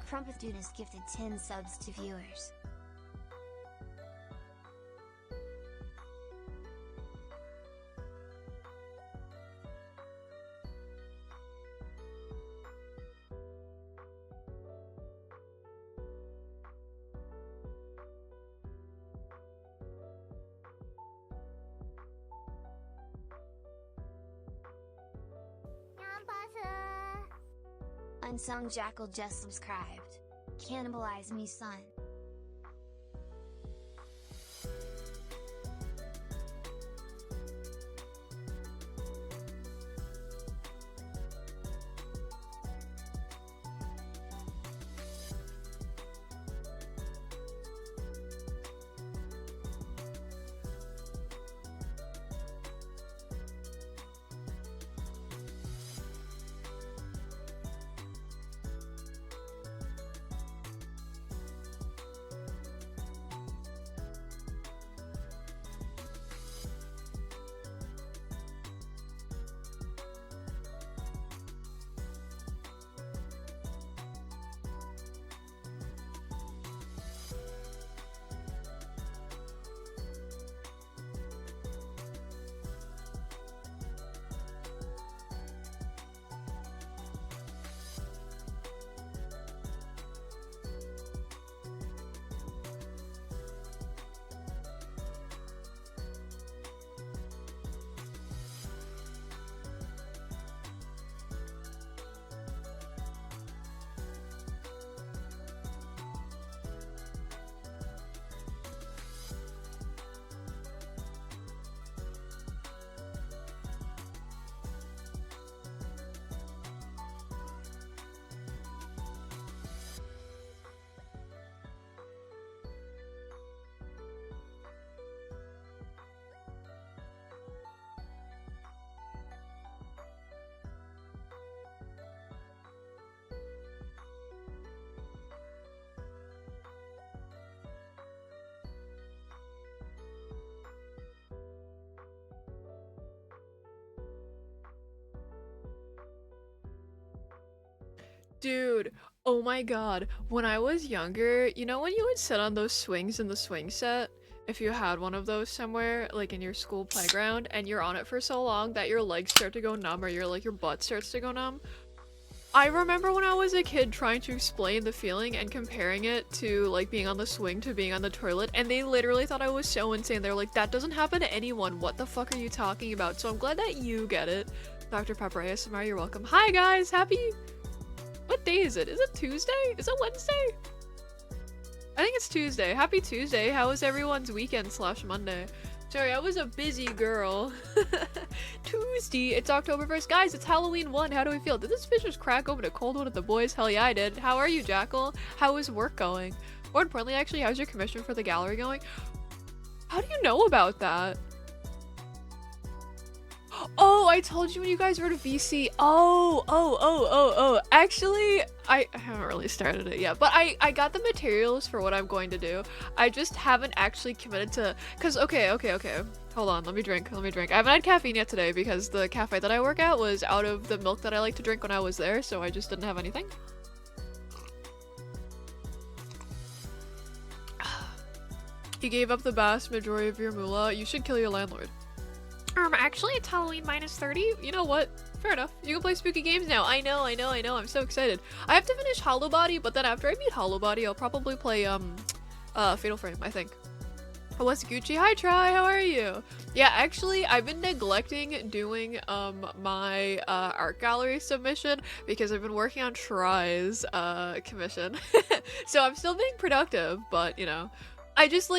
Crumpet Dude has gifted 10 subs to viewers. Unsung Jackal just subscribed. Cannibalize me, son. Dude, oh my god. When I was younger, you know when you would sit on those swings in the swing set? If you had one of those somewhere, like in your school playground, and you're on it for so long that your legs start to go numb or your butt starts to go numb? I remember when I was a kid trying to explain the feeling and comparing it to like being on the swing to being on the toilet, and they literally thought I was so insane. They're like, that doesn't happen to anyone. What the fuck are you talking about? So I'm glad that you get it. Dr. Pepper ASMR, you're welcome. Hi guys, what day is it? Is it Tuesday? Is it Wednesday? I think it's Tuesday. Happy Tuesday. How was everyone's weekend / Monday? Sorry, I was a busy girl. Tuesday. It's October 1st. Guys, it's Halloween 1. How do we feel? Did this fish just crack open a cold one at the boys? Hell yeah, I did. How are you, Jackal? How is work going? More importantly, actually, how's your commission for the gallery going? How do you know about that? Oh, I told you when you guys were to VC. Oh. Actually, I haven't really started it yet, but I got the materials for what I'm going to do. I just haven't actually committed to, cause okay. Hold on, let me drink. I haven't had caffeine yet today because the cafe that I work at was out of the milk that I like to drink when I was there, so I just didn't have anything. You gave up the vast majority of your moolah. You should kill your landlord. Actually, it's Halloween -30. You know what? Fair enough. You can play spooky games now. I know. I'm so excited. I have to finish Hollowbody, but then after I beat Hollowbody, I'll probably play, Fatal Frame, I think. What's Gucci? Hi, Try. How are you? Yeah, actually, I've been neglecting doing, my, art gallery submission because I've been working on Try's, commission. So I'm still being productive, but, you know. I just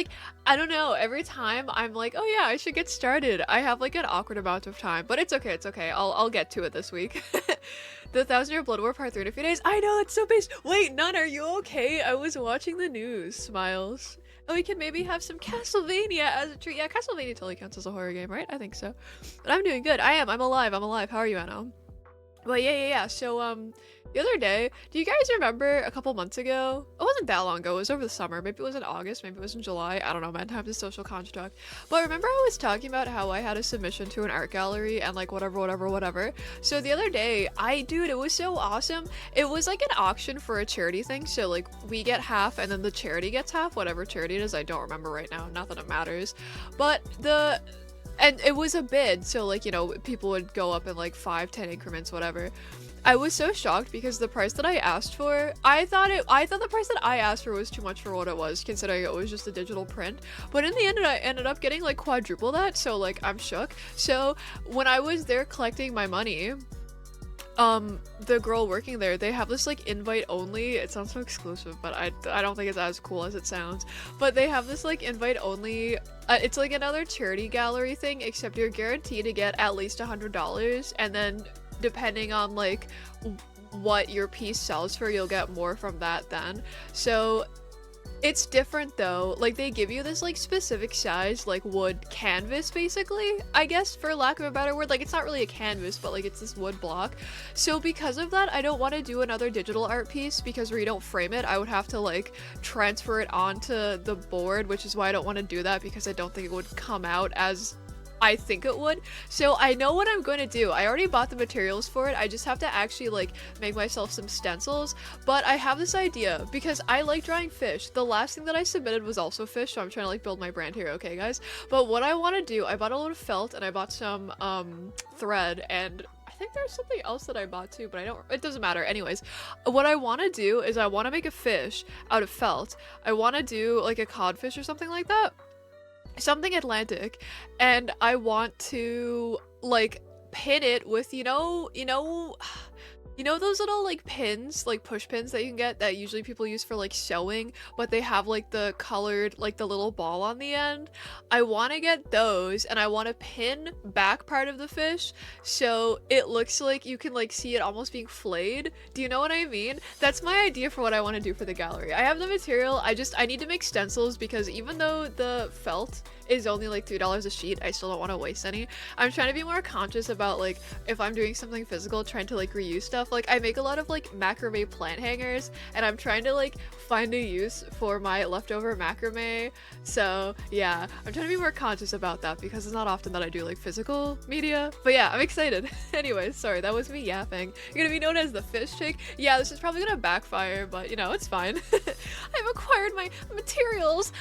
I don't know, every time I'm like, oh yeah, I should get started. I have like an awkward amount of time, but it's okay. I'll get to it this week. The 1000-Year Blood War Part 3 in a few days. I know, it's so based. Wait, Nun, are you okay? I was watching the news. Smiles. And we can maybe have some Castlevania as a treat. Yeah, Castlevania totally counts as a horror game, right? I think so. But I'm doing good. I'm alive. How are you, Anna? Well, yeah. So, The other day, do you guys remember a couple months ago? It wasn't that long ago, it was over the summer. Maybe it was in August, maybe it was in July. I don't know, man, time's a social construct. But remember I was talking about how I had a submission to an art gallery and like whatever. So the other day, dude, it was so awesome. It was like an auction for a charity thing. So like we get half and then the charity gets half, whatever charity it is. I don't remember right now, not that it matters. But and it was a bid, so like, you know, people would go up in like 5-10 increments, whatever. I was so shocked because the price that I asked for, I thought the price that I asked for was too much for what it was, considering it was just a digital print. But in the end, I ended up getting like quadruple that, so like I'm shook. So when I was there collecting my money, the girl working there, they have this like invite only, it sounds so exclusive, but I don't think it's as cool as it sounds, but they have this like invite only, it's like another charity gallery thing, except you're guaranteed to get at least $100, and then depending on like what your piece sells for, you'll get more from that then. So it's different though, like they give you this like specific size like wood canvas basically, I guess, for lack of a better word. Like it's not really a canvas, but like it's this wood block. So because of that, I don't want to do another digital art piece, because where you don't frame it, I would have to like transfer it onto the board, which is why I don't want to do that, because I don't think it would come out as I think it would. So I know what I'm going to do. I already bought the materials for it. I just have to actually like make myself some stencils. But I have this idea because I like drawing fish. The last thing that I submitted was also fish, so I'm trying to like build my brand here, okay guys? But what I want to do, I bought a load of felt and I bought some thread, and I think there's something else that I bought too, but it doesn't matter. Anyways, what I want to do is I want to make a fish out of felt. I want to do like a codfish or something like that. Something Atlantic, and I want to like pin it with you know those little like pins, like push pins that you can get that usually people use for like sewing, but they have like the colored, like the little ball on the end. I want to get those, and I want to pin back part of the fish so it looks like you can like see it almost being flayed. Do you know what I mean? That's my idea for what I want to do for the gallery. I have the material, I need to make stencils, because even though the felt is only like $3 a sheet, I still don't want to waste any. I'm trying to be more conscious about like if I'm doing something physical, trying to like reuse stuff. Like I make a lot of like macrame plant hangers, and I'm trying to like find a use for my leftover macrame. So yeah, I'm trying to be more conscious about that, because it's not often that I do like physical media. But yeah, I'm excited. Anyways, sorry, that was me yapping. You're gonna be known as the fish chick. Yeah, this is probably gonna backfire, but you know, it's fine. I've acquired my materials.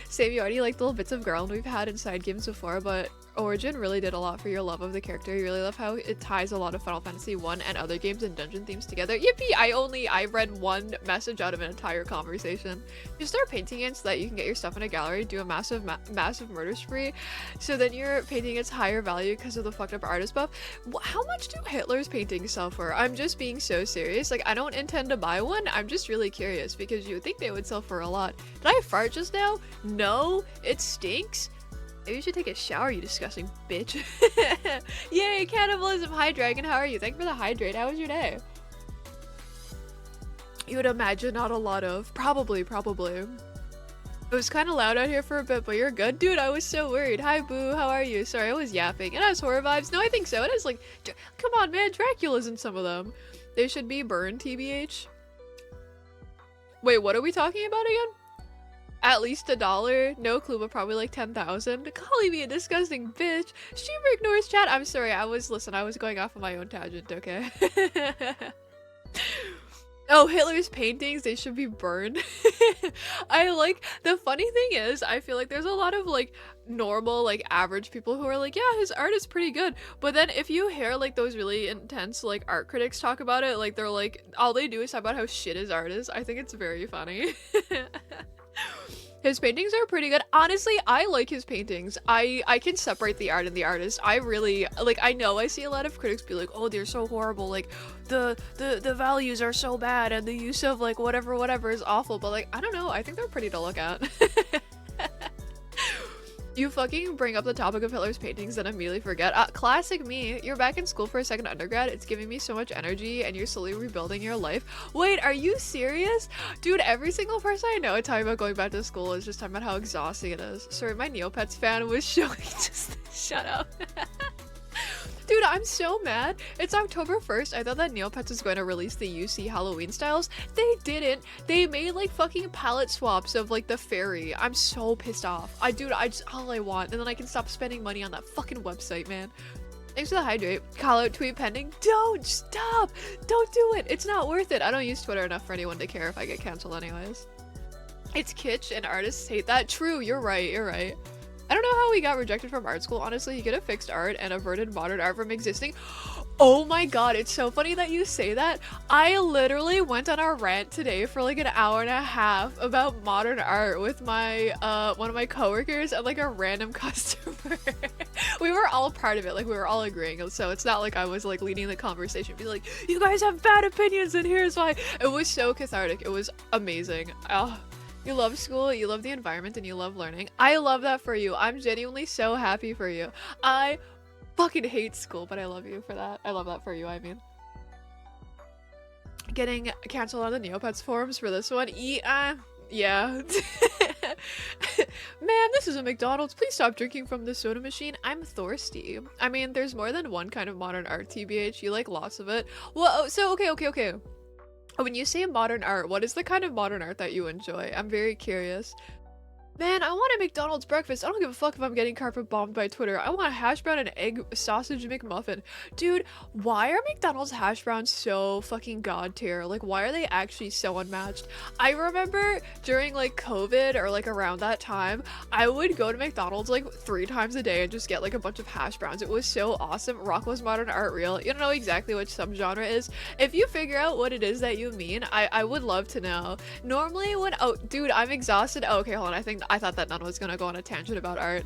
Save, you already like the little bits of girl we've had inside games before, but Origin really did a lot for your love of the character. You really love how it ties a lot of Final Fantasy 1 and other games and dungeon themes together. Yippee! I read one message out of an entire conversation. You start painting it so that you can get your stuff in a gallery, do a massive murder spree, so then your painting gets higher value because of the fucked up artist buff. How much do Hitler's paintings sell for? I'm just being so serious. Like, I don't intend to buy one. I'm just really curious, because you would think they would sell for a lot. Did I fart just now? No, it stinks. Maybe you should take a shower, you disgusting bitch. Yay, cannibalism. Hi, Dragon. How are you? Thank you for the hydrate. How was your day? You would imagine not a lot of. Probably. It was kind of loud out here for a bit, but you're good. Dude, I was so worried. Hi, Boo. How are you? Sorry, I was yapping. It has horror vibes. No, I think so. It is like, come on, man. Dracula's in some of them. They should be burned, TBH. Wait, what are we talking about again? At least $1? No clue, but probably like 10,000. Calling me a disgusting bitch. Streamer ignores chat. I'm sorry, I was going off on my own tangent, okay? Oh, Hitler's paintings, they should be burned. The funny thing is, I feel like there's a lot of like normal, like average people who are like, yeah, his art is pretty good. But then if you hear like those really intense like art critics talk about it, like they're like, all they do is talk about how shit his art is. I think it's very funny. His paintings are pretty good. Honestly, I like his paintings. I can separate the art and the artist. I really, like, I know I see a lot of critics be like, oh, they're so horrible. Like, the values are so bad and the use of, like, whatever is awful. But, like, I don't know. I think they're pretty to look at. You fucking bring up the topic of Hitler's paintings and immediately forget. Classic me. You're back in school for a second undergrad. It's giving me so much energy and you're slowly rebuilding your life. Wait, are you serious? Dude, every single person I know talking about going back to school is just talking about how exhausting it is. Sorry, my Neopets fan was showing just shut up. Dude, I'm so mad. It's October 1st. I thought that Neopets was going to release the UC Halloween styles. They didn't. They made like fucking palette swaps of like the fairy. I'm so pissed off. Dude, I just all I want, and then I can stop spending money on that fucking website, man. Thanks for the hydrate. Call out tweet pending. Don't stop. Don't do it. It's not worth it. I don't use Twitter enough for anyone to care if I get canceled anyways. It's kitsch and artists hate that. True, you're right. You're right. I don't know how we got rejected from art school. Honestly, you could have fixed art and averted modern art from existing. Oh my god, it's so funny that you say that. I literally went on a rant today for like an hour and a half about modern art with my one of my coworkers and like a random customer. We were all part of it, like we were all agreeing, so it's not like I was like leading the conversation, be like, you guys have bad opinions and here's why. It was so cathartic. It was amazing. Oh, you love school, you love the environment, and you love learning. I love that for you. I'm genuinely so happy for you. I fucking hate school, but I love you for that. I love that for you, I mean. Getting canceled on the Neopets forums for this one? Yeah. Man, this is a McDonald's. Please stop drinking from the soda machine. I'm thirsty. I mean, there's more than one kind of modern art, TBH. You like lots of it. Well, so, okay. When you say modern art, what is the kind of modern art that you enjoy? I'm very curious. Man, I want a McDonald's breakfast. I don't give a fuck if I'm getting carpet bombed by Twitter. I want a hash brown and egg sausage McMuffin. Dude, why are McDonald's hash browns so fucking god tier? Like, why are they actually so unmatched? I remember during like COVID or like around that time, I would go to McDonald's like 3 times a day and just get like a bunch of hash browns. It was so awesome. Rocco's modern art real. You don't know exactly which subgenre is. If you figure out what it is that you mean, I would love to know. Normally when, oh dude, I'm exhausted. Oh, okay, hold on. I thought that Nana was gonna go on a tangent about art.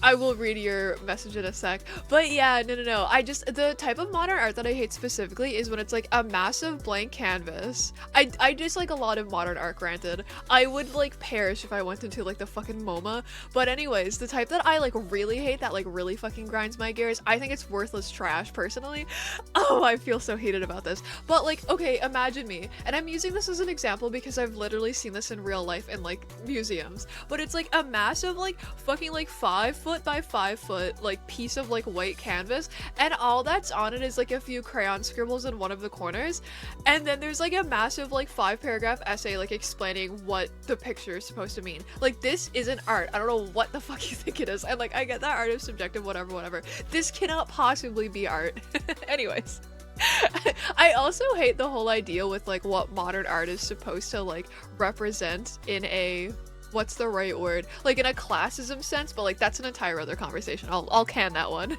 I will read your message in a sec. But yeah, no. The type of modern art that I hate specifically is when it's like a massive blank canvas. I dislike a lot of modern art, granted. I would like perish if I went into like the fucking MoMA. But anyways, the type that I like really hate, that like really fucking grinds my gears, I think it's worthless trash personally. Oh, I feel so heated about this. But like, okay, imagine me. And I'm using this as an example because I've literally seen this in real life in like museums. But it's like a massive like fucking like 5 foot by 5 foot like piece of like white canvas, and all that's on it is like a few crayon scribbles in one of the corners, and then there's like a massive like 5-paragraph essay like explaining what the picture is supposed to mean. Like, this isn't art. I don't know what the fuck you think it is. And like, I get that art is subjective, whatever. This cannot possibly be art. Anyways. I also hate the whole idea with like what modern art is supposed to like represent in a, what's the right word, like in a classism sense, but like that's an entire other conversation. I'll can that one.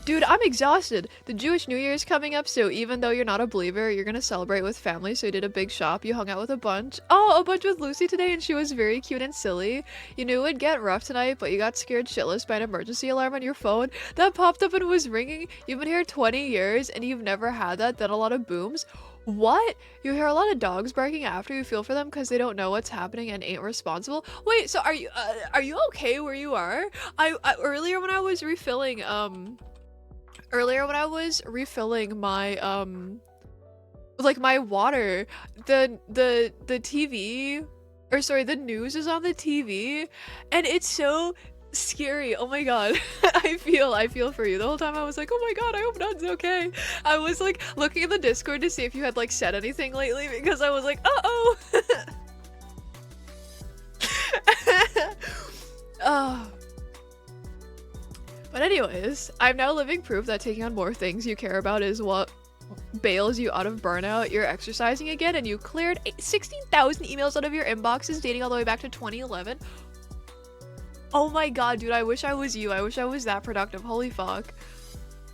Dude, I'm exhausted. The Jewish New Year is coming up, so even though you're not a believer, you're gonna celebrate with family, so you did a big shop, you hung out with a bunch. Oh, a bunch with Lucy today, and she was very cute and silly. You knew it would get rough tonight, but you got scared shitless by an emergency alarm on your phone that popped up and was ringing. You've been here 20 years, and you've never had that, then a lot of booms. What? You hear a lot of dogs barking after you, feel for them because they don't know what's happening and ain't responsible? Wait, so are you okay where you are? Earlier when I was refilling my like my water, the TV, or sorry, the news is on the TV, and it's so scary. Oh my god. I feel for you. The whole time I was like, oh my god, I hope Nun's okay. I was like looking in the Discord to see if you had like said anything lately, because I was like, uh-oh. Oh. But anyways, I'm now living proof that taking on more things you care about is what bails you out of burnout. You're exercising again, and you cleared 16,000 emails out of your inboxes dating all the way back to 2011. Oh my god, dude, I wish I was you. I wish I was that productive. Holy fuck.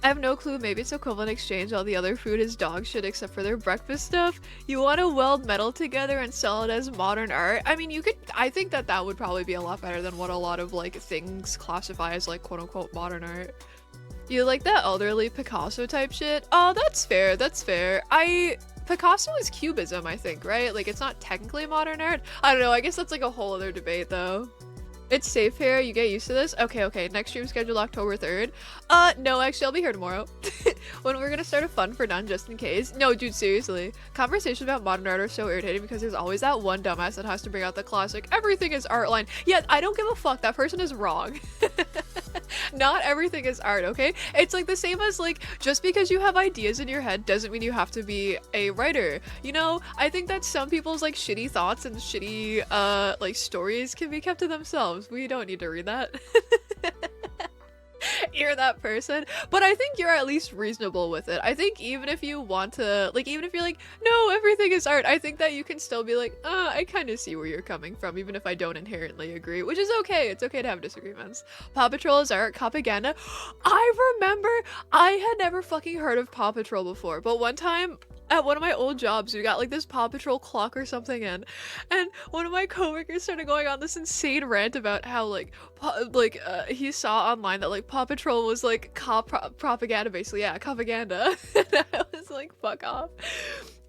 I have no clue. Maybe it's equivalent exchange. All the other food is dog shit except for their breakfast stuff. You want to weld metal together and sell it as modern art? I mean, you could. I think that would probably be a lot better than what a lot of like things classify as like quote-unquote modern art. You like that elderly Picasso type shit? Oh, that's fair. That's fair. Picasso is cubism, I think, right? Like, it's not technically modern art. I don't know. I guess that's like a whole other debate though. It's safe here, you get used to this? Okay, next stream scheduled October 3rd. No, actually, I'll be here tomorrow. When we're gonna start a fun for none, just in case. No, dude, seriously. Conversations about modern art are so irritating because there's always that one dumbass that has to bring out the classic, everything is art line. Yeah, I don't give a fuck, that person is wrong. Not everything is art, okay? It's like the same as like, just because you have ideas in your head doesn't mean you have to be a writer. You know, I think that some people's like shitty thoughts and shitty like stories can be kept to themselves. We don't need to read that. You're that person, but I think you're at least reasonable with it. I think even if you want to, like, even if you're like, no, everything is art, I think that you can still be like, I kind of see where you're coming from, even if I don't inherently agree, which is okay. It's okay to have disagreements. Paw Patrol is art, propaganda. I remember I had never fucking heard of Paw Patrol before, but one time at one of my old jobs, we got like this Paw Patrol clock or something in, and one of my coworkers started going on this insane rant about how like he saw online that like Paw Patrol was like propaganda, basically. Yeah, propaganda. And I was like, fuck off.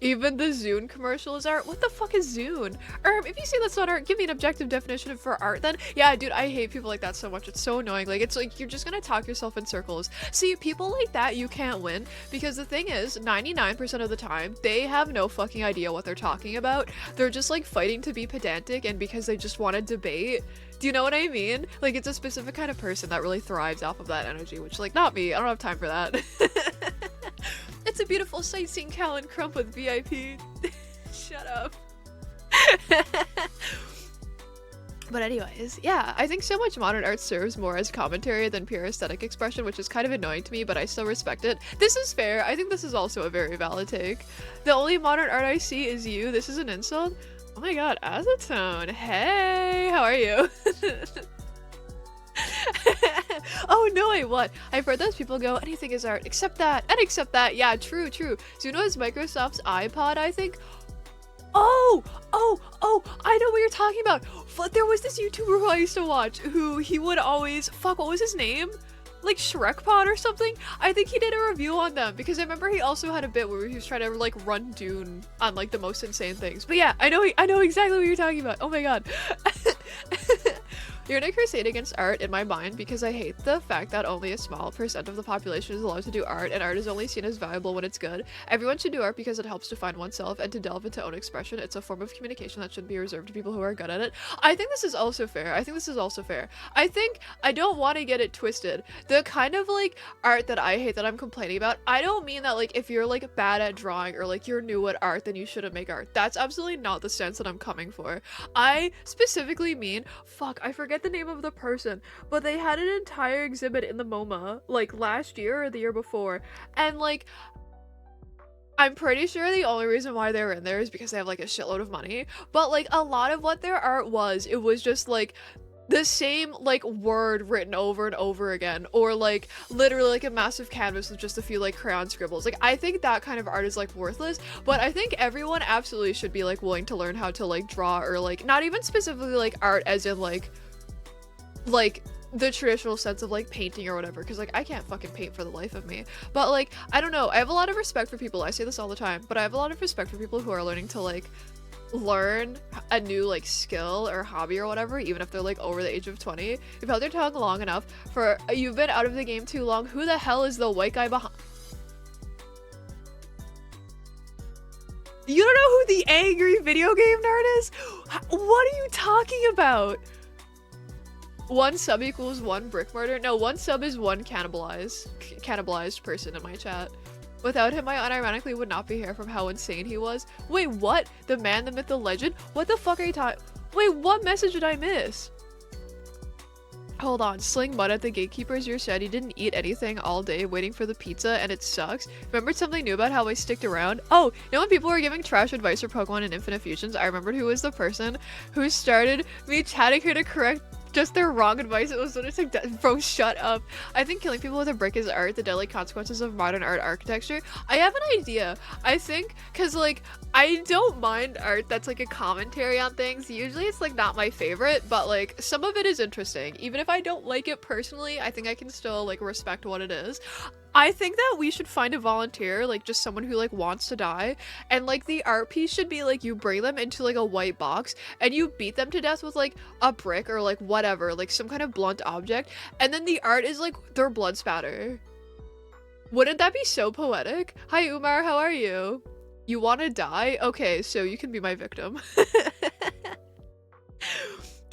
Even the Zune commercial is art. What the fuck is Zune? If you say that's not art, give me an objective definition for art then. Yeah, dude, I hate people like that so much. It's so annoying. Like, it's like you're just gonna talk yourself in circles. See, people like that, you can't win, because the thing is, 99% of the time, they have no fucking idea what they're talking about. They're just like fighting to be pedantic and because they just want to debate. Do you know what I mean? Like, it's a specific kind of person that really thrives off of that energy, which, like, not me. I don't have time for that. It's a beautiful sight seeing Cal and Crump with VIP. Shut up. But anyways, yeah, I think so much modern art serves more as commentary than pure aesthetic expression, which is kind of annoying to me, but I still respect it. This is fair. I think this is also a very valid take. The only modern art I see is you. This is an insult. Oh my god, Azatone. Hey, how are you? Oh no, wait, what? I've heard those people go, anything is art, except that, and except that. Yeah, true. Zuno is Microsoft's iPod, I think. Oh, I know what you're talking about. But there was this YouTuber who I used to watch who he would always, fuck, what was his name? Like ShrekPod or something? I think he did a review on them, because I remember he also had a bit where he was trying to like run Dune on like the most insane things. But yeah, I know exactly what you're talking about. Oh my god. You're in a crusade against art in my mind because I hate the fact that only a small percent of the population is allowed to do art, and art is only seen as valuable when it's good. Everyone should do art because it helps to find oneself and to delve into own expression. It's a form of communication that shouldn't be reserved to people who are good at it. I think this is also fair. I think I don't want to get it twisted. The kind of like art that I hate that I'm complaining about, I don't mean that like if you're like bad at drawing or like you're new at art then you shouldn't make art. That's absolutely not the stance that I'm coming for. I specifically mean, fuck, I forget the name of the person, but they had an entire exhibit in the MoMA like last year or the year before, and like I'm pretty sure the only reason why they were in there is because they have like a shitload of money, but like a lot of what their art was, it was just like the same like word written over and over again, or like literally like a massive canvas with just a few like crayon scribbles. Like I think that kind of art is like worthless, but I think everyone absolutely should be like willing to learn how to like draw, or like not even specifically like art as in like the traditional sense of like painting or whatever, because like I can't fucking paint for the life of me, but like I don't know, I have a lot of respect for people, I say this all the time, but I have a lot of respect for people who are learning to like learn a new like skill or hobby or whatever, even if they're like over the age of 20. You've held your tongue long enough, for you've been out of the game too long. Who the hell is the white guy behind? You don't know who the angry video game nerd is? What are you talking about? One sub equals one brick murder? No, one sub is one cannibalized person in my chat. Without him, I unironically would not be here from how insane he was. Wait, what? The man, the myth, the legend? What the fuck are you talking? Wait, what message did I miss? Hold on, sling mud at the gatekeepers. You said you didn't eat anything all day waiting for the pizza and it sucks. Remembered something new about how I sticked around? Oh, you know when people were giving trash advice for Pokemon and Infinite Fusions, I remembered who was the person who started me chatting her to correct just their wrong advice. It was literally like, bro, shut up. I think killing people with a brick is art, the deadly consequences of modern art architecture. I have an idea. I think, cause like, I don't mind art that's like a commentary on things. Usually it's like not my favorite, but like some of it is interesting. Even if I don't like it personally, I think I can still like respect what it is. I think that we should find a volunteer, like just someone who like wants to die, and like the art piece should be like you bring them into like a white box and you beat them to death with like a brick or like whatever, like some kind of blunt object, and then the art is like their blood spatter. Wouldn't that be so poetic? Hi Umar, how are you? You want to die? Okay, so you can be my victim.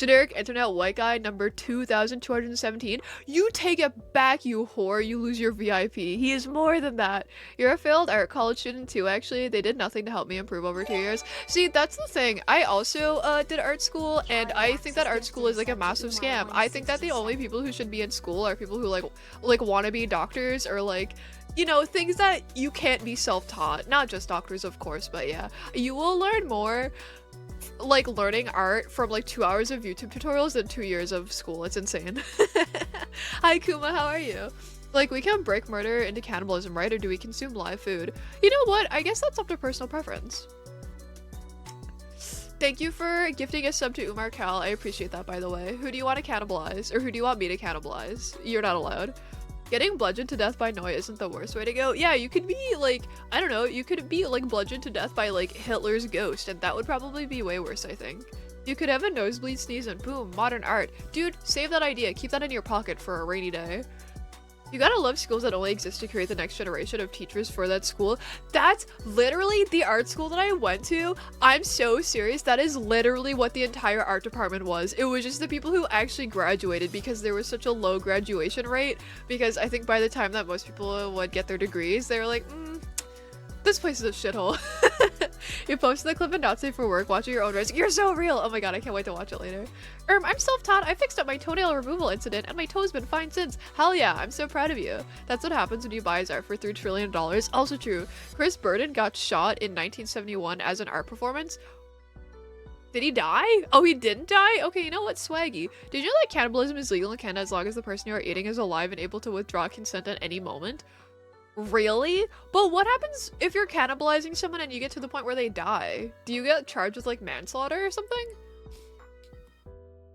Generic internet white guy number 2217. You take it back, you whore. You lose your VIP. He is more than that. You're a failed art college student too, actually. They did nothing to help me improve over 2 years. See, that's the thing. I also did art school, and I think that art school is like a massive scam. I think that the only people who should be in school are people who like want to be doctors, or like, you know, things that you can't be self-taught. Not just doctors, of course, but yeah. You will learn more like learning art from like 2 hours of YouTube tutorials than 2 years of school. It's insane. Hi Kuma, how are you? Like, we can break murder into cannibalism, right? Or do we consume live food? You know what? I guess that's up to personal preference. Thank you for gifting a sub to Umar Cal. I appreciate that, by the way. Who do you want to cannibalize? Or who do you want me to cannibalize? You're not allowed. Getting bludgeoned to death by Noi isn't the worst way to go. Yeah, you could be like, I don't know, you could be like bludgeoned to death by like Hitler's ghost, and that would probably be way worse, I think. You could have a nosebleed sneeze and boom, modern art. Dude, save that idea. Keep that in your pocket for a rainy day. You gotta love schools that only exist to create the next generation of teachers for that school. That's literally the art school that I went to. I'm so serious. That is literally what the entire art department was. It was just the people who actually graduated, because there was such a low graduation rate. Because I think by the time that most people would get their degrees, they were like, this place is a shithole. You posted the clip and not safe for work, watching your own risk. You're so real! Oh my god, I can't wait to watch it later. I'm self-taught. I fixed up my toenail removal incident and my toe's been fine since. Hell yeah, I'm so proud of you. That's what happens when you buy his art for $3 trillion. Also true. Chris Burden got shot in 1971 as an art performance. Did he die? Oh, he didn't die? Okay, you know what? Swaggy. Did you know that cannibalism is legal in Canada as long as the person you are eating is alive and able to withdraw consent at any moment? Really? But what happens if you're cannibalizing someone and you get to the point where they die? Do you get charged with like manslaughter or something?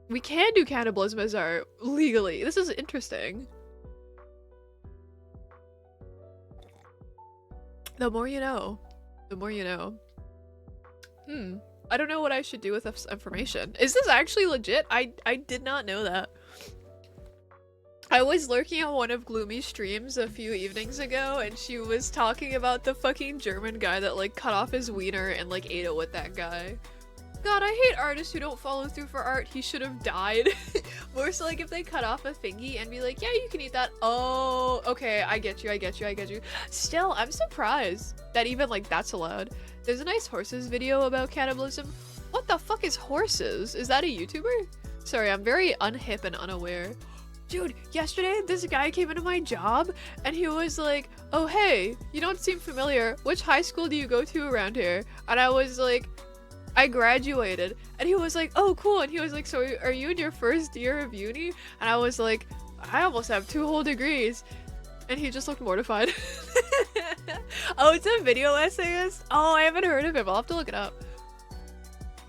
We can do cannibalism as art legally. This is interesting. The more you know. The more you know. I don't know what I should do with this information. Is this actually legit? I did not know that. I was lurking on one of Gloomy's streams a few evenings ago, and she was talking about the fucking German guy that like cut off his wiener and like ate it with that guy. God, I hate artists who don't follow through for art. He should have died. More so like if they cut off a thingy and be like, yeah, you can eat that. Oh, okay, I get you, I get you, I get you. Still, I'm surprised that even like that's allowed. There's a nice horses video about cannibalism. What the fuck is horses? Is that a YouTuber? Sorry, I'm very unhip and unaware. Dude, yesterday this guy came into my job and he was like, oh hey, you don't seem familiar. Which high school do you go to around here? And I was like, I graduated. And he was like, oh cool. And he was like, so are you in your first year of uni? And I was like, I almost have 2 whole degrees. And he just looked mortified. Oh, it's a video essayist? Oh, I haven't heard of him. I'll have to look it up.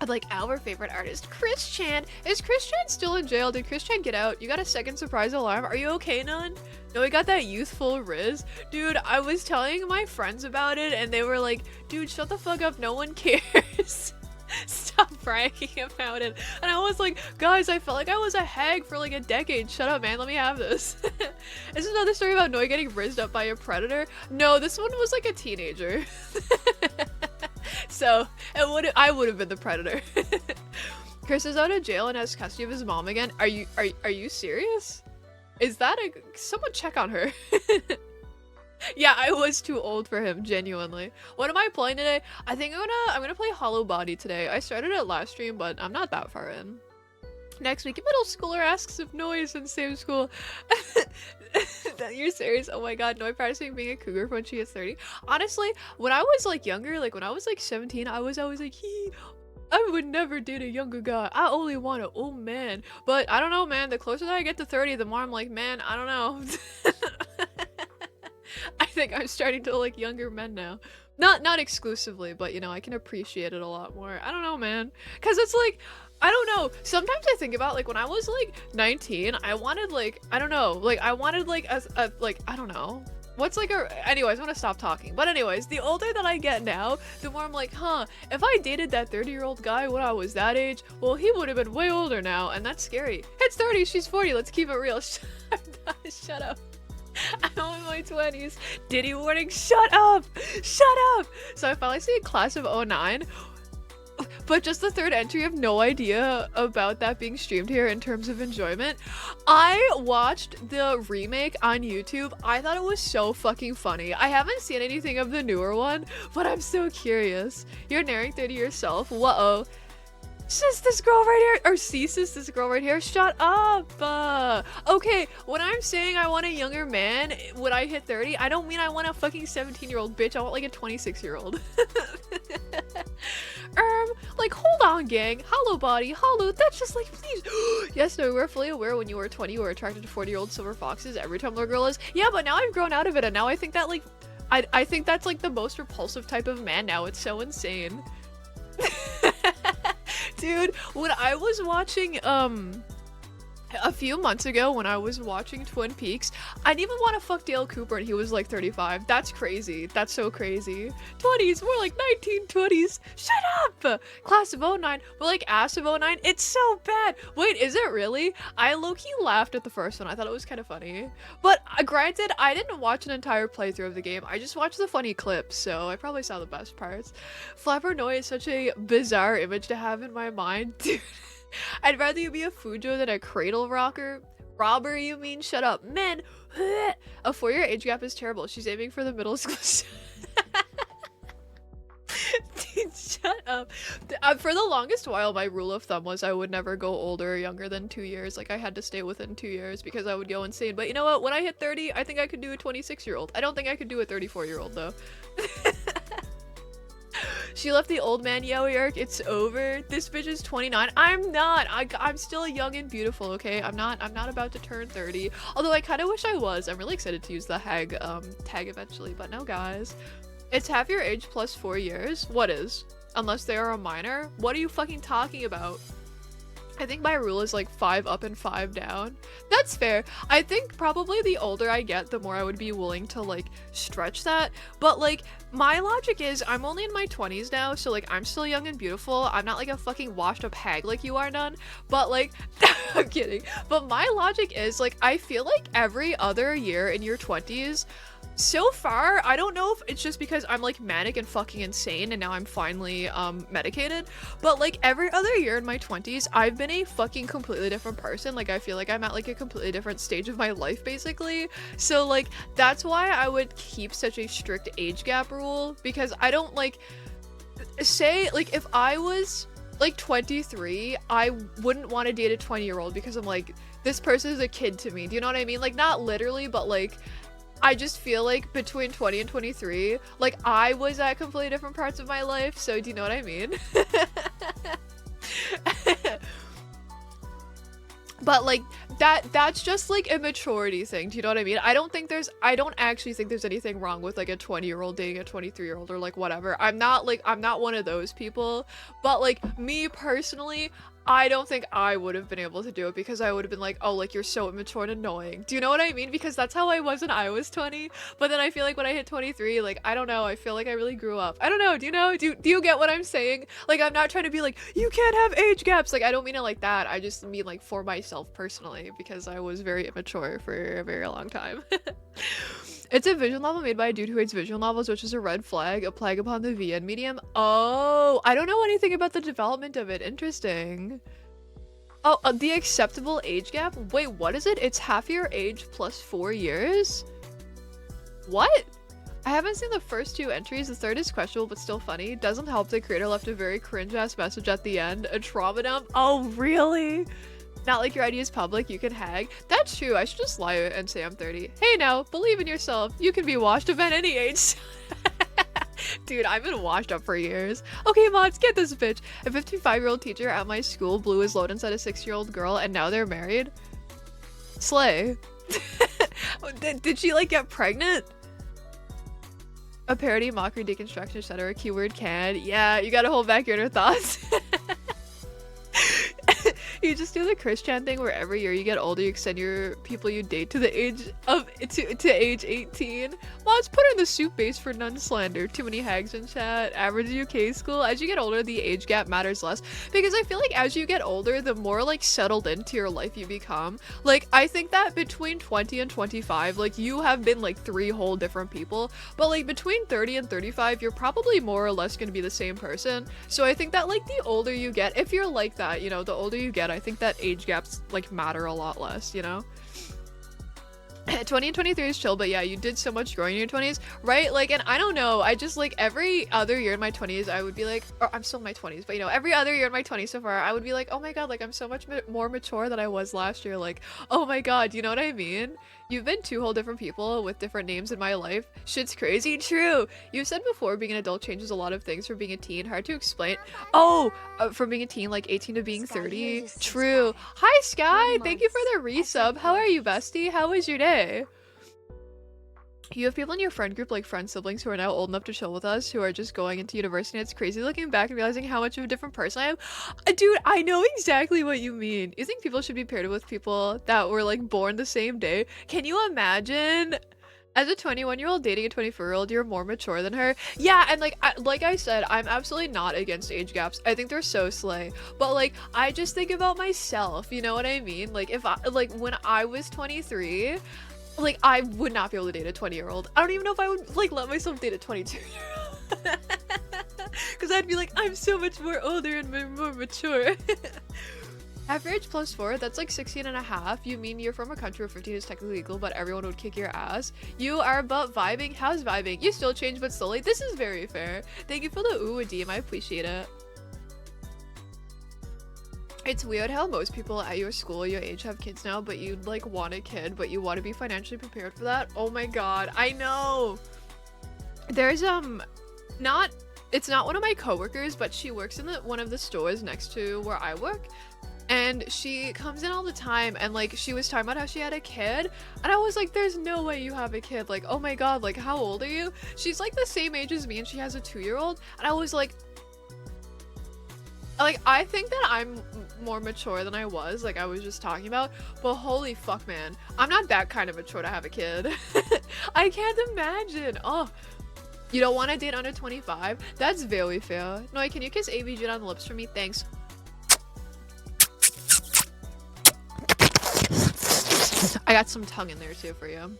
I'd like our favorite artist, Chris Chan. Is Chris Chan still in jail? Did Chris Chan get out? You got a second surprise alarm? Are you okay, Nun? No, he got that youthful riz. Dude, I was telling my friends about it and they were like, dude, shut the fuck up. No one cares. Stop bragging about it. And I was like, guys, I felt like I was a hag for like a decade. Shut up, man. Let me have this. Is another story about Noi getting rizzed up by a predator? No, this one was like a teenager. So I would have been the predator. Chris is out of jail and has custody of his mom again. Are you serious? Is that someone check on her? Yeah, I was too old for him, genuinely. What am I playing today? I think I'm gonna play Hollowbody today. I started it last stream, but I'm not that far in. Next week, a middle schooler asks if Noi is in the same school. You're serious? Oh my god, Noi practicing being a cougar when she gets 30. Honestly, when I was like younger, like when I was like 17, I was always like, I would never date a younger guy. I only want an old man. But I don't know, man. The closer that I get to 30, the more I'm like, man, I don't know. I think I'm starting to like younger men now. Not exclusively, but you know, I can appreciate it a lot more. I don't know, man. Cause it's like, I don't know. Sometimes I think about like when I was like 19, I wanted like, I don't know, like I wanted like a like, I don't know. What's like anyways, I'm gonna stop talking. But anyways, the older that I get now, the more I'm like, huh, if I dated that 30-year-old guy when I was that age, well, he would have been way older now, and that's scary. It's 30, she's 40, let's keep it real. Shut up. I'm in my 20s. Diddy warning, shut up! Shut up! So I finally see a class of '09. but just the third entry, I have no idea about that being streamed here in terms of enjoyment. I watched the remake on YouTube. I thought it was so fucking funny. I haven't seen anything of the newer one, but I'm so curious. You're narrating 30 yourself. Whoa. Sis, this girl right here, or sis, this girl right here, shut up. Okay, when I'm saying I want a younger man when I hit 30, I don't mean I want a fucking 17-year-old bitch. I want like a 26-year-old. Like, hold on, gang. Hollowbody, hollow, that's just like, please. Yes, no, we're fully aware when you were 20, you were attracted to 40-year-old silver foxes. Every Tumblr girl is. Yeah, but now I've grown out of it, and now I think that, like, I think that's, like, the most repulsive type of man now. It's so insane. Dude, when I was watching, a few months ago when I was watching Twin Peaks, I didn't even want to fuck Dale Cooper and he was like 35. That's crazy. That's so crazy. 20s, more like 1920s. Shut up! Class of '09, but like ass of '09. It's so bad. Wait, is it really? I low-key laughed at the first one. I thought it was kind of funny. But granted, I didn't watch an entire playthrough of the game. I just watched the funny clips, so I probably saw the best parts. Flapper Noi is such a bizarre image to have in my mind, dude. I'd rather you be a Fujo than a cradle rocker. Robber, you mean? Shut up. Men, a 4-year age gap is terrible. She's aiming for the middle school. Dude, shut up. For the longest while, my rule of thumb was I would never go older or younger than 2 years. Like, I had to stay within 2 years because I would go insane. But you know what? When I hit 30, I think I could do a 26-year-old. I don't think I could do a 34-year-old, though. She left the old man yaoi arc. It's over. This bitch is 29. I'm not. I'm still young and beautiful, okay? I'm not about to turn 30. Although I kind of wish I was. I'm really excited to use the Hag tag eventually, but no, guys. It's half your age plus 4 years. What is? Unless they are a minor? What are you fucking talking about? I think my rule is like 5 up and 5 down. That's fair. I think probably the older I get, the more I would be willing to like stretch that. But like my logic is I'm only in my 20s now, so like I'm still young and beautiful. I'm not like a fucking washed up hag like you are, none. But like, I'm kidding. But my logic is like I feel like every other year in your 20s, so far, I don't know if it's just because I'm like manic and fucking insane and now I'm finally medicated, but like every other year in my 20s, I've been a fucking completely different person. Like I feel like I'm at like a completely different stage of my life basically. So like that's why I would keep such a strict age gap rule, because I don't like say like if I was like 23, I wouldn't want to date a 20-year-old because I'm like, this person is a kid to me. Do you know what I mean? Like not literally, but like I just feel like between 20 and 23, like I was at completely different parts of my life. So do you know what I mean? But like that's just like a maturity thing. Do you know what I mean? I don't actually think there's anything wrong with like a 20-year-old dating a 23-year-old or like whatever. I'm not one of those people, but like me personally, I don't think I would have been able to do it because I would have been like, oh, like you're so immature and annoying. Do you know what I mean? Because that's how I was when I was 20. But then I feel like when I hit 23, like, I don't know, I feel like I really grew up. I don't know, do you know? Do you get what I'm saying? Like, I'm not trying to be like, you can't have age gaps. Like, I don't mean it like that. I just mean like for myself personally because I was very immature for a very long time. It's a visual novel made by a dude who hates visual novels, which is a red flag, a plague upon the VN medium. Oh, I don't know anything about the development of it. Interesting. Oh, the acceptable age gap? Wait, what is it? It's half your age plus 4 years? What? I haven't seen the first 2 entries. The third is questionable, but still funny. Doesn't help the creator left a very cringe-ass message at the end. A trauma dump? Oh, really? Not like your ID is public, you can hag. That's true, I should just lie and say I'm 30. Hey now, believe in yourself. You can be washed up at any age. Dude, I've been washed up for years. Okay, mods, get this bitch. A 55-year-old teacher at my school blew his load inside a 6-year-old girl and now they're married. Slay. Did she like get pregnant? A parody, mockery, deconstruction, etc. Keyword can. Yeah, you gotta hold back your inner thoughts. You just do the Christian thing where every year you get older, you extend your people you date to the age of to age 18. Mods put in the soup base for none slander. Too many hags in chat. Average UK school. As you get older, the age gap matters less because I feel like as you get older, the more like settled into your life you become. Like I think that between 20 and 25, like you have been like 3 whole different people, but like between 30 and 35, you're probably more or less going to be the same person. So I think that like the older you get, if you're like that, you know, the older you get, I think that age gaps like matter a lot less, you know? 20 and 23 is chill, but yeah, you did so much growing in your 20s, right? Like, and I don't know, I just like every other year in my 20s, I would be like, or I'm still in my 20s, but you know, every other year in my 20s so far, I would be like, oh my god, like I'm so much more mature than I was last year. Like, oh my god, you know what I mean? You've been 2 whole different people with different names in my life. Shit's crazy. True. You said before being an adult changes a lot of things from being a teen. Hard to explain. Oh, from being a teen, like 18 to being 30. True. Hi, Sky. Thank you for the resub. How are you, bestie? How was your day? You have people in your friend group, like friend siblings, who are now old enough to chill with us, who are just going into university. It's crazy looking back and realizing how much of a different person I am. Dude, I know exactly what you mean. You think people should be paired with people that were like born the same day? Can you imagine? As a 21-year-old dating a 24-year-old, you're more mature than her. Yeah, and like I said, I'm absolutely not against age gaps. I think they're so slay. But like, I just think about myself, you know what I mean? Like if I, like when I was 23, like I would not be able to date a 20-year-old. I don't even know if I would like let myself date a 22-year-old. Because I'd be like, I'm so much more older and more mature. Average plus 4, that's like 16 and a half. You mean you're from a country where 15 is technically legal, but everyone would kick your ass? You are but vibing. How's vibing? You still change, but slowly. This is very fair. Thank you for the ooh DM. I appreciate it. It's weird how most people at your school, your age, have kids now, but you'd like want a kid, but you want to be financially prepared for that. Oh my god, I know. There's it's not one of my coworkers, but she works in one of the stores next to where I work. And she comes in all the time, and like she was talking about how she had a kid, and I was like, there's no way you have a kid. Like, oh my god, like how old are you? She's like the same age as me, and she has a 2-year-old, and I was like I think that I'm more mature than I was, like I was just talking about, but holy fuck, man, I'm not that kind of mature to have a kid. I can't imagine. Oh, you don't want to date under 25? That's very fair. No, can you kiss ABG on the lips for me? Thanks. I got some tongue in there too for you.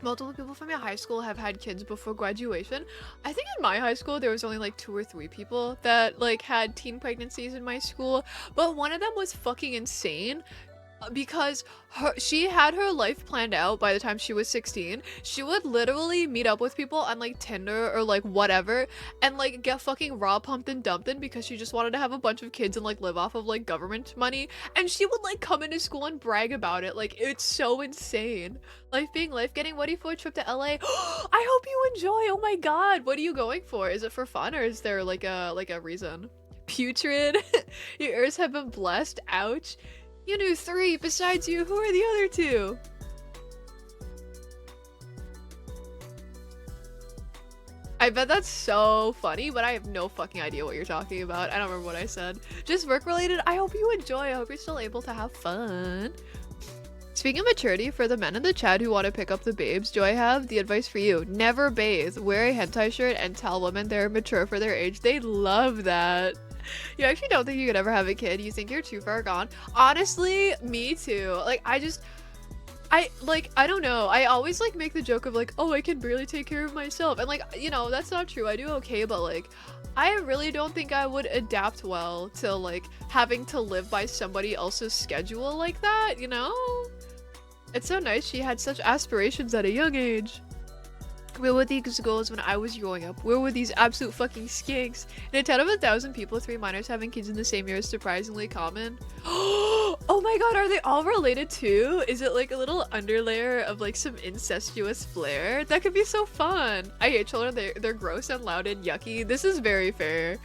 Multiple people from your high school have had kids before graduation. I think in my high school there was only like 2 or 3 people that like had teen pregnancies in my school, but one of them was fucking insane because she had her life planned out by the time she was 16. She would literally meet up with people on like Tinder or like whatever and like get fucking raw pumped and dumped in because she just wanted to have a bunch of kids and like live off of like government money, and she would like come into school and brag about it. Like it's so insane. Life being life. Getting ready for a trip to LA. I hope you enjoy. Oh my god, what are you going for? Is it for fun or is there like a reason? Putrid. Your ears have been blessed. Ouch. You knew 3 besides you. Who are the other 2? I bet that's so funny, but I have no fucking idea what you're talking about. I don't remember what I said. Just work related. I hope you enjoy. I hope you're still able to have fun. Speaking of maturity, for the men in the chat who want to pick up the babes, do I have the advice for you? Never bathe. Wear a hentai shirt and tell women they're mature for their age. They love that. You actually don't think you could ever have a kid? You think you're too far gone? Honestly, me too. Like, I don't know. I always like make the joke of like, oh, I can barely take care of myself. And like, you know, that's not true. I do okay, but like, I really don't think I would adapt well to like having to live by somebody else's schedule like that, you know? It's so nice she had such aspirations at a young age. Where were these goals when I was growing up? Where were these absolute fucking skinks? In a town of 1,000 people, 3 minors having kids in the same year is surprisingly common. Oh my god, are they all related too? Is it like a little underlayer of like some incestuous flair? That could be so fun. I hate children. They're gross and loud and yucky. This is very fair.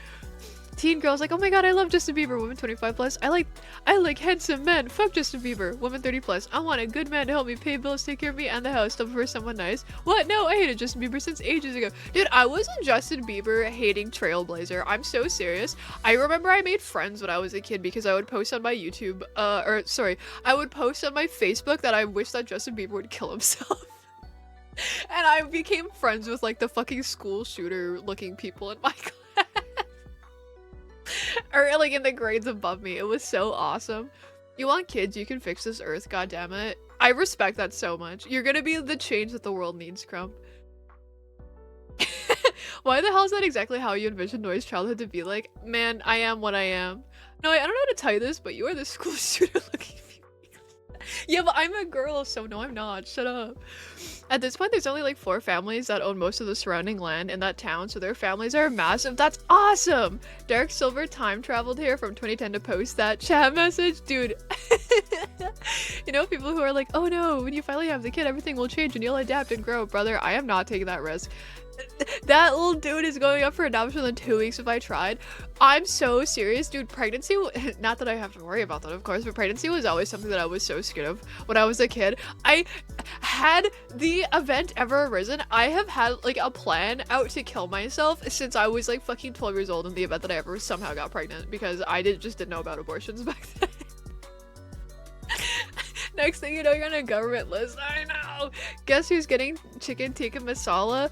Teen girls like, oh my god, I love Justin Bieber. Women 25 plus, I like handsome men. Fuck Justin Bieber. Women 30 plus, I want a good man to help me pay bills, take care of me and the house, stuff for someone nice. What? No, I hated Justin Bieber since ages ago. Dude, I was a Justin Bieber hating trailblazer. I'm so serious. I remember I made friends when I was a kid because I would post on my YouTube, I would post on my Facebook that I wish that Justin Bieber would kill himself. And I became friends with like the fucking school shooter looking people in my class. Or like in the grades above me. It was so awesome. You want kids, you can fix this earth, goddammit. I respect that so much. You're gonna be the change that the world needs, Crump. Why the hell is that exactly how you envisioned Noy's childhood to be like? Man, I am what I am. No, I don't know how to tell you this, but you are the school shooter looking. Yeah, but I'm a girl, so no, I'm not. Shut up. At this point, there's only like 4 families that own most of the surrounding land in that town, so their families are massive. That's awesome! Dark Silver time traveled here from 2010 to post that chat message. Dude. You know, people who are like, oh no, when you finally have the kid, everything will change and you'll adapt and grow. Brother, I am not taking that risk. That little dude is going up for adoption in 2 weeks if I tried. I'm so serious, dude. Pregnancy, not that I have to worry about that, of course, but pregnancy was always something that I was so scared of when I was a kid. I had the event ever arisen, I have had like a plan out to kill myself since I was like fucking 12 years old in the event that I ever somehow got pregnant, because I just didn't know about abortions back then. Next thing you know, you're on a government list. I know. Guess who's getting chicken tikka masala?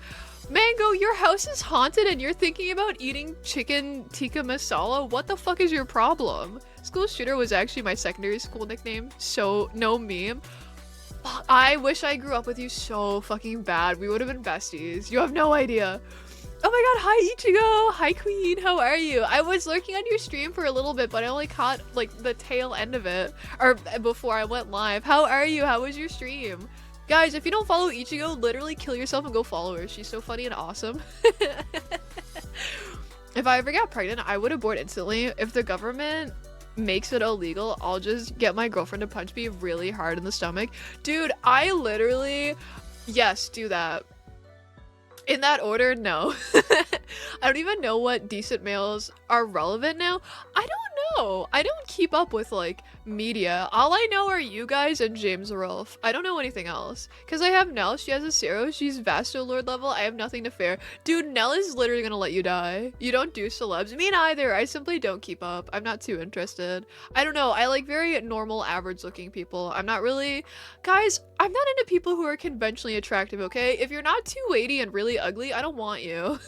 Mango, your house is haunted and you're thinking about eating chicken tikka masala? What the fuck is your problem? School shooter was actually my secondary school nickname, so no meme. I wish I grew up with you so fucking bad. We would have been besties. You have no idea. Oh my god, hi Ichigo! Hi Queen, how are you? I was lurking on your stream for a little bit, but I only caught like the tail end of it, or before I went live. How are you? How was your stream? Guys, if you don't follow Ichigo, literally kill yourself and go follow her. She's so funny and awesome. If I ever got pregnant, I would abort instantly. If the government makes it illegal, I'll just get my girlfriend to punch me really hard in the stomach. Dude, I literally... Yes, do that. In that order, no. I don't even know what decent males are relevant now. I don't know. I don't keep up with like media. All I know are you guys and James Rolfe. I don't know anything else. Because I have Nell, she has a Zero, she's Vasto Lord level, I have nothing to fear. Dude, Nell is literally gonna let you die. You don't do celebs. Me neither. I simply don't keep up. I'm not too interested. I don't know. I like very normal, average looking people. I'm not really... Guys, I'm not into people who are conventionally attractive, okay? If you're not 280 and really ugly, I don't want you.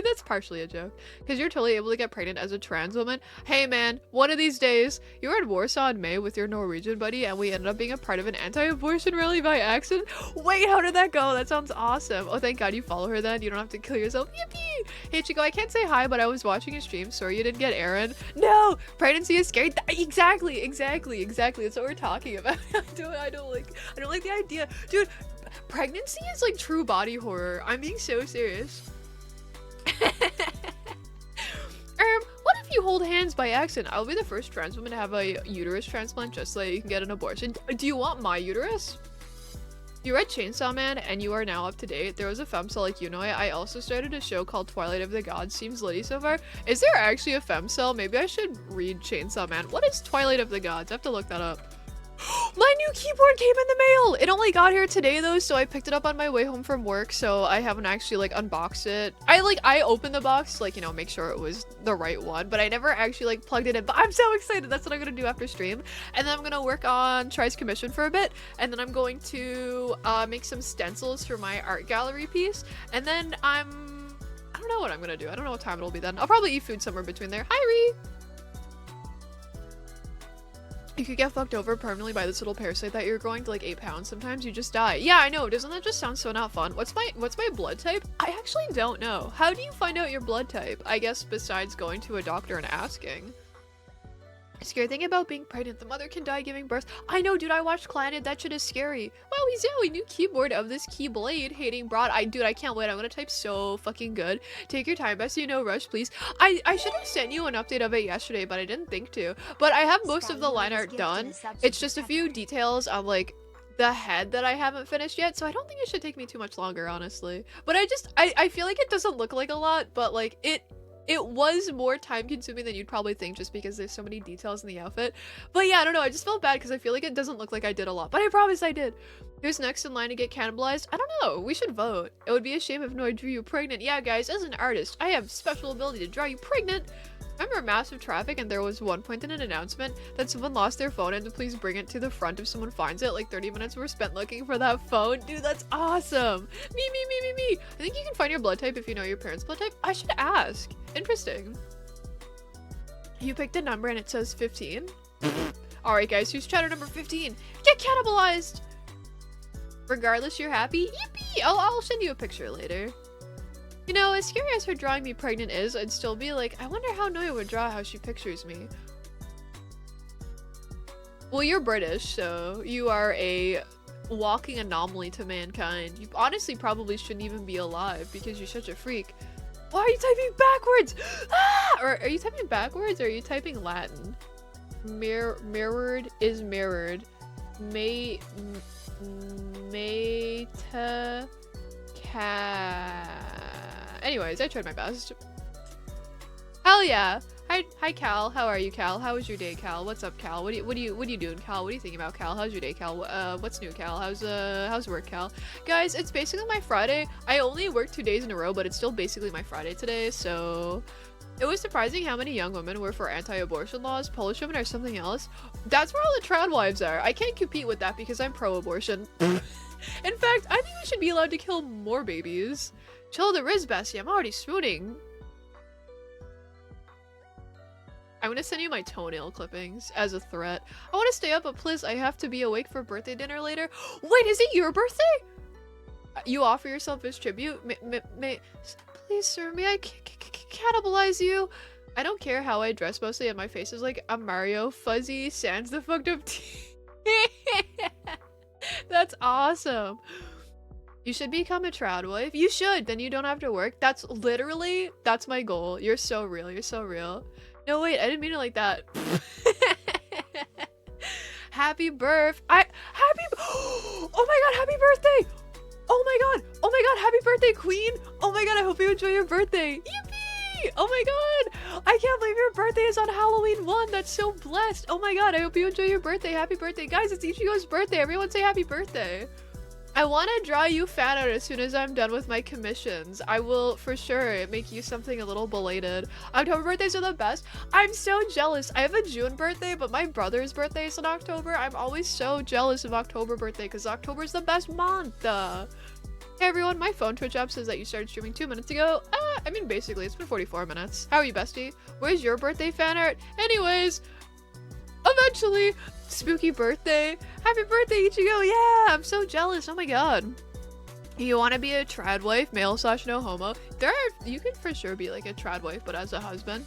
That's partially a joke. Because you're totally able to get pregnant as a trans woman. Hey man, one of these days, you were in Warsaw in May with your Norwegian buddy and we ended up being a part of an anti-abortion rally by accident. Wait, how did that go? That sounds awesome. Oh, thank god you follow her then. You don't have to kill yourself. Yippee! Hey Chico, I can't say hi, but I was watching a stream. Sorry you didn't get Aaron. No! Pregnancy is scary. Exactly. That's what we're talking about. I don't like the idea. Dude, pregnancy is like true body horror. I'm being so serious. What if you hold hands by accident? I'll be the first trans woman to have a uterus transplant just so you can get an abortion. Do you want my uterus? You read Chainsaw Man and you are now up to date. There was a femcel like you know it. I also started a show called Twilight of the Gods. Seems litty so far. Is there actually a femcel? Maybe I should read Chainsaw Man. What is Twilight of the Gods? I have to look that up. My new keyboard came in the mail! It only got here today though, so I picked it up on my way home from work, so I haven't actually like unboxed it. I opened the box, like, you know, make sure it was the right one, but I never actually like plugged it in. But I'm so excited! That's what I'm gonna do after stream. And then I'm gonna work on Try's commission for a bit, and then I'm going to make some stencils for my art gallery piece, and then I don't know what I'm gonna do. I don't know what time it'll be then. I'll probably eat food somewhere between there. Hi, Ree! You could get fucked over permanently by this little parasite that you're growing to like 8 pounds. Sometimes you just die. Yeah, I know. Doesn't that just sound so not fun? What's my blood type? I actually don't know. How do you find out your blood type? I guess besides going to a doctor and asking. Scary thing about being pregnant, the mother can die giving birth. I know, dude, I watched Clannad, that shit is scary. Wow, he's a new keyboard of this Keyblade, hating broad. Dude, I can't wait, I'm gonna type so fucking good. Take your time, Bessie, no rush, please. I should have sent you an update of it yesterday, but I didn't think to. But I have most of the line art done. It's just a few details on, like, the head that I haven't finished yet, so I don't think it should take me too much longer, honestly. But I feel like it doesn't look like a lot, but, like, It was more time consuming than you'd probably think just because there's so many details in the outfit. But yeah, I don't know. I just felt bad because I feel like it doesn't look like I did a lot. But I promise I did. Who's next in line to get cannibalized? I don't know. We should vote. It would be a shame if Noah drew you pregnant. Yeah, guys, as an artist, I have special ability to draw you pregnant. Remember massive traffic and there was one point in an announcement that someone lost their phone and to please bring it to the front if someone finds it. Like 30 minutes were spent looking for that phone. Dude, that's awesome. Me. I think you can find your blood type if you know your parents' blood type. I should ask. Interesting. You picked a number and it says 15. Alright guys, who's chatter number 15? Get cannibalized! Regardless, you're happy? Yippee! I'll send you a picture later. You know, as scary as her drawing me pregnant is, I'd still be like, I wonder how Noya would draw how she pictures me. Well, you're British, so you are a walking anomaly to mankind. You honestly probably shouldn't even be alive because you're such a freak. Why are you typing backwards? Ah! Or are you typing backwards or are you typing Latin? Mirrored is mirrored. Meta Anyways, I tried my best. Hell yeah! Hi Cal. How are you, Cal? How was your day, Cal? What's up, Cal? What are you doing, Cal? What are you thinking about, Cal? How's your day, Cal? What's new, Cal? How's work, Cal? Guys, it's basically my Friday. I only worked 2 days in a row, but it's still basically my Friday today, so it was surprising how many young women were for anti-abortion laws. Polish women are something else. That's where all the trad wives are. I can't compete with that because I'm pro-abortion. In fact, I think we should be allowed to kill more babies. Chill the Riz, Bessie. I'm already swooning. I'm gonna send you my toenail clippings as a threat. I want to stay up, but please, I have to be awake for birthday dinner later. Wait, is it your birthday? You offer yourself as tribute? Please, sir, may I cannibalize you? I don't care how I dress mostly, and my face is like a Mario fuzzy sans the fucked up teeth. That's awesome. You should become a trad wife. You should, then you don't have to work. That's my goal. You're so real. You're so real. No, wait, I didn't mean it like that. Happy birth. Oh my god, happy birthday. Oh my god, happy birthday, queen. Oh my god, I hope you enjoy your birthday. Yippee! Oh my god, I can't believe your birthday is on Halloween 1. That's so blessed. Oh my god, I hope you enjoy your birthday. Happy birthday. Guys, it's Ichigo's birthday. Everyone say happy birthday. I want to draw you fan art as soon as I'm done with my commissions. I will for sure make you something a little belated. October birthdays are the best. I'm so jealous. I have a June birthday, but my brother's birthday is in October. I'm always so jealous of October birthday because October is the best month. Hey everyone, my phone Twitch app says that you started streaming 2 minutes ago. I mean, basically, it's been 44 minutes. How are you, bestie? Where's your birthday fan art? Anyways, eventually, spooky birthday. Happy birthday, Ichigo. Yeah, I'm so jealous. Oh my god. You want to be a trad wife, male / no homo? You can for sure be like a trad wife, but as a husband.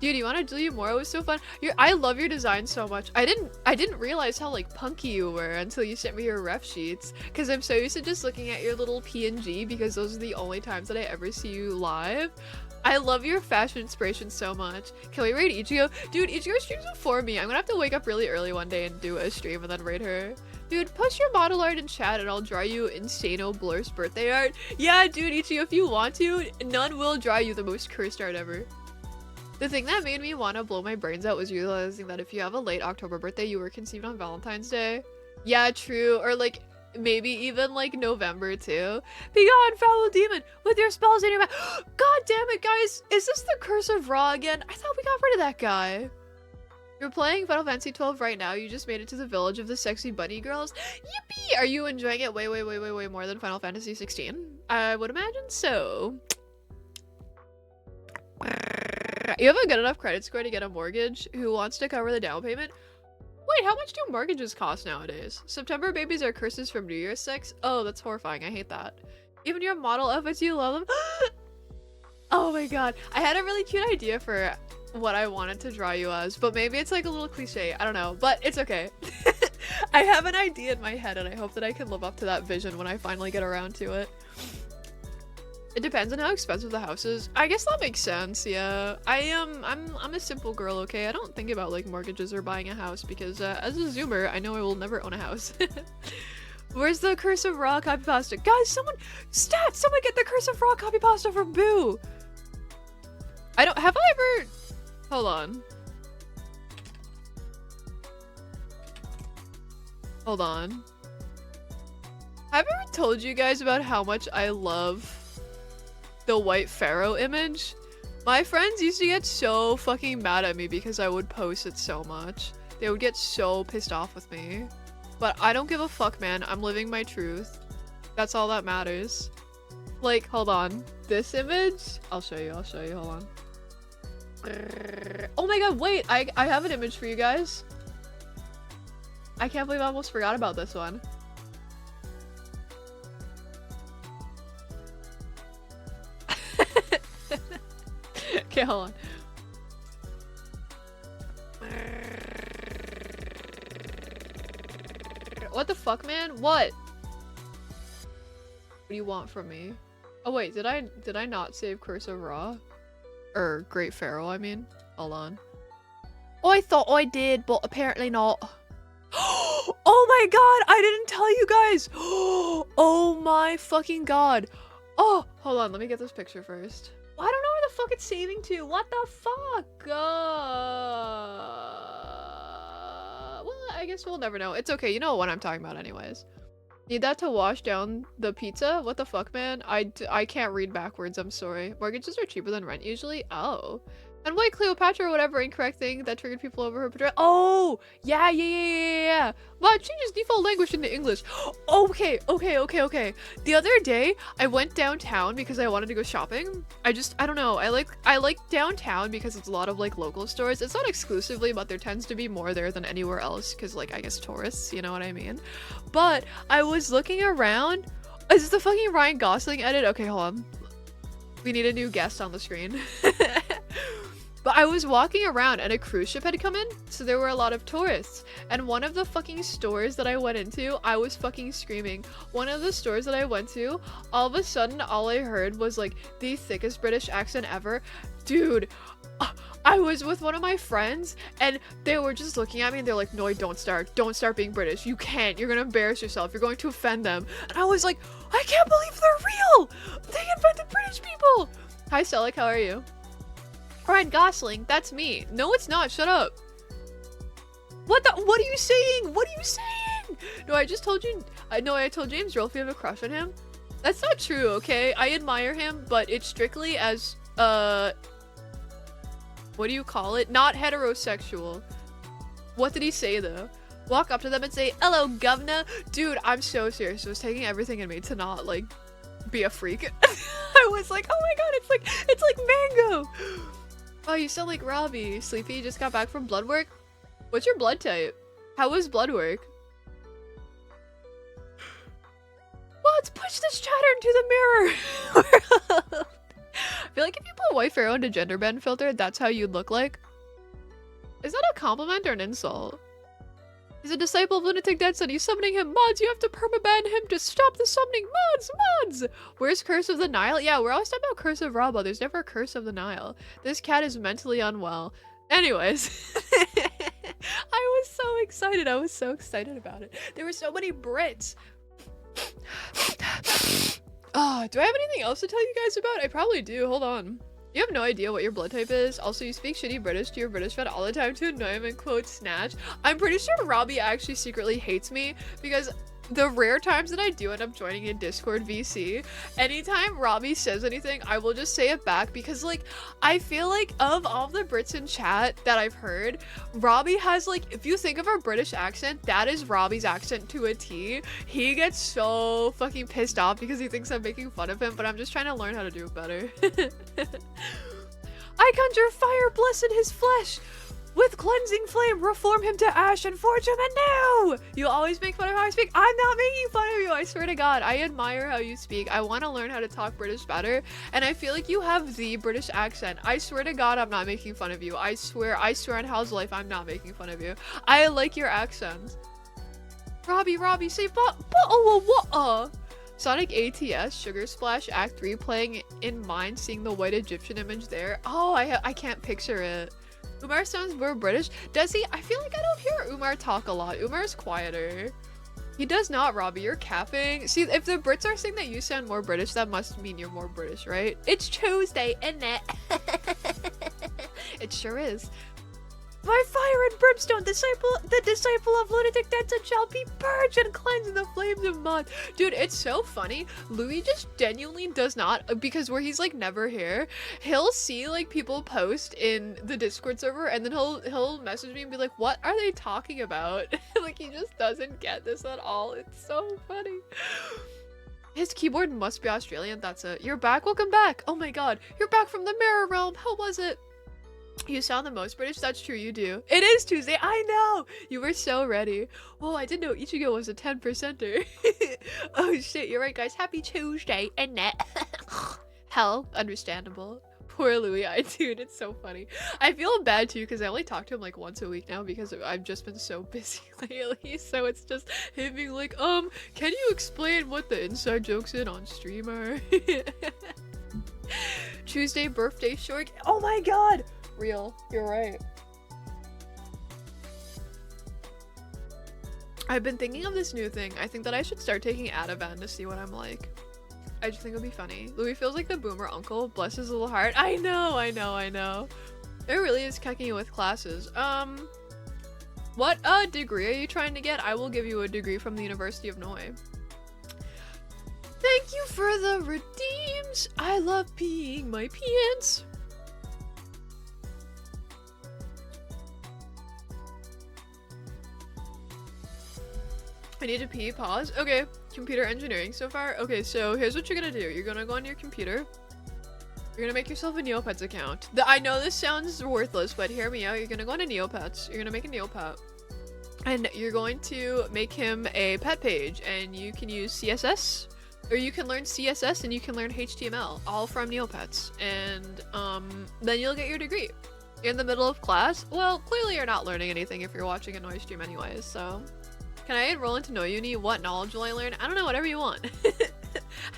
Dude, you want to do more? It was so fun. I love your design so much. I didn't realize how like punky you were until you sent me your ref sheets. Because I'm so used to just looking at your little PNG because those are the only times that I ever see you live. I love your fashion inspiration so much. Can we raid Ichigo? Dude, Ichigo streams before me. I'm gonna have to wake up really early one day and do a stream and then raid her. Dude, post your model art in chat and I'll draw you Insano Blur's birthday art. Yeah, dude, Ichigo, if you want to, none will draw you the most cursed art ever. The thing that made me want to blow my brains out was realizing that if you have a late October birthday, you were conceived on Valentine's Day. Yeah, true. Or like, maybe even like November too. Be gone, foul demon, with your spells in your mouth. God damn it, guys. Is this the Curse of Ra again? I thought we got rid of that guy. You're playing Final Fantasy 12 right now. You just made it to the village of the sexy bunny girls. Yippee! Are you enjoying it way more than Final Fantasy 16? I would imagine so. You have a good enough credit score to get a mortgage. Who wants to cover the down payment? Wait, how much do mortgages cost nowadays? September babies are curses from New Year's 6? Oh, that's horrifying. I hate that. Even your model outfits, you love them? Oh my god. I had a really cute idea for what I wanted to draw you as, but maybe it's like a little cliche. I don't know, but it's okay. I have an idea in my head and I hope that I can live up to that vision when I finally get around to it. It depends on how expensive the house is. I guess that makes sense, yeah. I'm a simple girl, okay? I don't think about like mortgages or buying a house because as a zoomer, I know I will never own a house. Where's the Curse of Ra copy pasta? Guys, someone get the Curse of Ra copy pasta from Boo! Have I ever, hold on. Hold on. Have I ever told you guys about how much I love the white pharaoh image? My friends used to get so fucking mad at me because I would post it so much. They would get so pissed off with me. But I don't give a fuck, man. I'm living my truth. That's all that matters. Like, hold on. This image? I'll show you, hold on. Oh my god, wait! I have an image for you guys. I can't believe I almost forgot about this one. Okay, hold on. What the fuck, man? What? What do you want from me? Oh wait, did I not save Curse of Ra? Or Great Pharaoh, I mean. Hold on. Oh, I thought I did, but apparently not. Oh my god, I didn't tell you guys. Oh my fucking god. Oh, hold on, let me get this picture first. I don't know where the fuck it's saving to. What the fuck? Well, I guess we'll never know. It's okay, you know what I'm talking about anyways. Need that to wash down the pizza? What the fuck, man? I can't read backwards, I'm sorry. Mortgages are cheaper than rent usually? Oh. And wait, Cleopatra or whatever incorrect thing that triggered people over her betrayal. Oh! Yeah. But changes default language into English. Okay. The other day, I went downtown because I wanted to go shopping. I don't know. I like downtown because it's a lot of like local stores. It's not exclusively, but there tends to be more there than anywhere else because like I guess tourists, you know what I mean? But I was looking around. Is this the fucking Ryan Gosling edit? Okay, hold on. We need a new guest on the screen. But I was walking around and a cruise ship had come in, so there were a lot of tourists. And one of the fucking stores that I went into, I was fucking screaming. One of the stores that I went to, all of a sudden, all I heard was like the thickest British accent ever. Dude, I was with one of my friends and they were just looking at me and they're like, no, don't start being British. You can't, you're gonna embarrass yourself. You're going to offend them. And I was like, I can't believe they're real. They invented British people. Hi, Selleck, how are you? Ryan Gosling, that's me. No, it's not. Shut up. What are you saying? What are you saying? No, I just told you. I told James Rolfe you have a crush on him. That's not true, okay? I admire him, but it's strictly as, what do you call it? Not heterosexual. What did he say, though? Walk up to them and say, hello, governor. Dude, I'm so serious. It was taking everything in me to not, like, be a freak. I was like, oh my god, it's like mango. Oh, you sound like Robbie. Sleepy, just got back from blood work? What's your blood type? How was blood work? Well, let's push this chatter into the mirror. I feel like if you put white pharaoh into gender bend filter, that's how you'd look like. Is that a compliment or an insult? He's a disciple of Lunatic Deadson. He's summoning him. Mods, you have to permaban him to stop the summoning. Mods! Where's Curse of the Nile? Yeah, we're always talking about Curse of Ra, but there's never a Curse of the Nile. This cat is mentally unwell. Anyways. I was so excited. I was so excited about it. There were so many Brits. Oh, do I have anything else to tell you guys about? I probably do. Hold on. You have no idea what your blood type is. Also, you speak shitty British to your British friend all the time to annoy him and quote snatch. I'm pretty sure Robbie actually secretly hates me because the rare times that I do end up joining a Discord VC, anytime Robbie says anything, I will just say it back because, like, I feel like of all the Brits in chat that I've heard, Robbie has, like, if you think of a British accent, that is Robbie's accent to a T. He gets so fucking pissed off because he thinks I'm making fun of him, but I'm just trying to learn how to do it better. I conjure fire bless in his flesh. With cleansing flame, reform him to ash and forge him anew! You always make fun of how I speak. I'm not making fun of you, I swear to God. I admire how you speak. I want to learn how to talk British better, and I feel like you have the British accent. I swear to God, I'm not making fun of you. I swear on How's Life, I'm not making fun of you. I like your accent. Robbie, say what? Sonic ATS, Sugar Splash, Act 3 playing in mind, seeing the white Egyptian image there. Oh, I can't picture it. Umar sounds more British. Does he? I feel like I don't hear Umar talk a lot. Umar's quieter. He does not, Robbie. You're capping. See, if the Brits are saying that you sound more British, that must mean you're more British, right? It's Tuesday, isn't it? It sure is. By fire and brimstone, the disciple of lunatic Denton shall be purged and cleansed in the flames of mud. Dude, it's so funny. Louis just genuinely does not, because where he's like never here, he'll see like people post in the Discord server, and then he'll message me and be like, what are they talking about? Like, he just doesn't get this at all. It's so funny. His keyboard must be Australian. That's it. You're back. Welcome back. Oh my god, you're back from the mirror realm. How was it? You sound the most British. That's true, you do. It is Tuesday. I know. You were so ready. Whoa, I didn't know Ichigo was a 10%er. Oh shit, you're right, guys. Happy Tuesday, isn't it? Hell, understandable. Poor Louis. Dude, it's so funny. I feel bad too because I only talk to him like once a week now because I've just been so busy lately. So it's just him being like, can you explain what the inside jokes in on stream are? Tuesday birthday short. Oh my god. Real. You're right. I've been thinking of this new thing. I think that I should start taking Ativan to see what I'm like. I just think it'll be funny. Louis feels like the boomer uncle. Bless his little heart. I know. It really is kecking you with classes. What degree are you trying to get? I will give you a degree from the University of Noi. Thank you for the redeems. I love peeing my pants. I need to pee. Pause. Okay. Computer engineering so far. Okay, so here's what you're gonna do. You're gonna go on your computer. You're gonna make yourself a Neopets account. I know this sounds worthless, but hear me out. You're gonna go into Neopets. You're gonna make a Neopet. And you're going to make him a pet page. And you can use CSS. Or you can learn CSS and you can learn HTML. All from Neopets. And then you'll get your degree. In the middle of class? Well, clearly you're not learning anything if you're watching a noise stream anyways, so... Can I enroll into No Uni? What knowledge will I learn? I don't know, whatever you want.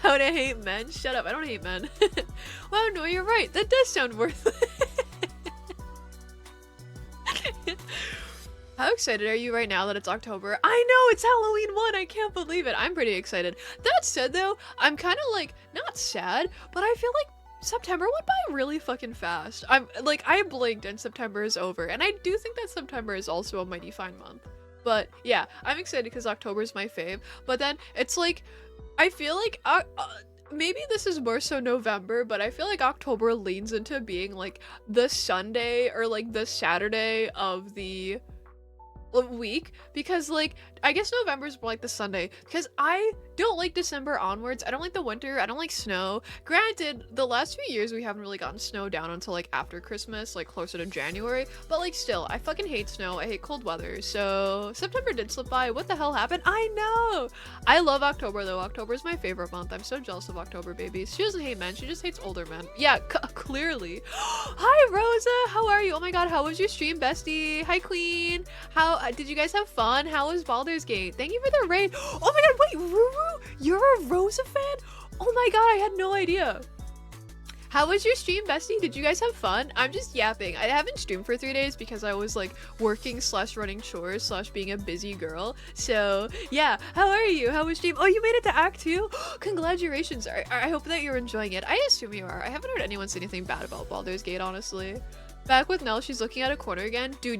How to hate men? Shut up, I don't hate men. Wow, no, you're right. That does sound worthless. How excited are you right now that it's October? I know, it's Halloween 1. I can't believe it. I'm pretty excited. That said, though, I'm kind of like, not sad, but I feel like September went by really fucking fast. I blinked and September is over. And I do think that September is also a mighty fine month. But yeah, I'm excited because October is my fave. But then it's like, I feel like maybe this is more so November, but I feel like October leans into being like the Sunday or like the Saturday of the week, because like I guess November is more like the Sunday, because I don't like December onwards. I don't like the winter. I don't like snow. Granted, the last few years we haven't really gotten snow down until like after Christmas, like closer to January, but like still, I fucking hate snow. I hate cold weather. So September did slip by. What the hell happened? I know. I love October though. October is my favorite month. I'm so jealous of October babies. She doesn't hate men. She just hates older men. Yeah, clearly. Hi Rosa, how are you? Oh my god, how was your stream, bestie? Hi Queen. How did you guys have fun? How was Baldur's Gate? Thank you for the raid. Oh my god, wait, Ruru, you're a Rosa fan? Oh my god, I had no idea. How was your stream, bestie? Did you guys have fun? I'm just yapping. I haven't streamed for 3 days because I was like working / running chores / being a busy girl. So yeah, how are you? How was stream? Oh, you made it to Act 2? Congratulations. I hope that you're enjoying it. I assume you are. I haven't heard anyone say anything bad about Baldur's Gate, honestly. Back with Nell, she's looking at a corner again. Dude,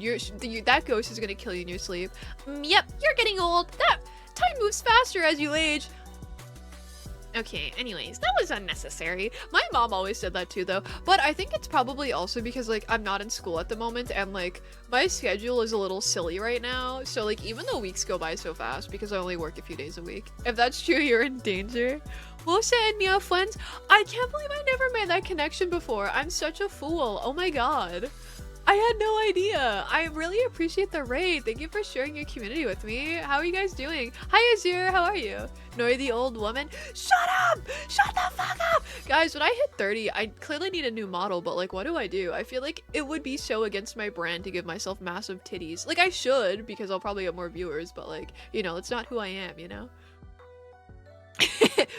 that ghost is gonna kill you in your sleep. Yep, you're getting old. That time moves faster as you age. Okay, anyways, that was unnecessary. My mom always said that too, though. But I think it's probably also because, like, I'm not in school at the moment, and, like, my schedule is a little silly right now. So, like, even the weeks go by so fast because I only work a few days a week. If that's true, you're in danger. Wosa and Mia friends, I can't believe I never made that connection before. I'm such a fool. Oh my god. I had no idea. I really appreciate the raid. Thank you for sharing your community with me. How are you guys doing? Hi Azir, how are you? Nori the old woman. Shut up! Shut the fuck up! Guys, when I hit 30, I clearly need a new model, but like, what do? I feel like it would be so against my brand to give myself massive titties. Like, I should, because I'll probably get more viewers, but like, you know, it's not who I am, you know?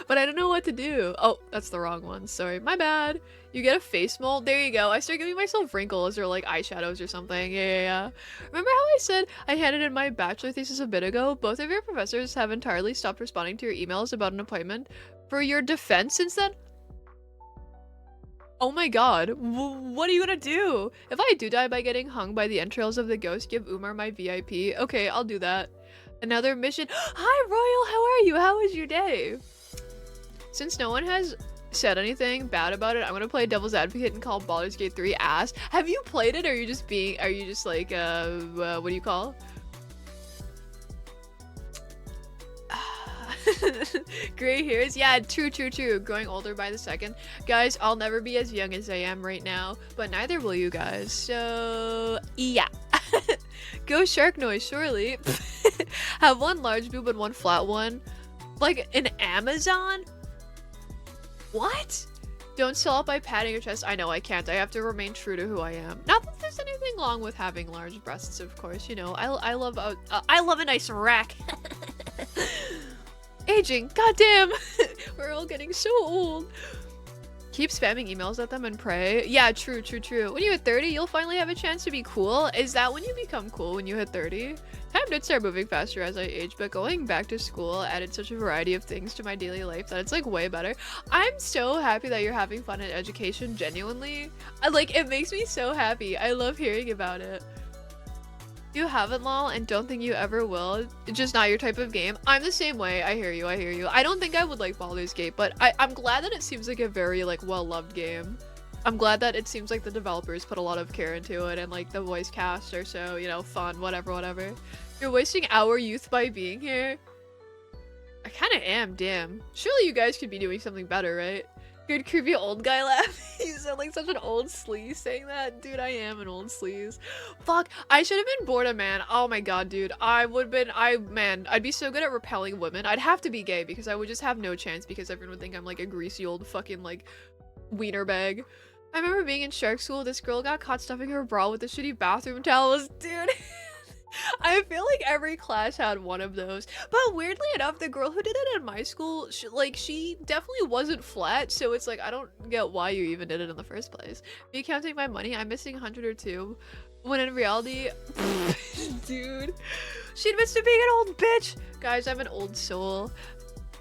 but I don't know what to do. Oh, that's the wrong one. Sorry, my bad. You get a face mold. There you go. I start giving myself wrinkles or like eyeshadows or something. Yeah. Remember how I said I handed in my bachelor thesis a bit ago? Both of your professors have entirely stopped responding to your emails about an appointment for your defense since then. Oh my god, what are you gonna do? If I do die by getting hung by the entrails of the ghost, give Umar my VIP. Okay, I'll do that. Another mission. Hi, Royal, how are you? How was your day? Since no one has said anything bad about it, I'm gonna play devil's advocate and call Baldur's Gate 3 ass. Have you played it, or are you just like, what do you call? Gray hairs, yeah, true. Growing older by the second. Guys, I'll never be as young as I am right now, but neither will you guys, so yeah. Go shark noise, surely. Have one large boob and one flat one. Like an Amazon? What? Don't sell out by patting your chest. I know I can't. I have to remain true to who I am. Not that there's anything wrong with having large breasts, of course. You know, I love a nice rack. Aging, goddamn. We're all getting so old. Keep spamming emails at them and pray. Yeah, true. When you hit 30, you'll finally have a chance to be cool. Is that when you become cool, when you hit 30? Time did start moving faster as I aged, but going back to school added such a variety of things to my daily life that it's like way better. I'm so happy that you're having fun in education, genuinely. It makes me so happy. I love hearing about it. You haven't, lol, and don't think you ever will. It's just not your type of game. I'm the same way. I hear you. I don't think I would like Baldur's Gate, but I'm glad that it seems like a very well-loved game. I'm glad that it seems like the developers put a lot of care into it, and like the voice cast are so, you know, fun, whatever. You're wasting our youth by being here. I kind of am, damn. Surely you guys could be doing something better, right? Good creepy old guy laugh. You sound like such an old sleaze saying that. Dude, I am an old sleaze. Fuck, I should have been born a man. Oh my god, dude. I'd be so good at repelling women. I'd have to be gay because I would just have no chance because everyone would think I'm like a greasy old fucking like wiener bag. I remember being in shark school. This girl got caught stuffing her bra with the shitty bathroom towels. Dude. I feel like every class had one of those, but weirdly enough, the girl who did it in my school, she definitely wasn't flat, so it's like, I don't get why you even did it in the first place. Me counting my money, I'm missing 100 or 2, when in reality, dude, she admits to being an old bitch. Guys, I'm an old soul.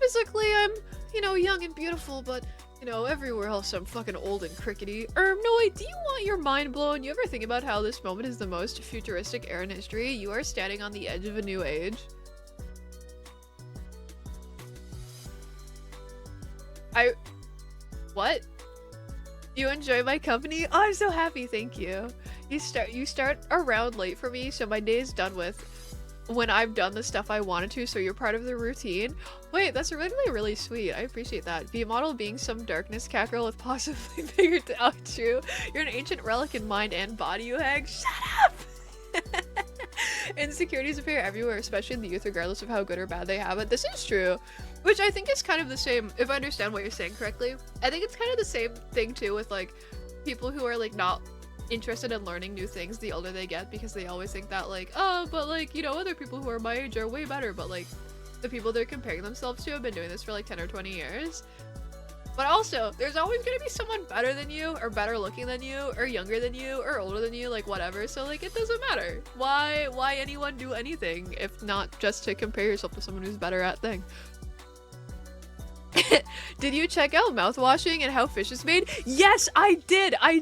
Physically, I'm, you know, young and beautiful, but you know, everywhere else I'm fucking old and crickety. No wait, do you want your mind blown? You ever think about how this moment is the most futuristic era in history? You are standing on the edge of a new age. What? You enjoy my company? Oh, I'm so happy, thank you. You start around late for me, so my day is done with when I've done the stuff I wanted to, so you're part of the routine. Wait, that's really sweet. I appreciate that. Be a model being some darkness cat girl with possibly figured out true. You're an ancient relic in mind and body, you hag. Shut up! Insecurities appear everywhere, especially in the youth, regardless of how good or bad they have it. This is true. Which I think is kind of the same, if I understand what you're saying correctly. I think it's kind of the same thing too with like people who are like not interested in learning new things the older they get, because they always think that like, oh, but like, you know, other people who are my age are way better, but like the people they're comparing themselves to have been doing this for like 10 or 20 years. But also, there's always gonna be someone better than you, or better looking than you, or younger than you, or older than you, like whatever, so like it doesn't matter. Why anyone do anything if not just to compare yourself to someone who's better at things? Did you check out mouthwashing and how fish is made? Yes, I did. I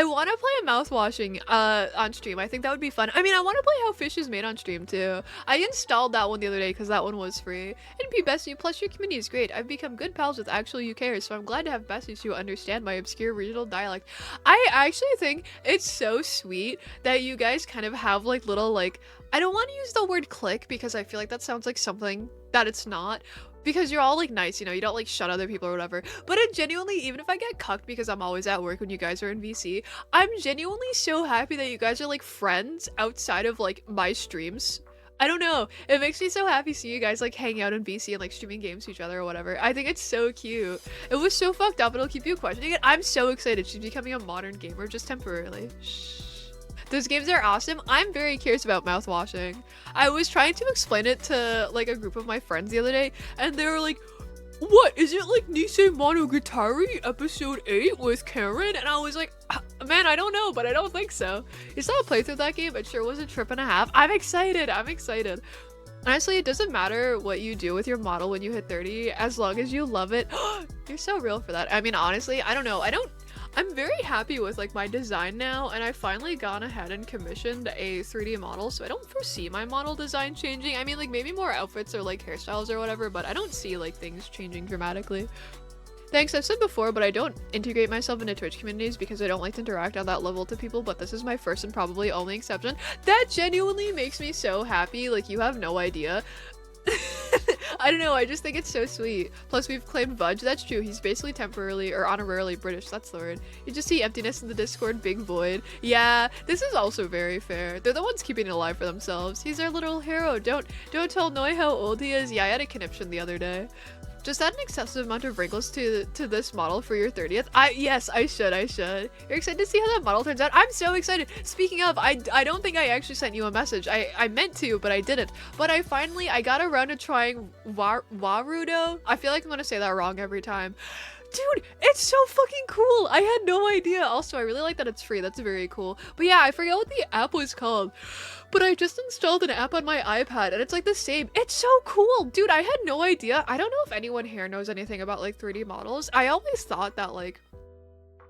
want to play a mouthwashing on stream. I think that would be fun. I mean, I want to play how fish is made on stream too. I installed that one the other day because that one was free. And P Bestie, plus your community is great. I've become good pals with actual UKers, so I'm glad to have besties who understand my obscure regional dialect. I actually think it's so sweet that you guys kind of have like little like, I don't want to use the word clique because I feel like that sounds like something that it's not. Because you're all like nice, you know, you don't like shut other people or whatever. But it genuinely, even if I get cucked because I'm always at work when you guys are in VC, I'm genuinely so happy that you guys are like friends outside of like my streams. I don't know, it makes me so happy seeing you guys like hang out in VC and like streaming games to each other or whatever. I think it's so cute. It was so fucked up, it'll keep you questioning it. I'm so excited she's becoming a modern gamer just temporarily. Shh. Those games are awesome. I'm very curious about mouthwashing. I was trying to explain it to like a group of my friends the other day, and they were like, what, is it like Nisei Monogatari episode 8 with Karen? And I was like, man, I don't know, but I don't think so. You saw a playthrough of that game? It sure was a trip and a half. I'm excited. Honestly, it doesn't matter what you do with your model when you hit 30, as long as you love it. You're so real for that. I mean, honestly, I don't know. I'm very happy with like my design now, and I finally gone ahead and commissioned a 3D model, so I don't foresee my model design changing. I mean, like maybe more outfits or like hairstyles or whatever, but I don't see like things changing dramatically. Thanks, I've said before, but I don't integrate myself into Twitch communities because I don't like to interact on that level to people, but this is my first and probably only exception. That genuinely makes me so happy, like you have no idea. I don't know, I just think it's so sweet. Plus we've claimed Vudge, that's true, he's basically temporarily or honorarily British, that's the word. You just see emptiness in the Discord, big void. Yeah, this is also very fair. They're the ones keeping it alive for themselves. He's our little hero, don't tell Noi how old he is. Yeah, I had a conniption the other day. Just add an excessive amount of wrinkles to this model for your 30th. Yes, I should. You're excited to see how that model turns out? I'm so excited. Speaking of, I don't think I actually sent you a message. I meant to, but I didn't. But I got around to trying Warudo. I feel like I'm gonna say that wrong every time. Dude, it's so fucking cool. I had no idea. Also, I really like that it's free. That's very cool. But yeah, I forget what the app was called. But I just installed an app on my iPad and it's like the same. It's so cool. Dude, I had no idea. I don't know if anyone here knows anything about like 3D models. I always thought that like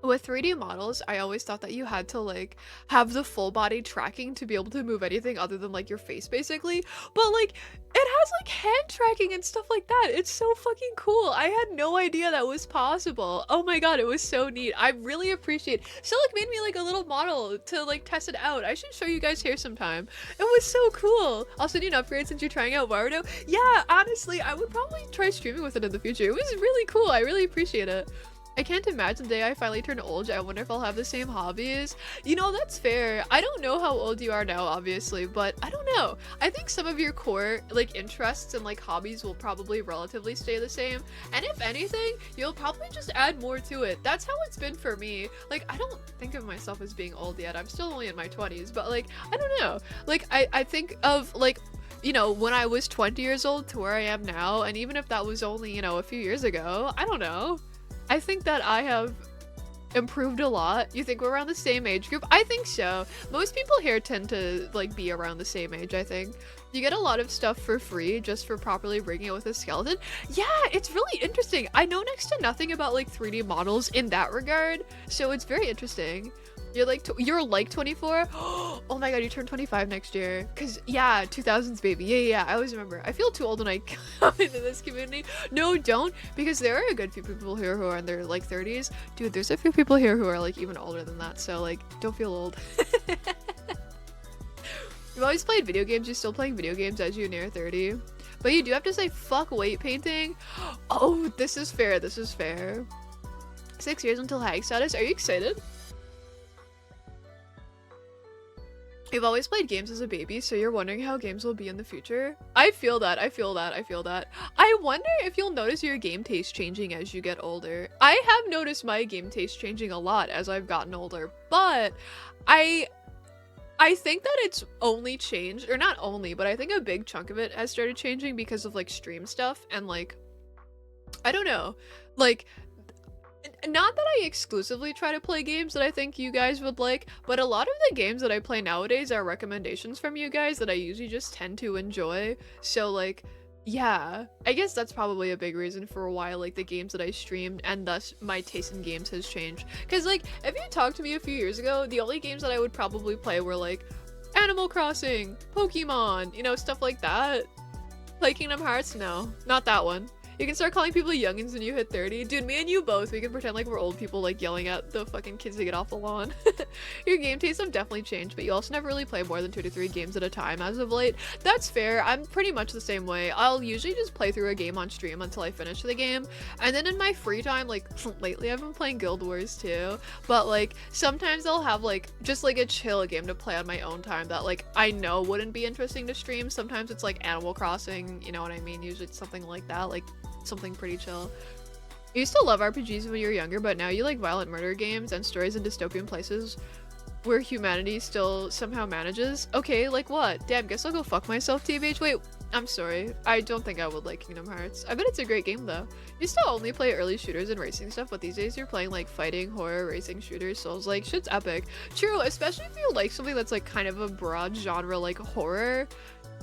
with 3D models, I always thought that you had to like have the full body tracking to be able to move anything other than like your face basically. But like it has like hand tracking and stuff like that. It's so fucking cool. I had no idea that was possible. Oh my god, it was so neat. I really appreciate it. Like made me like a little model to like test it out. I should show you guys here sometime. It was so cool. I'll send you an upgrade since you're trying out Warudo. Yeah, honestly, I would probably try streaming with it in the future. It was really cool. I really appreciate it. I can't imagine the day I finally turn old. I wonder if I'll have the same hobbies. You know, that's fair. I don't know how old you are now, obviously, but I don't know. I think some of your core, like, interests and, like, hobbies will probably relatively stay the same. And if anything, you'll probably just add more to it. That's how it's been for me. Like, I don't think of myself as being old yet. I'm still only in my 20s, but, like, I don't know. Like, I think of, like, you know, when I was 20 years old to where I am now, and even if that was only, you know, a few years ago, I don't know. I think that I have improved a lot. You think we're around the same age group? I think so. Most people here tend to like be around the same age, I think. You get a lot of stuff for free just for properly rigging it with a skeleton. Yeah, it's really interesting. I know next to nothing about like 3D models in that regard, so it's very interesting. You're like 24? Oh my god, you turn 25 next year. Cause yeah, 2000s baby. Yeah, I always remember. I feel too old when I come into this community. No, don't, because there are a good few people here who are in their like 30s. Dude, there's a few people here who are like even older than that, so like, don't feel old. You've always played video games, you're still playing video games as you near 30. But you do have to say fuck weight painting. Oh, this is fair, 6 years until hag status, are you excited? You've always played games as a baby, so you're wondering how games will be in the future? I feel that. I wonder if you'll notice your game taste changing as you get older. I have noticed my game taste changing a lot as I've gotten older, but I think that it's only changed, or not only, but I think a big chunk of it has started changing because of like stream stuff and like, I don't know, like, not that I exclusively try to play games that I think you guys would like, but a lot of the games that I play nowadays are recommendations from you guys that I usually just tend to enjoy. So like, yeah, I guess that's probably a big reason for why like the games that I streamed and thus my taste in games has changed. Because like, if you talked to me a few years ago, the only games that I would probably play were like Animal Crossing, Pokemon, you know, stuff like that. Play Kingdom Hearts? No, not that one. You can start calling people youngins when you hit 30. Dude, me and you both, we can pretend like we're old people like yelling at the fucking kids to get off the lawn. Your game tastes have definitely changed, but you also never really play more than 2 to 3 games at a time as of late. That's fair. I'm pretty much the same way. I'll usually just play through a game on stream until I finish the game. And then in my free time, like lately I've been playing Guild Wars too. But like sometimes I'll have like just like a chill game to play on my own time that like I know wouldn't be interesting to stream. Sometimes it's like Animal Crossing, you know what I mean? Usually it's something like that, like something pretty chill. You used to love RPGs when you were younger, but now you like violent murder games and stories in dystopian places. where humanity still somehow manages. Okay, like what? Damn, guess I'll go fuck myself, TBH. Wait, I'm sorry. I don't think I would like Kingdom Hearts. I bet it's a great game though. You still only play early shooters and racing stuff, but these days you're playing like fighting, horror, racing shooters, souls, like shit's epic. True, especially if you like something that's like kind of a broad genre like horror.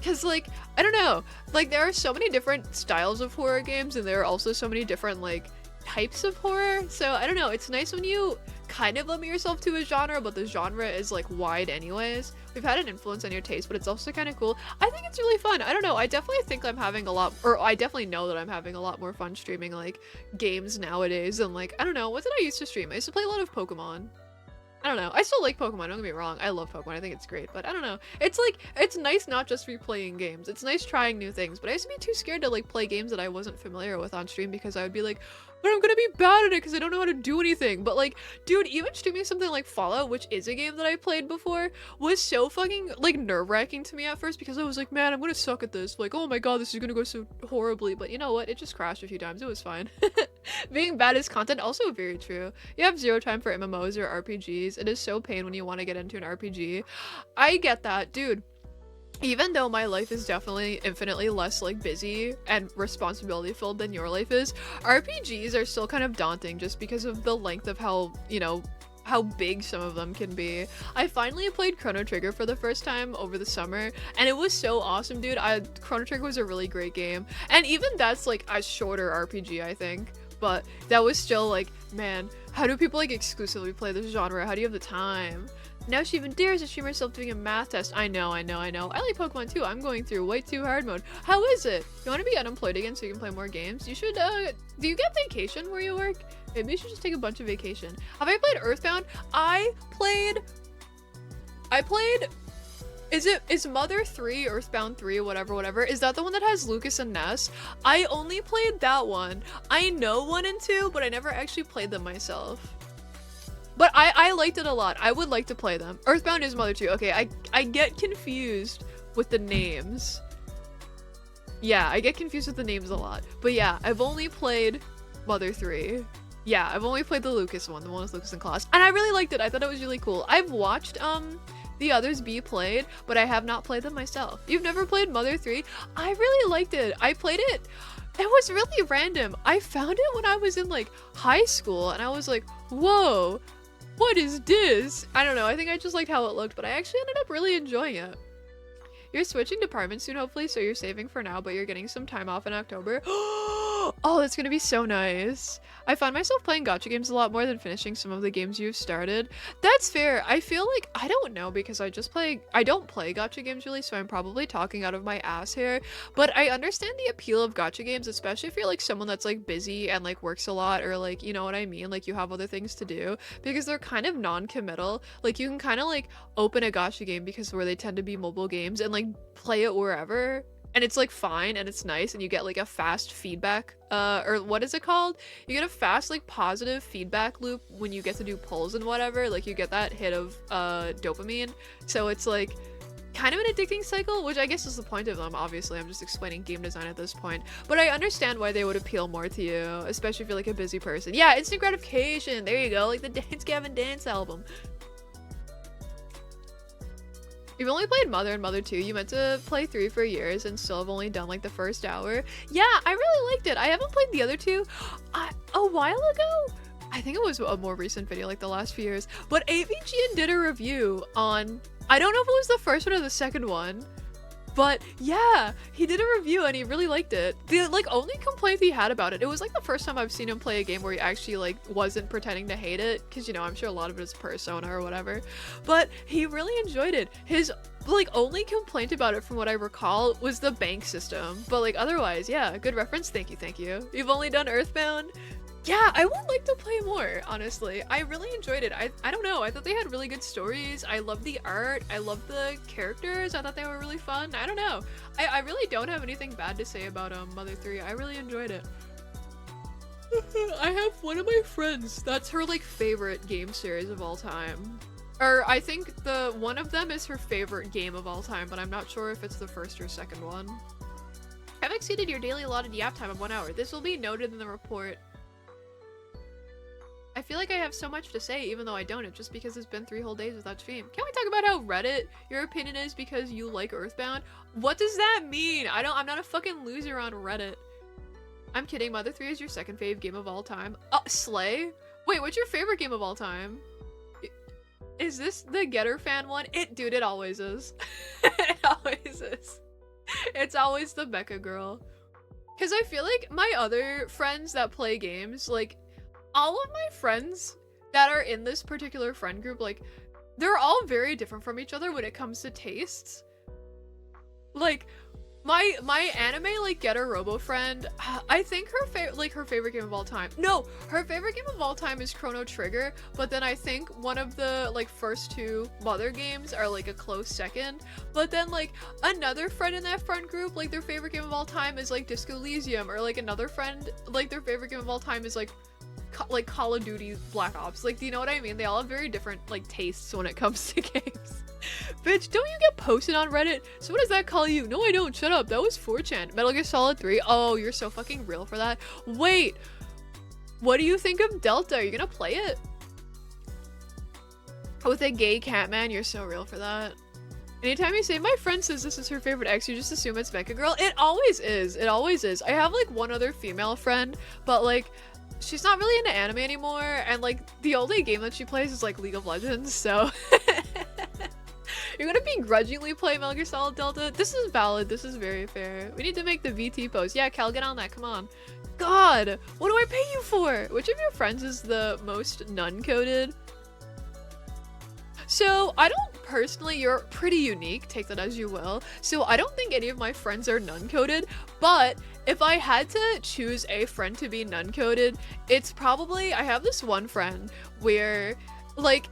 Cause like, I don't know, like there are so many different styles of horror games and there are also so many different like types of horror. So I don't know, it's nice when you kind of limit yourself to a genre, but the genre is like wide anyways. We've had an influence on your taste, but it's also kind of cool. I think it's really fun. I don't know, I definitely think I'm having a lot, or I definitely know that I'm having a lot more fun streaming like games nowadays. And like, I don't know, what did I used to stream? I used to play a lot of Pokemon. I don't know. I still like Pokemon, don't get me wrong. I love Pokemon. I think it's great, but I don't know. It's like, it's nice not just replaying games. It's nice trying new things, but I used to be too scared to like play games that I wasn't familiar with on stream because I would be like, but I'm gonna be bad at it because I don't know how to do anything. But like, dude, even streaming something like Fallout, which is a game that I played before, was so fucking like nerve-wracking to me at first because I was like, man, I'm gonna suck at this. Like, oh my god, this is gonna go so horribly. But you know what? It just crashed a few times. It was fine. Being bad is content, also very true. You have zero time for MMOs or RPGs. It is so pain when you want to get into an RPG. I get that, dude. Even though my life is definitely infinitely less like busy and responsibility filled than your life is, RPGs are still kind of daunting just because of the length of how, you know, how big some of them can be. I finally played Chrono Trigger for the first time over the summer and it was so awesome, dude. Chrono Trigger was a really great game, and even that's like a shorter RPG, I think, but that was still like, man, how do people like exclusively play this genre? How do you have the time? Now she even dares to stream herself doing a math test. I know. I like Pokemon too. I'm going through way too hard mode. How is it? You want to be unemployed again so you can play more games? You should, do you get vacation where you work? Maybe you should just take a bunch of vacation. Have I played Earthbound? I played, is Mother 3, Earthbound 3, whatever, is that the one that has Lucas and Ness? I only played that one. I know 1 and 2, but I never actually played them myself. But I liked it a lot. I would like to play them. Earthbound is Mother 2. Okay, I get confused with the names. Yeah, I get confused with the names a lot. But yeah, I've only played Mother 3. Yeah, I've only played the Lucas one, the one with Lucas and Klaus. And I really liked it. I thought it was really cool. I've watched the others be played, but I have not played them myself. You've never played Mother 3? I really liked it. I played it. It was really random. I found it when I was in like high school and I was like, whoa. What is this? I don't know, I think I just liked how it looked, but I actually ended up really enjoying it. You're switching departments soon, hopefully, so you're saving for now, but you're getting some time off in October. Oh, that's gonna be so nice. I find myself playing gacha games a lot more than finishing some of the games you've started. That's fair. I feel like, I don't know, because I don't play gacha games really, so I'm probably talking out of my ass here, but I understand the appeal of gacha games, especially if you're like someone that's like busy and like works a lot, or like, you know what I mean, like you have other things to do, because they're kind of non-committal. Like you can kind of like open a gacha game because where they tend to be mobile games and like play it wherever, and it's like fine and it's nice, and you get like a fast feedback or what is it called, you get a fast like positive feedback loop when you get to do pulls and whatever, like you get that hit of dopamine, so it's like kind of an addicting cycle, which I guess is the point of them. Obviously I'm just explaining game design at this point, but I understand why they would appeal more to you, especially if you're like a busy person. Yeah, instant gratification, there you go, like the Dance Gavin Dance album. You've only played Mother and Mother 2. You meant to play 3 for years and still have only done like the first hour. Yeah, I really liked it. I haven't played the other 2 a while ago. I think it was a more recent video, like the last few years. But AVGN did a review on, I don't know if it was the first one or the second one, but yeah, he did a review and he really liked it. The like only complaint he had about it, it was like the first time I've seen him play a game where he actually like wasn't pretending to hate it, because you know, I'm sure a lot of it is persona or whatever, but he really enjoyed it. His like only complaint about it, from what I recall, was the bank system, but like otherwise, yeah, good reference. Thank you. You've only done Earthbound? Yeah, I would like to play more, honestly. I really enjoyed it. I don't know, I thought they had really good stories. I loved the art. I loved the characters. I thought they were really fun. I don't know. I really don't have anything bad to say about Mother 3. I really enjoyed it. I have one of my friends, that's her like favorite game series of all time. Or I think one of them is her favorite game of all time, but I'm not sure if it's the first or second one. I've exceeded your daily allotted yap time of 1 hour. This will be noted in the report. I feel like I have so much to say even though I don't. It's just because it's been 3 whole days without stream. Can we talk about how Reddit, your opinion is because you like Earthbound? What does that mean? I'm not a fucking loser on Reddit. I'm kidding. Mother 3 is your second fave game of all time. Slay? Wait, what's your favorite game of all time? Is this the Getter fan one? Dude, it always is. It always is. It's always the Becca girl. Because I feel like my other friends that play games, like, all of my friends that are in this particular friend group, like, they're all very different from each other when it comes to tastes. Like, my anime, like, Getter Robo friend, I think her favorite game of all time. No, her favorite game of all time is Chrono Trigger, but then I think one of the, like, first 2 Mother games are, like, a close second. But then, like, another friend in that friend group, like, their favorite game of all time is, like, Disco Elysium, or, like, another friend, like, their favorite game of all time is, like Call of Duty Black Ops. Like, do you know what I mean? They all have very different, like, tastes when it comes to games. Bitch, don't you get posted on Reddit? So what does that call you? No, I don't. Shut up. That was 4chan. Metal Gear Solid 3. Oh, you're so fucking real for that. Wait. What do you think of Delta? Are you gonna play it? With a gay cat man, you're so real for that. Anytime you say, my friend says this is her favorite ex, you just assume it's Becca girl. It always is. It always is. I have, like, one other female friend, but, like, she's not really into anime anymore, and, like, the only game that she plays is, like, League of Legends, so... You're gonna begrudgingly play Metal Gear Solid Delta? This is valid. This is very fair. We need to make the VT post. Yeah, Cal, get on that. Come on. God, what do I pay you for? Which of your friends is the most nun-coded? So, I don't personally, you're pretty unique, take that as you will. So, I don't think any of my friends are nun-coded, but if I had to choose a friend to be nun-coded, it's probably, I have this one friend where, like,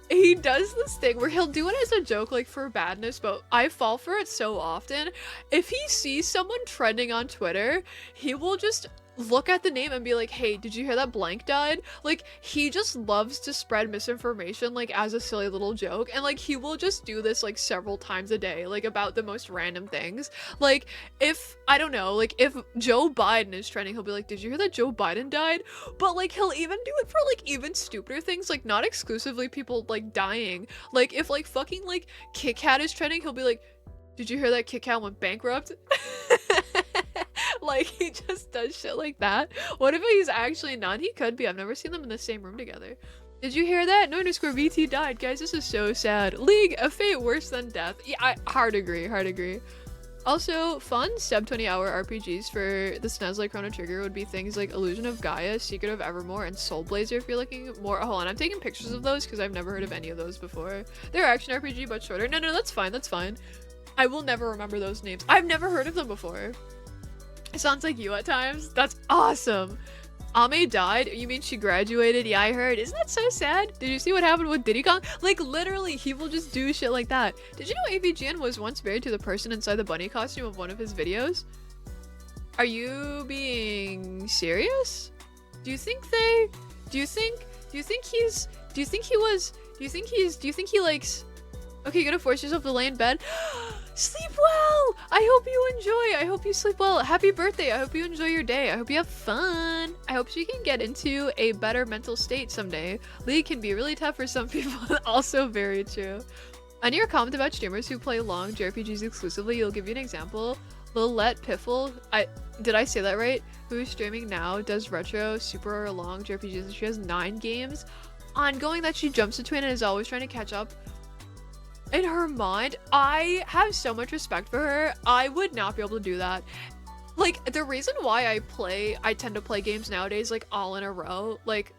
he does this thing where he'll do it as a joke, like, for badness, but I fall for it so often. If he sees someone trending on Twitter, he will just look at the name and be like, hey, did you hear that blank died? Like, he just loves to spread misinformation, like, as a silly little joke, and, like, he will just do this, like, several times a day, like, about the most random things. Like, if, I don't know, like, if Joe Biden is trending, he'll be like, did you hear that Joe Biden died? But, like, he'll even do it for, like, even stupider things, like, not exclusively people, like, dying. Like, if, like, fucking, like, Kit Kat is trending, he'll be like, did you hear that Kit Kat went bankrupt? Like, he just does shit like that. What if he's actually not? He could be. I've never seen them in the same room together. Did you hear that? No underscore VT died. Guys, this is so sad. League, a fate worse than death. Yeah, hard agree. Also, fun sub 20-hour RPGs for the SNES like Chrono Trigger would be things like Illusion of Gaia, Secret of Evermore, and Soul Blazer if you're looking more. Hold on, I'm taking pictures of those because I've never heard of any of those before. They're action RPG but shorter. No, that's fine. I will never remember those names. I've never heard of them before. It sounds like you at times. That's awesome. Ame died? You mean she graduated? Yeah, I heard. Isn't that so sad? Did you see what happened with Diddy Kong? Like, literally, he will just do shit like that. Did you know AVGN was once married to the person inside the bunny costume of one of his videos? Are you being serious? Do you think he likes... Okay, you're gonna force yourself to lay in bed? Sleep well! I hope you enjoy. I hope you sleep well. Happy birthday. I hope you enjoy your day. I hope you have fun. I hope she can get into a better mental state someday. League can be really tough for some people. Also very true. On your comment about streamers who play long JRPGs exclusively, you'll give you an example. Lilette Piffle, did I say that right? Who's streaming now, does retro, super long JRPGs, and she has 9 games ongoing that she jumps between and is always trying to catch up. In her mind, I have so much respect for her. I would not be able to do that. Like, the reason why I tend to play games nowadays, like, all in a row, like,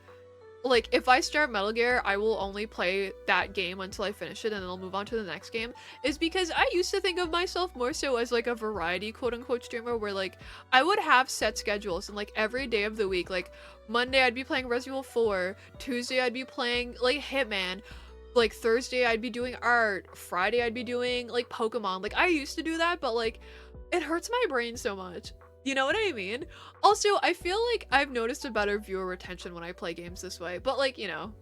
if I start Metal Gear, I will only play that game until I finish it and then I'll move on to the next game, is because I used to think of myself more so as, like, a variety quote-unquote streamer where, like, I would have set schedules and, like, every day of the week, like, Monday I'd be playing Resident Evil 4, Tuesday I'd be playing, like, Hitman, like, Thursday I'd be doing art, Friday I'd be doing, like, Pokemon. Like, I used to do that, but, like, it hurts my brain so much. You know what I mean? Also, I feel like I've noticed a better viewer retention when I play games this way, but, like, you know,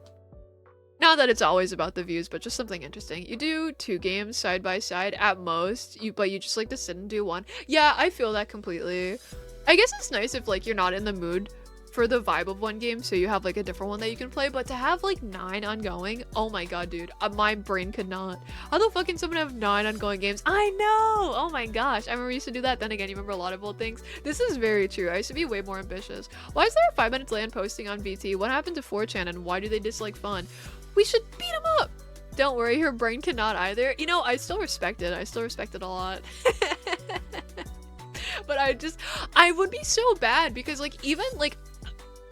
not that it's always about the views, but just something interesting. You do 2 games side by side at most, but you just like to sit and do one. Yeah, I feel that completely. I guess it's nice if, like, you're not in the mood for the vibe of one game, so you have like a different one that you can play, but to have like 9 ongoing, oh my god, dude, my brain could not. How the fuck can someone have 9 ongoing games? I know! Oh my gosh, I remember we used to do that. Then again, you remember a lot of old things. This is very true. I used to be way more ambitious. Why is there a 5 minutes land posting on VT? What happened to 4chan and why do they dislike fun? We should beat them up! Don't worry, her brain cannot either. You know, I still respect it. I still respect it a lot. But I would be so bad because like even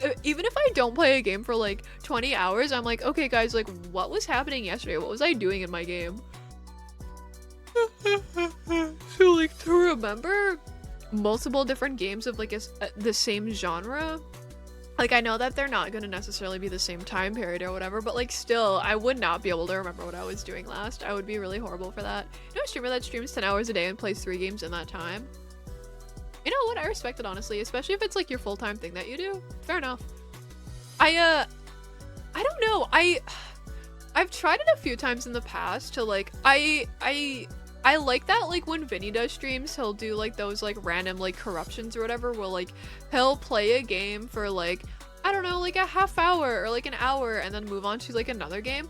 if I don't play a game for like 20 hours, I'm like, okay guys, like what was happening yesterday? What was I doing in my game? So like to remember multiple different games of like the same genre, like I know that they're not gonna necessarily be the same time period or whatever, but like still I would not be able to remember what I was doing last. I would be really horrible for that. You know a streamer that streams 10 hours a day and plays 3 games in that time? You know what? I respect it, honestly, especially if it's like your full-time thing that you do. Fair enough. I don't know. I've tried it a few times in the past to like, I like that like when Vinny does streams, he'll do like those like random like corruptions or whatever, where like he'll play a game for like, I don't know, like a half hour or like an hour and then move on to like another game.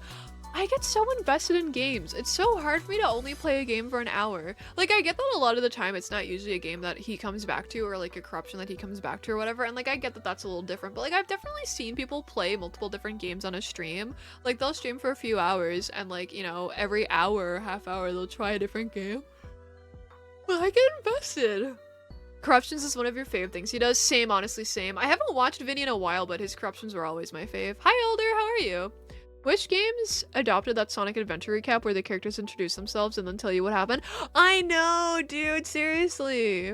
I get so invested in games. It's so hard for me to only play a game for an hour. Like, I get that a lot of the time it's not usually a game that he comes back to or like a corruption that he comes back to or whatever. And like, I get that that's a little different, but like, I've definitely seen people play multiple different games on a stream. Like, they'll stream for a few hours and like, you know, every hour or half hour, they'll try a different game. But I get invested. Corruptions is one of your fave things he does. Same, honestly, same. I haven't watched Vinny in a while, but his corruptions were always my fave. Hi, Elder, how are you? Which games adopted that Sonic Adventure recap where the characters introduce themselves and then tell you what happened? I know, dude, seriously.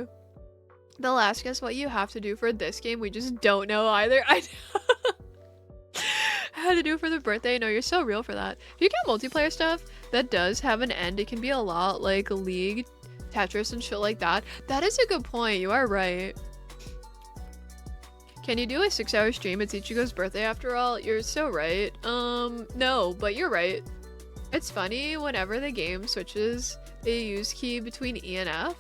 They'll ask us what you have to do for this game. We just don't know either. I know. How to do for the birthday? No, you're so real for that. If you count multiplayer stuff that does have an end, it can be a lot like League, Tetris, and shit like that. That is a good point. You are right. Can you do a 6-hour stream? It's Ichigo's birthday after all. You're so right. No, but you're right. It's funny whenever the game switches the use key between E and F.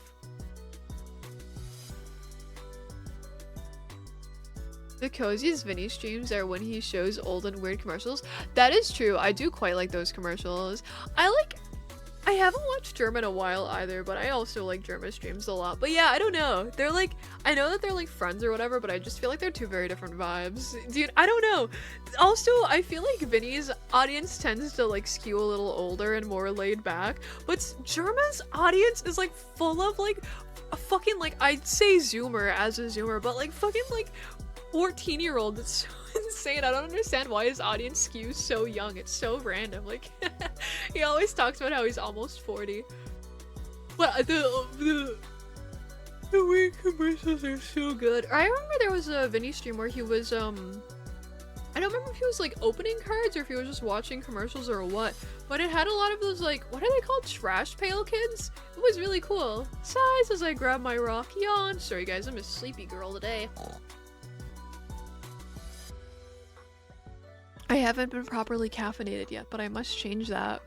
The coziest Vinny streams are when he shows old and weird commercials. That is true. I do quite like those commercials. I haven't watched German in a while either, but I also like German streams a lot. But yeah, I don't know. They're like, I know that they're like friends or whatever, but I just feel like they're two very different vibes. Dude, I don't know. Also, I feel like Vinny's audience tends to like skew a little older and more laid back, but German's audience is like full of like a fucking like, I'd say Zoomer as a Zoomer, but like fucking like 14-year-old. It's so insane. I don't understand why his audience skews so young. It's so random. Like he always talks about how he's almost 40. But the weird commercials are so good. I remember there was a Vinny stream where he was I don't remember if he was like opening cards or if he was just watching commercials or what, but it had a lot of those like, what are they called, trash pail kids? It was really cool. Sighs as I grab my rock. Yawn. Sorry guys, I'm a sleepy girl today. I haven't been properly caffeinated yet, but I must change that.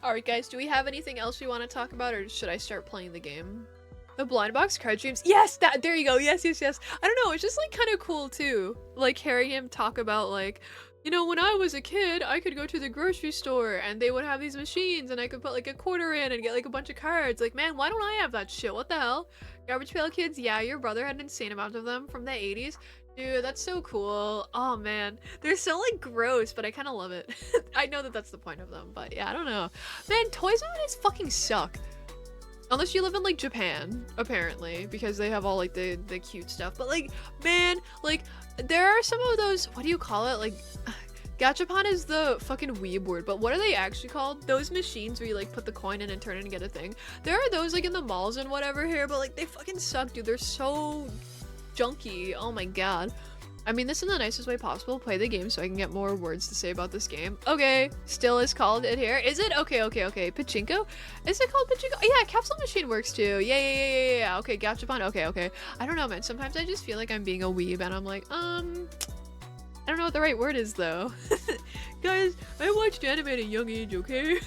Alright guys, do we have anything else we want to talk about, or should I start playing the game? The blind box card streams. Yes, there you go. Yes. I don't know, it's just like kind of cool too. Like hearing him talk about like, you know, when I was a kid, I could go to the grocery store and they would have these machines and I could put like a quarter in and get like a bunch of cards. Like, man, why don't I have that shit? What the hell? Garbage Pail Kids? Yeah, your brother had an insane amount of them from the 80s. Dude, that's so cool. Oh man, they're so like gross, but I kind of love it. I know that that's the point of them, but yeah, I don't know. Man, toys nowadays fucking suck. Unless you live in like Japan, apparently, because they have all like the cute stuff. But like, man, like there are some of those, what do you call it? Like, gachapon is the fucking weeb word, but what are they actually called? Those machines where you like put the coin in and turn it and get a thing. There are those like in the malls and whatever here, but like they fucking suck, dude. They're so junky. Oh my god. I mean this in the nicest way possible. Play the game so I can get more words to say about this game. Okay, still is called it here. Is it? Okay. Pachinko? Is it called Pachinko? Oh, yeah, Capsule Machine works too. Yeah. Okay, Gachapon. Okay. I don't know, man. Sometimes I just feel like I'm being a weeb and I'm like, I don't know what the right word is though. Guys, I watched anime at a young age, okay?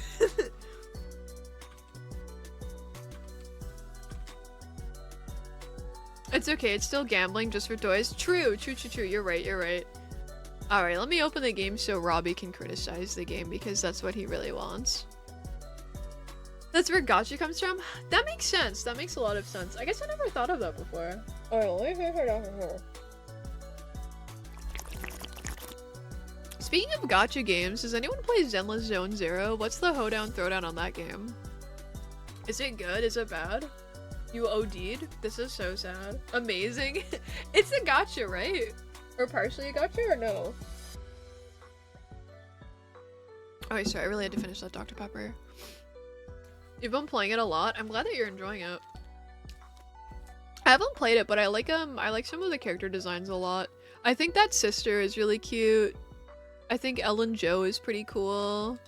It's okay, it's still gambling just for toys. True, true, true, true. You're right, you're right. Alright, let me open the game so Robbie can criticize the game because that's what he really wants. That's where gacha comes from? That makes sense. That makes a lot of sense. I guess I never thought of that before. Alright, let me figure it out from here. Speaking of gacha games, does anyone play Zenless Zone Zero? What's the hoedown throwdown on that game? Is it good? Is it bad? You OD'd? This is so sad. Amazing. It's a gacha, right? Or partially a gacha or no? Oh wait, sorry, I really had to finish that Dr. Pepper. You've been playing it a lot. I'm glad that you're enjoying it. I haven't played it, but I like some of the character designs a lot. I think that sister is really cute. I think Ellen Jo is pretty cool.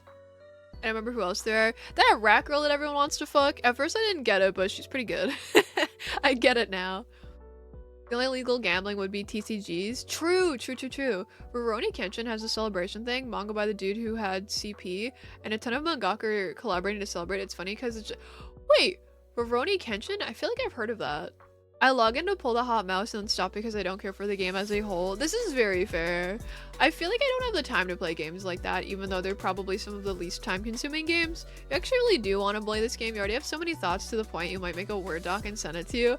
I remember who else there are. That rat girl that everyone wants to fuck. At first I didn't get it, but she's pretty good. I get it now. The only legal gambling would be TCGs. True, true, true, true. Rurouni Kenshin has a celebration thing, manga by the dude who had CP, and a ton of mangaka are collaborating to celebrate. It's funny because it's just... Wait, Rurouni Kenshin? I feel like I've heard of that. I log in to pull the hot mouse and then stop because I don't care for the game as a whole. This is very fair. I feel like I don't have the time to play games like that, even though they're probably some of the least time-consuming games. You actually really do want to play this game. You already have so many thoughts to the point you might make a Word doc and send it to you.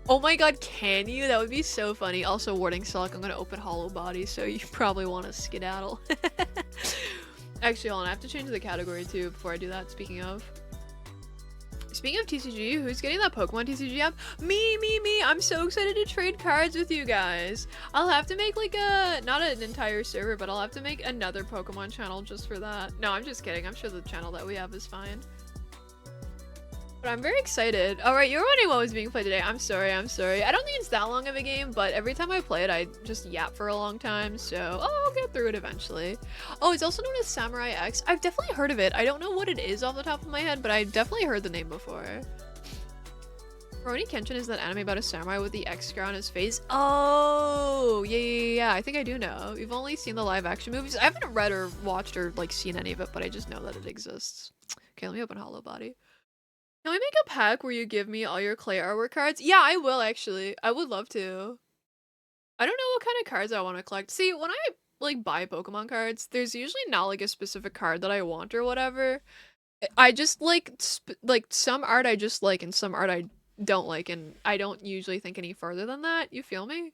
Oh my god, can you? That would be so funny. Also, warning Selk, I'm gonna open Hollowbody, so you probably want to skedaddle. Actually, hold on, I have to change the category too before I do that, speaking of. Speaking of TCG, who's getting that Pokemon TCG app? Me! I'm so excited to trade cards with you guys. I'll have to make like not an entire server, but I'll have to make another Pokemon channel just for that. No, I'm just kidding. I'm sure the channel that we have is fine. But I'm very excited. Alright, you're wondering what was being played today. I'm sorry. I don't think it's that long of a game, but every time I play it, I just yap for a long time, so I'll get through it eventually. Oh, it's also known as Samurai X. I've definitely heard of it. I don't know what it is off the top of my head, but I've definitely heard the name before. Rurouni Kenshin is that anime about a samurai with the X scar on his face. Oh, yeah. I think I do know. You've only seen the live action movies. I haven't read or watched or like seen any of it, but I just know that it exists. Okay, let me open Hollowbody. Can we make a pack where you give me all your clay artwork cards? Yeah, I will actually. I would love to. I don't know what kind of cards I want to collect. See, when I like buy Pokemon cards, there's usually not like a specific card that I want or whatever. I just like some art I just like and some art I don't like, and I don't usually think any further than that. You feel me?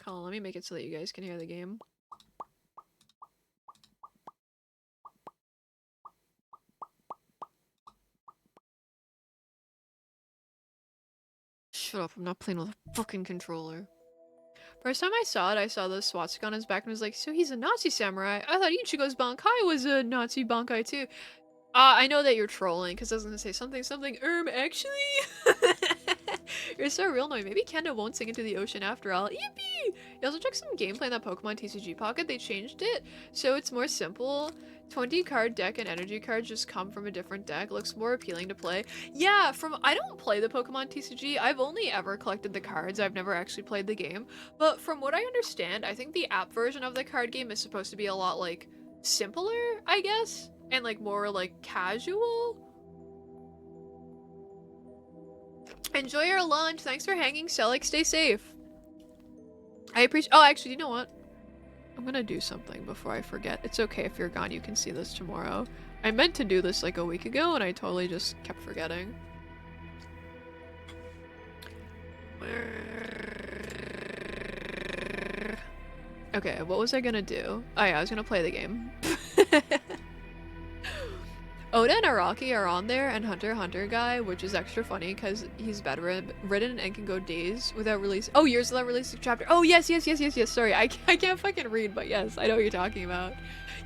Hold on, let me make it so that you guys can hear the game. Shut up, I'm not playing with a fucking controller. First time I saw it, I saw the swastika on his back and was like, so he's a Nazi samurai. I thought Ichigo's Bankai was a Nazi Bankai too. I know that you're trolling because I was gonna say something, actually? You're so real annoying. Maybe Kendo won't sink into the ocean after all. Yippee! You also check some gameplay in that Pokemon TCG Pocket. They changed it, so it's more simple. 20 card deck and energy cards just come from a different deck. Looks more appealing to play. Yeah, I don't play the Pokemon TCG. I've only ever collected the cards. I've never actually played the game. But from what I understand, I think the app version of the card game is supposed to be a lot, like, simpler, I guess? And, like, more, like, casual? Enjoy your lunch. Thanks for hanging, Selleck. Stay safe. I appreciate- Oh, actually, you know what? I'm gonna do something before I forget. It's okay if you're gone, you can see this tomorrow. I meant to do this like a week ago and I totally just kept forgetting. Okay, what was I gonna do? Oh yeah, I was gonna play the game. Oda and Araki are on there, and Hunter x Hunter guy, which is extra funny because he's bedridden and can go days without release. Oh, years without releasing a chapter. Oh, yes. Sorry, I can't fucking read, but yes, I know what you're talking about.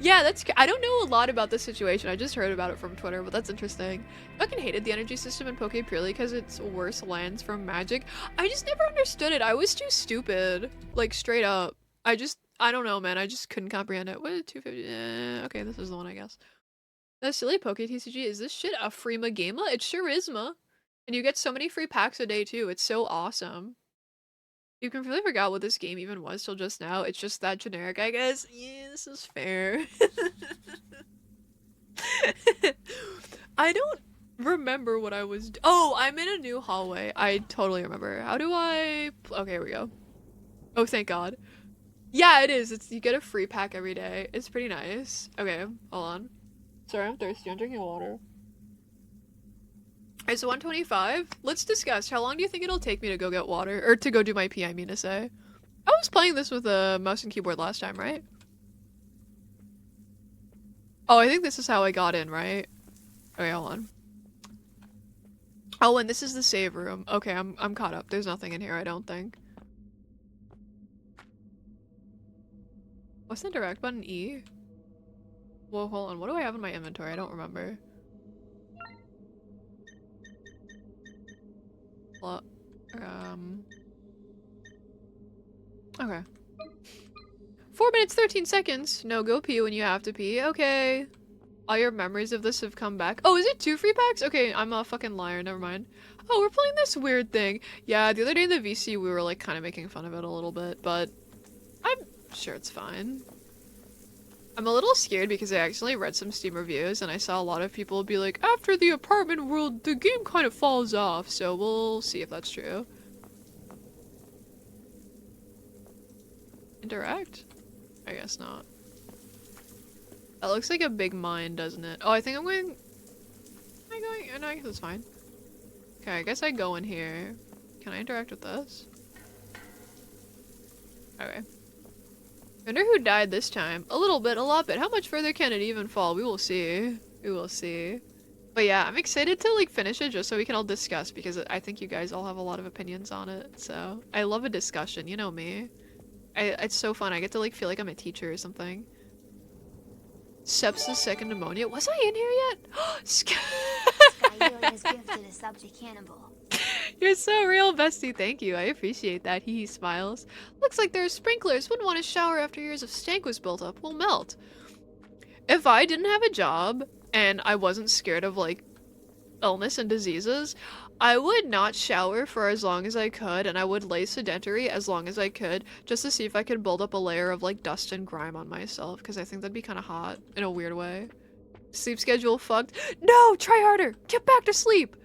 Yeah, I don't know a lot about this situation. I just heard about it from Twitter, but that's interesting. I fucking hated the energy system in Poke purely because it's worse lands from Magic. I just never understood it. I was too stupid. Like, straight up. I don't know, man. I just couldn't comprehend it. What is 250? Okay, this is the one, I guess. The silly Poke TCG, is this shit a free Magema? It sure is, ma. And you get so many free packs a day too, it's so awesome. You completely forgot what this game even was till just now, it's just that generic, I guess. Yeah, this is fair. I don't remember what I was. Oh, I'm in a new hallway. I totally remember. How do I? Okay, here we go. Oh, thank God. Yeah, it is. It's you get a free pack every day. It's pretty nice. Okay, hold on. Sorry, I'm thirsty. I'm drinking water. It's 1:25. Let's discuss. How long do you think it'll take me to go get water? Or to go do my pee, I mean to say. I was playing this with a mouse and keyboard last time, right? Oh, I think this is how I got in, right? Okay, hold on. Oh, and this is the save room. Okay, I'm caught up. There's nothing in here, I don't think. What's the direct button? E? Whoa, hold on. What do I have in my inventory? I don't remember. Well, okay. 4 minutes, 13 seconds. No, go pee when you have to pee. Okay. All your memories of this have come back. Oh, is it 2 free packs? Okay, I'm a fucking liar. Never mind. Oh, we're playing this weird thing. Yeah, the other day in the VC, we were like kind of making fun of it a little bit, but I'm sure it's fine. I'm a little scared because I actually read some Steam reviews and I saw a lot of people be like, after the apartment world, the game kind of falls off, so we'll see if that's true. Interact? I guess not. That looks like a big mine, doesn't it? Oh, I think I'm going... Am I going? Oh, no, I guess it's fine. Okay, I guess I go in here. Can I interact with this? Okay. Wonder who died this time. A little bit, a lot bit. How much further can it even fall? We will see. We will see. But yeah, I'm excited to like finish it just so we can all discuss because I think you guys all have a lot of opinions on it. So I love a discussion, you know me. It's so fun. I get to like feel like I'm a teacher or something. Sepsis, second pneumonia. Was I in here yet? Skyhelion is gifted a sub to Cannibal. You're so real, bestie. Thank you. I appreciate that. He smiles. Looks like there are sprinklers. Wouldn't want to shower after years of stank was built up. Will melt. If I didn't have a job and I wasn't scared of like illness and diseases, I would not shower for as long as I could and I would lay sedentary as long as I could just to see if I could build up a layer of like dust and grime on myself because I think that'd be kind of hot in a weird way. Sleep schedule fucked. No, try harder. Get back to sleep.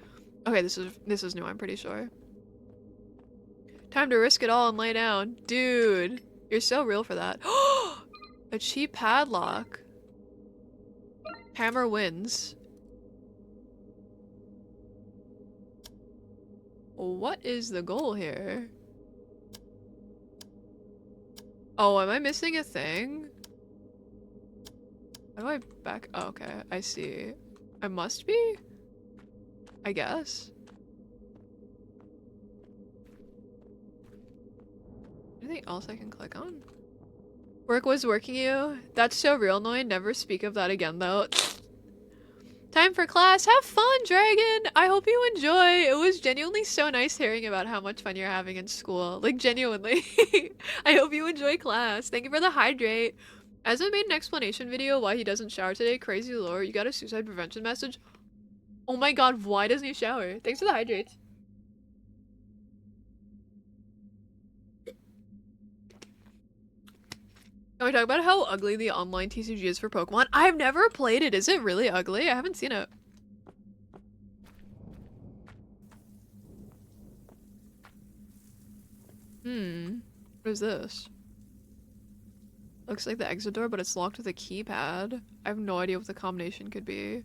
Okay, this is new, I'm pretty sure. Time to risk it all and lay down. Dude, you're so real for that. A cheap padlock. Hammer wins. What is the goal here? Oh, am I missing a thing? How do I back? Oh, okay, I see. I must be? I guess. Anything else I can click on? Work was working you? That's so real, Noy. Never speak of that again, though. Time for class. Have fun, Dragon! I hope you enjoy. It was genuinely so nice hearing about how much fun you're having in school. Like, genuinely. I hope you enjoy class. Thank you for the hydrate. As I made an explanation video why he doesn't shower today, crazy lore, you got a suicide prevention message? Oh my god, why doesn't he shower? Thanks for the hydrates. Can we talk about how ugly the online TCG is for Pokemon? I've never played it. Is it really ugly? I haven't seen it. What is this? Looks like the exit door, but it's locked with a keypad. I have no idea what the combination could be.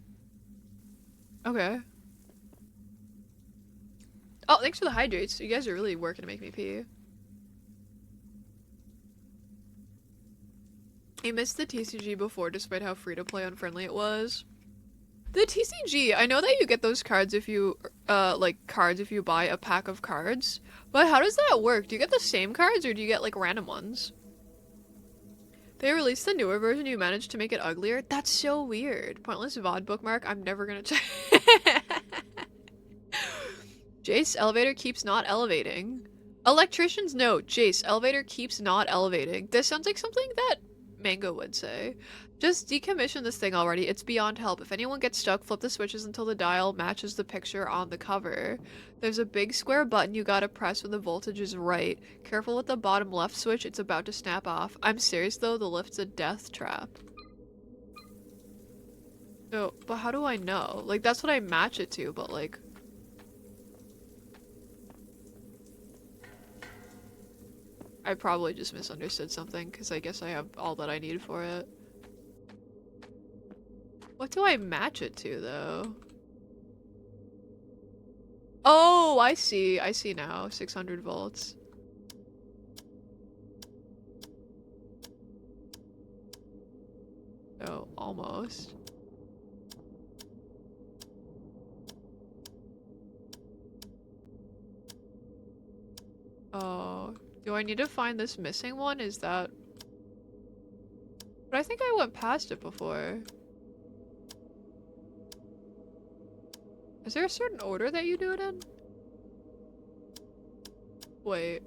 Okay. Oh, thanks for the hydrates. You guys are really working to make me pee. I missed the TCG before despite how free-to-play unfriendly it was. The TCG, I know that you get those cards if you, like, cards if you buy a pack of cards. But how does that work? Do you get the same cards or do you get, like, random ones? They released the newer version, you managed to make it uglier? That's so weird. Pointless VOD bookmark, I'm never gonna check. Jace, elevator keeps not elevating. Electrician's note, Jace, elevator keeps not elevating. This sounds like something that Mango would say. Just decommission this thing already, it's beyond help. If anyone gets stuck, flip the switches until the dial matches the picture on the cover. There's a big square button you gotta press when the voltage is right. Careful with the bottom left switch, it's about to snap off. I'm serious though, the lift's a death trap. No, but how do I know? Like, that's what I match it to, but like... I probably just misunderstood something, because I guess I have all that I need for it. What do I match it to, though? Oh, I see. I see now. 600 volts. Oh, almost. Oh, do I need to find this missing one? Is that... But I think I went past it before. Is there a certain order that you do it in? Wait.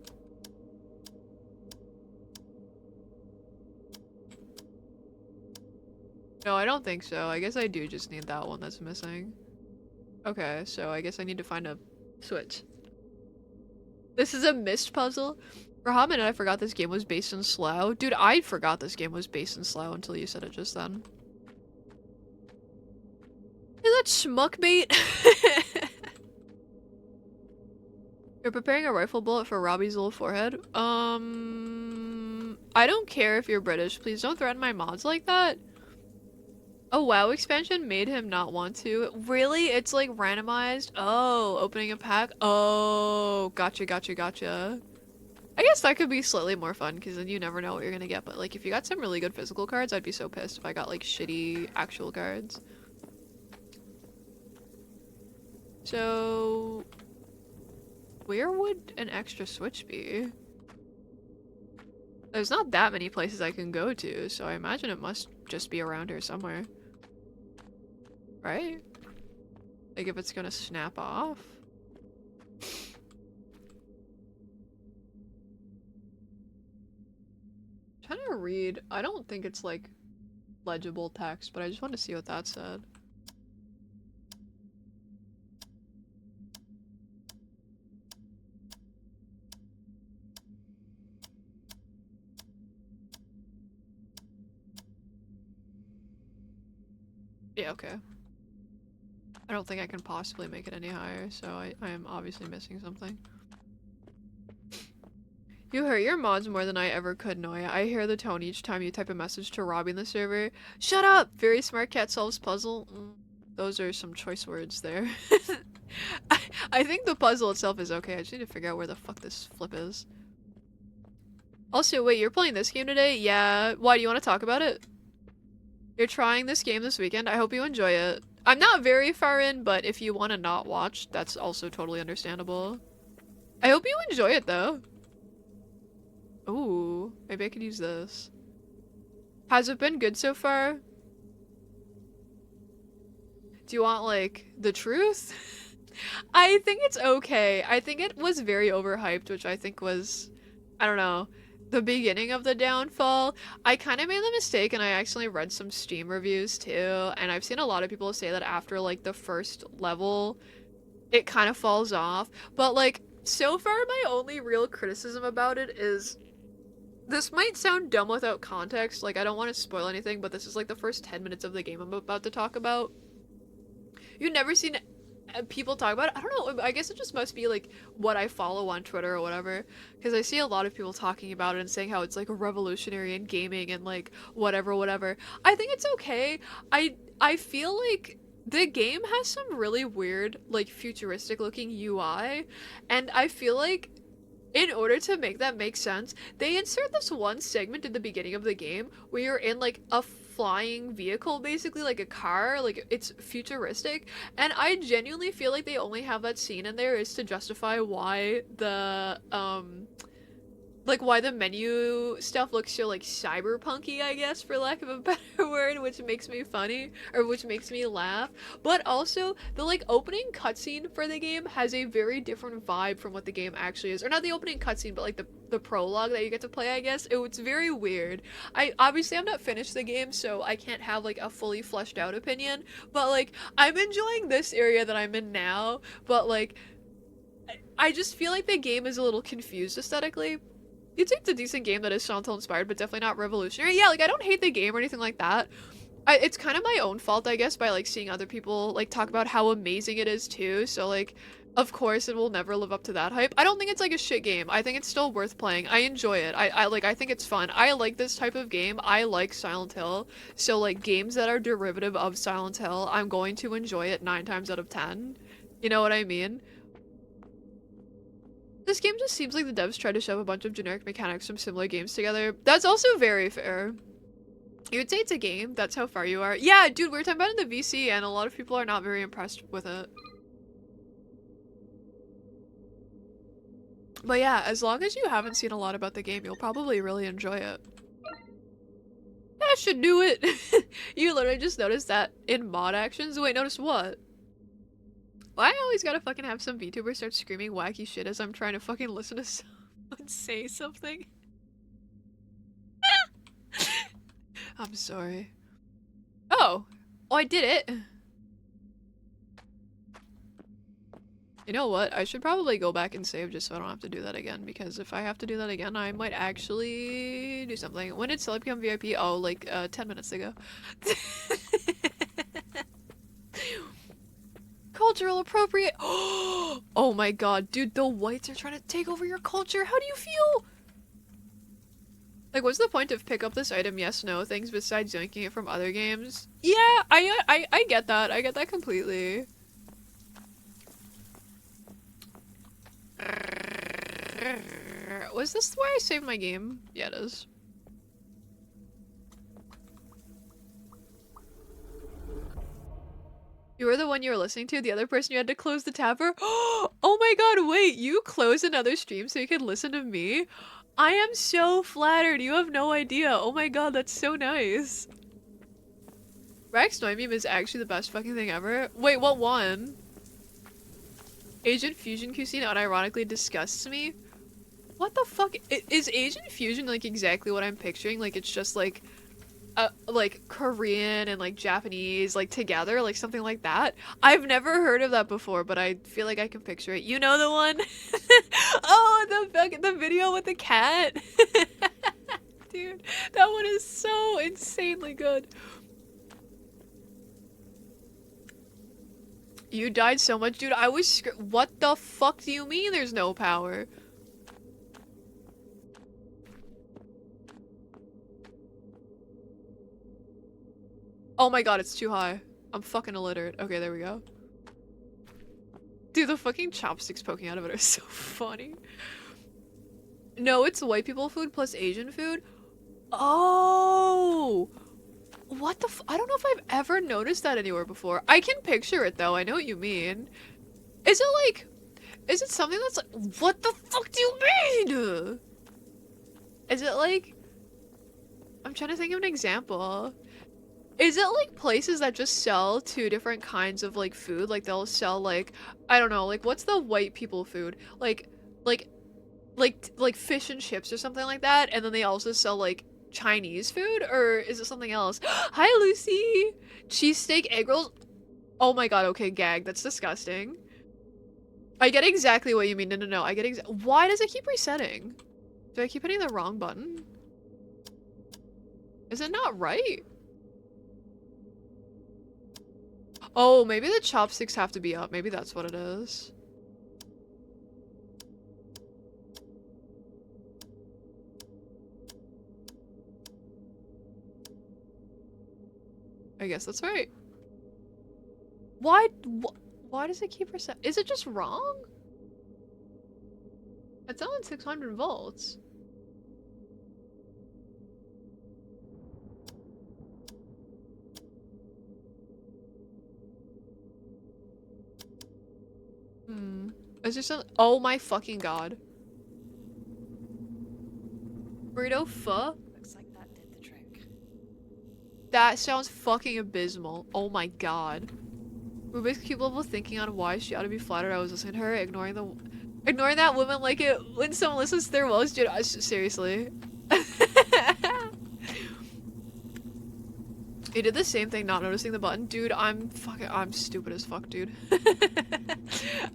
No, I don't think so. I guess I do just need that one that's missing. Okay, so I guess I need to find a switch. This is a missed puzzle? For how minute I forgot this game was based in Slough. Dude, I forgot this game was based in Slough until you said it just then. Is that schmuck bait? You're preparing a rifle bullet for Robbie's little forehead? I don't care if you're British. Please don't threaten my mods like that. A WoW expansion made him not want to. Really? It's like randomized? Oh, opening a pack? Oh, gotcha, gotcha, gotcha. I guess that could be slightly more fun because then you never know what you're gonna get. But like if you got some really good physical cards, I'd be so pissed if I got like shitty actual cards. So... where would an extra switch be? There's not that many places I can go to, so I imagine it must just be around here somewhere. Right? Like if it's gonna snap off? I'm trying to read. I don't think it's like legible text, but I just want to see what that said. Yeah, okay. I don't think I can possibly make it any higher, so I am obviously missing something. You hurt your mods more than I ever could, Noya. I hear the tone each time you type a message to Robbie in the server. Shut up! Very smart cat solves puzzle. Those are some choice words there. I think the puzzle itself is okay. I just need to figure out where the fuck this flip is. Also, wait, you're playing this game today? Yeah. Why, do you want to talk about it? You're trying this game this weekend. I hope you enjoy it. I'm not very far in, but if you want to not watch, that's also totally understandable. I hope you enjoy it, though. Ooh, maybe I could use this. Has it been good so far? Do you want, like, the truth? I think it's okay. I think it was very overhyped, which I think was, I don't know, the beginning of the downfall. I kind of made the mistake and I actually read some Steam reviews too, and I've seen a lot of people say that after like the first level it kind of falls off, but like so far my only real criticism about it is, this might sound dumb without context, like I don't want to spoil anything, but this is like the first 10 minutes of the game I'm about to talk about. You've never seen people talk about it. I don't know, I guess it just must be like what I follow on Twitter or whatever, because I see a lot of people talking about it and saying how it's like revolutionary in gaming and like whatever. I think it's okay. I feel like the game has some really weird like futuristic looking UI, and I feel like in order to make that make sense, they insert this one segment at the beginning of the game where you're in like a flying vehicle, basically like a car, like it's futuristic, and I genuinely feel like they only have that scene in there is to justify why the like why the menu stuff looks so like cyberpunky, I guess, for lack of a better word, which makes me funny, or which makes me laugh. But also the like opening cutscene for the game has a very different vibe from what the game actually is, or not the opening cutscene, but like the prologue that you get to play, I guess. It's very weird. I obviously I'm not finished the game, so I can't have like a fully fleshed out opinion, but like I'm enjoying this area that I'm in now, but like I just feel like the game is a little confused aesthetically. You'd say it's a decent game that is Chantal inspired, but definitely not revolutionary. Yeah, like I don't hate the game or anything like that. It's kind of my own fault, I guess, by like seeing other people like talk about how amazing it is too. So like, of course it will never live up to that hype. I don't think it's like a shit game. I think it's still worth playing. I enjoy it. I think it's fun. I like this type of game. I like Silent Hill. So like games that are derivative of Silent Hill, I'm going to enjoy it 9 times out of 10. You know what I mean? This game just seems like the devs tried to shove a bunch of generic mechanics from similar games together. That's also very fair. You would say it's a game? That's how far you are? Yeah, dude, we were talking about it in the VC and a lot of people are not very impressed with it. But yeah, as long as you haven't seen a lot about the game, you'll probably really enjoy it. That should do it! You literally just noticed that in mod actions? Wait, notice what? Why I always gotta fucking have some VTuber start screaming wacky shit as I'm trying to fucking listen to someone say something? I'm sorry. Oh! Oh, I did it! You know what? I should probably go back and save just so I don't have to do that again, because if I have to do that again, I might actually do something. When did Celeb become VIP? Oh, like, 10 minutes ago. Cultural appropriate. Oh my god, dude, the whites are trying to take over your culture. How do you feel? Like, what's the point of pick up this item, yes, no, things besides yanking it from other games? Yeah, I get that. I get that completely. Was this where I saved my game? Yeah, it is. You were the one you were listening to? The other person you had to close the tab for? Oh my god, wait, you closed another stream so you could listen to me? I am so flattered, you have no idea. Oh my god, that's so nice. Rex Noy meme is actually the best fucking thing ever. Wait, what one? Asian fusion cuisine unironically disgusts me? What the fuck? Is Asian fusion like exactly what I'm picturing? Like it's just like Korean and like Japanese like together, like something like that? I've never heard of that before, but I feel like I can picture it. You know the one? Oh, the video with the cat. Dude, that one is so insanely good. You died so much, dude. I was what the fuck do you mean there's no power? Oh my god, it's too high. I'm fucking illiterate. Okay, there we go. Dude, the fucking chopsticks poking out of it are so funny. No, it's white people food plus Asian food. Oh! What the f- I don't know if I've ever noticed that anywhere before. I can picture it though, I know what you mean. Is it like... Is it something that's like... What the fuck do you mean? Is it like... I'm trying to think of an example. Is it like places that just sell 2 different kinds of like food? Like they'll sell like, I don't know, like what's the white people food? Like fish and chips or something like that, and then they also sell like Chinese food, or is it something else? Hi Lucy! Cheesesteak egg rolls? Oh my god, okay, gag, that's disgusting. I get exactly what you mean. No, I get why does it keep resetting? Do I keep hitting the wrong button? Is it not right? Oh, maybe the chopsticks have to be up. Maybe that's what it is. I guess that's right. Why does it keep reset? Is it just wrong? It's on 600 volts. Is there some- Oh my fucking god. Burrito pho? Looks like that did the trick. That sounds fucking abysmal. Oh my god. Rubik's Cube level thinking on why she ought to be flattered I was listening to her, ignoring that woman like it when someone listens to their woes, dude. Seriously. You did the same thing, not noticing the button. Dude, I'm stupid as fuck, dude.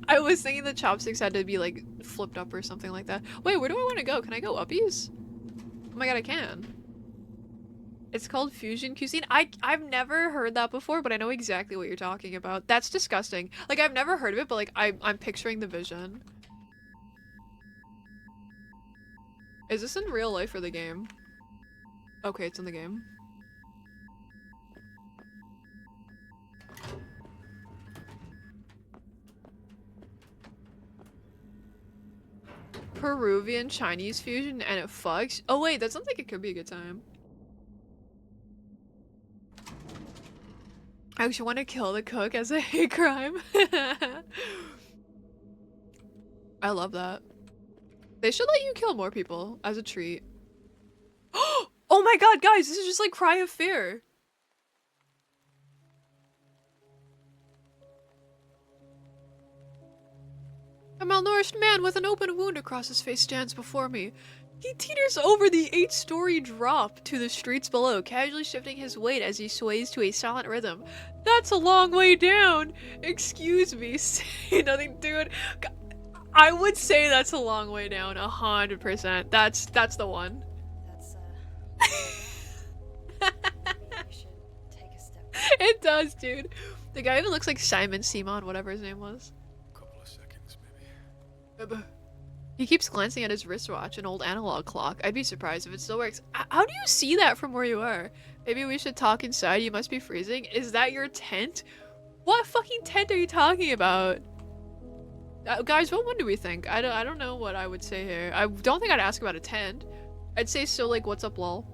I was thinking the chopsticks had to be like flipped up or something like that. Wait, where do I want to go? Can I go uppies? Oh my god, I can. It's called fusion cuisine. I've never heard that before, but I know exactly what you're talking about. That's disgusting. Like, I've never heard of it, but like I'm picturing the vision. Is this in real life or the game? Okay, it's in the game. Peruvian Chinese fusion and it fucks. Oh wait, that sounds like it could be a good time. I actually want to kill the cook as a hate crime. I love that. They should let you kill more people as a treat. Oh my god, guys, this is just like Cry of Fear. A malnourished man with an open wound across his face stands before me. He teeters over the 8-story drop to the streets below, casually shifting his weight as he sways to a silent rhythm. That's a long way down. Excuse me, say nothing, dude. I would say that's a long way down, 100%. That's the one. That's you should take a step back. It does, dude. The guy even looks like Simon Simon, whatever his name was. Couple of seconds, maybe. He keeps glancing at his wristwatch, an old analog clock. I'd be surprised if it still works. How do you see that from where you are? Maybe we should talk inside. You must be freezing. Is that your tent? What fucking tent are you talking about? Guys, what one do we think? I don't know what I would say here. I don't think I'd ask about a tent. I'd say so like, what's up, lol?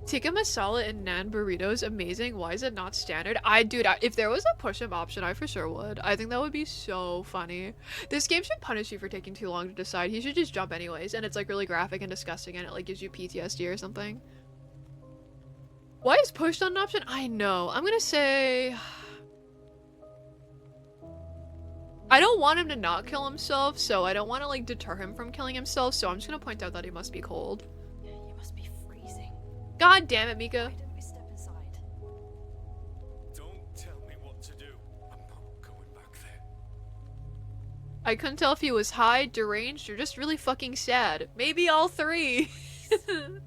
Tikka masala and naan burritos, amazing. Why is it not standard? Dude, if there was a push-up option, I for sure would. I think that would be so funny. This game should punish you for taking too long to decide. He should just jump anyways, and it's like really graphic and disgusting, and it like gives you PTSD or something. Why is push not an option? I know. I'm gonna say... I don't want him to not kill himself, so I don't want to like deter him from killing himself, so I'm just gonna point out that he must be cold. You must be freezing. God damn it, Mika. Why don't we step inside? Don't tell me what to do. I'm not going back there. I couldn't tell if he was high, deranged, or just really fucking sad. Maybe all three. I can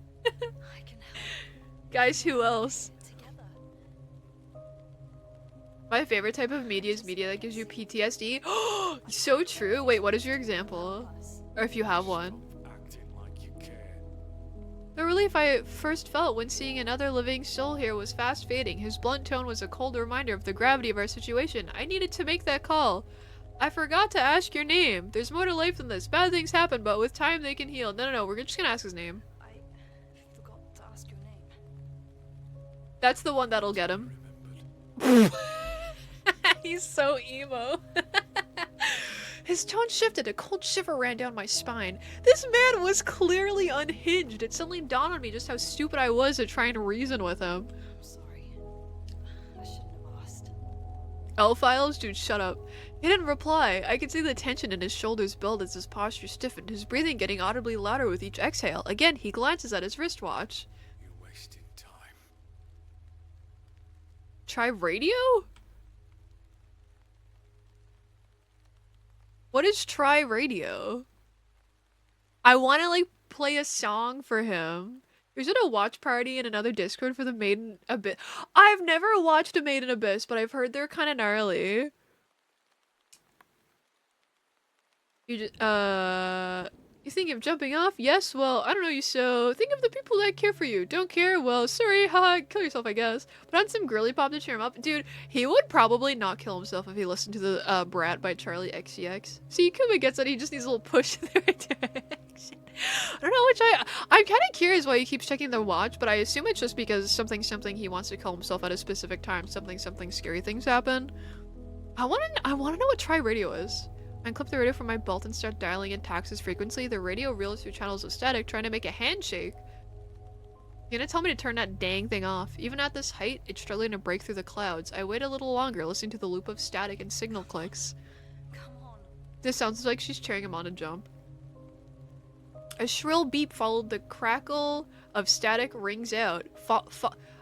help. Guys, who else? Together. My favorite type of media is media that gives you PTSD. So true. Wait, what is your example? Us. Or if you have one. Stop acting like you care. The relief I first felt when seeing another living soul here was fast fading. His blunt tone was a cold reminder of the gravity of our situation. I needed to make that call. I forgot to ask your name. There's more to life than this. Bad things happen, but with time they can heal. No, we're just gonna ask his name. I forgot to ask your name. That's the one that'll get him. Remembered. He's so emo. His tone shifted, a cold shiver ran down my spine. This man was clearly unhinged. It suddenly dawned on me just how stupid I was to try and reason with him. I'm sorry. I shouldn't have asked. L-Files? Dude, shut up. He didn't reply. I could see the tension in his shoulders build as his posture stiffened, his breathing getting audibly louder with each exhale. Again, he glances at his wristwatch. You're wasting time. Try radio? What is try radio? I want to like play a song for him. There's a watch party in another Discord for the Made in Abyss. I've never watched a Made in Abyss, but I've heard they're kind of gnarly. You just, you think of jumping off? Yes, well, I don't know you, so think of the people that care for you. Don't care? Well, sorry, haha, kill yourself, I guess. Put on some girly pop to cheer him up. Dude, he would probably not kill himself if he listened to the, Brat by Charlie XCX. See, Kuma gets it, he just needs a little push in the right direction. I don't know which I'm kind of curious why he keeps checking the watch, but I assume it's just because something he wants to kill himself at a specific time, something scary things happen. I want to know what try radio is. Unclip the radio from my belt and start dialing in taxes frequency. The radio reels through channels of static, trying to make a handshake. You're gonna tell me to turn that dang thing off. Even at this height, it's struggling to break through the clouds. I wait a little longer, listening to the loop of static and signal clicks. Come on. This sounds like she's cheering him on to jump. A shrill beep followed the crackle of static rings out.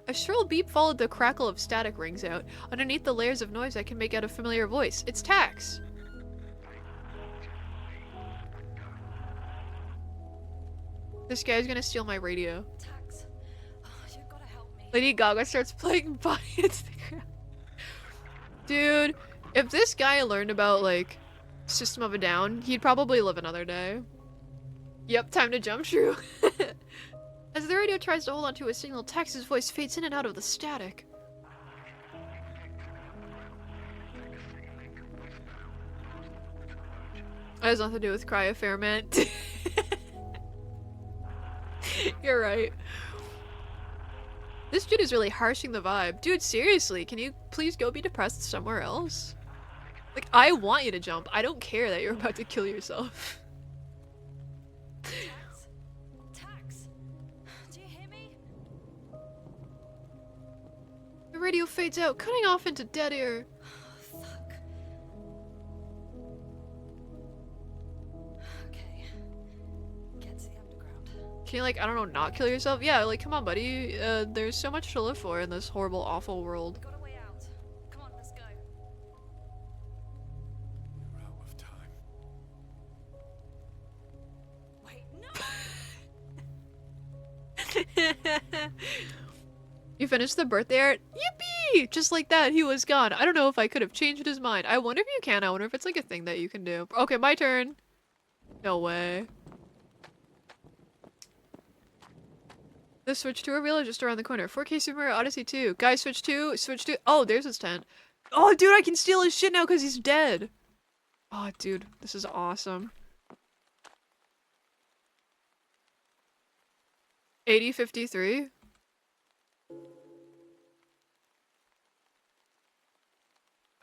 A shrill beep followed the crackle of static rings out. Underneath the layers of noise, I can make out a familiar voice. It's Tax. This guy's gonna steal my radio. Tax. Lady Gaga starts playing by Instagram. Dude, if this guy learned about, like, System of a Down, he'd probably live another day. Yep, time to jump, true. As the radio tries to hold on to a signal, Tex's voice fades in and out of the static. That has nothing to do with cryoferment. You're right. This dude is really harshing the vibe. Dude, seriously, can you please go be depressed somewhere else? Like, I want you to jump. I don't care that you're about to kill yourself. Tax! Do you hear me? The radio fades out, cutting off into dead air. Fuck. Okay. Get to the underground. Can you, like, I don't know, not kill yourself? Yeah, like, come on, buddy. There's so much to live for in this horrible, awful world. Got a way out. Come on, let's go. We're out of time. Wait, no! You finished the birthday art? Yippee! Just like that, he was gone. I don't know if I could have changed his mind. I wonder if you can. I wonder if it's like a thing that you can do. Okay, my turn. No way. The Switch 2 reveal is just around the corner. 4K Super Mario Odyssey 2. Guys, Switch 2. Switch 2. Oh, there's his tent. Oh, dude, I can steal his shit now because he's dead. Oh, dude, this is awesome. 8053.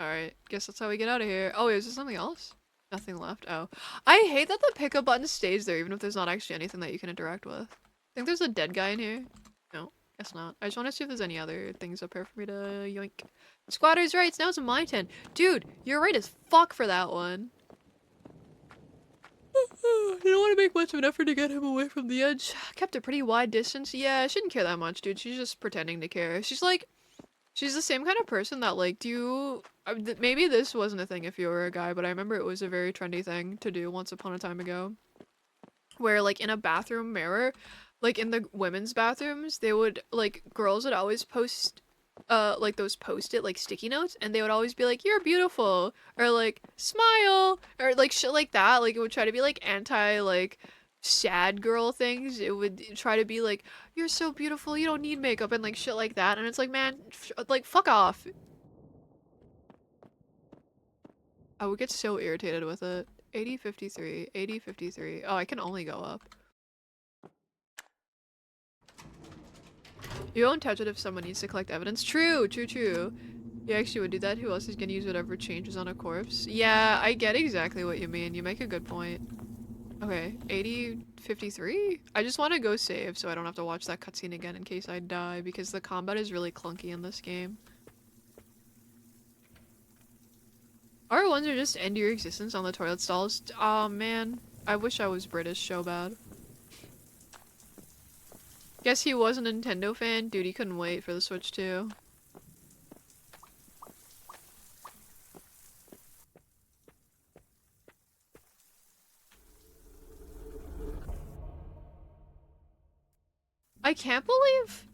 Alright, guess that's how we get out of here. Oh, wait, is there something else? Nothing left. Oh. I hate that the pickup button stays there even if there's not actually anything that you can interact with. I think there's a dead guy in here. No, guess not. I just want to see if there's any other things up here for me to yoink. Squatter's rights, now it's my turn. Dude, you're right as fuck for that one. You don't want to make much of an effort to get him away from the edge. Kept a pretty wide distance. Yeah, I shouldn't care that much, dude. She's just pretending to care. She's like, she's the same kind of person that, like, do you... maybe this wasn't a thing if you were a guy, but I remember it was a very trendy thing to do once upon a time ago. Where, like, in a bathroom mirror, like, in the women's bathrooms, they would, like, girls would always post, like, those post-it, like, sticky notes, and they would always be like, you're beautiful, or, like, smile, or, like, shit like that. Like, it would try to be, like, anti, like, sad girl things. It would try to be like, you're so beautiful, you don't need makeup, and like shit like that. And it's like, man, like, fuck off. I would get so irritated with it. 8053, 8053. Oh, I can only go up. You won't touch it if someone needs to collect evidence. True, true, true. You actually would do that. Who else is gonna use whatever changes on a corpse? Yeah, I get exactly what you mean. You make a good point. Okay, 8053? I just want to go save so I don't have to watch that cutscene again in case I die, because the combat is really clunky in this game. R1s are just end your existence on the toilet stalls. Aw, man. I wish I was British so bad. Guess he was a Nintendo fan? Dude, he couldn't wait for the Switch 2. I can't believe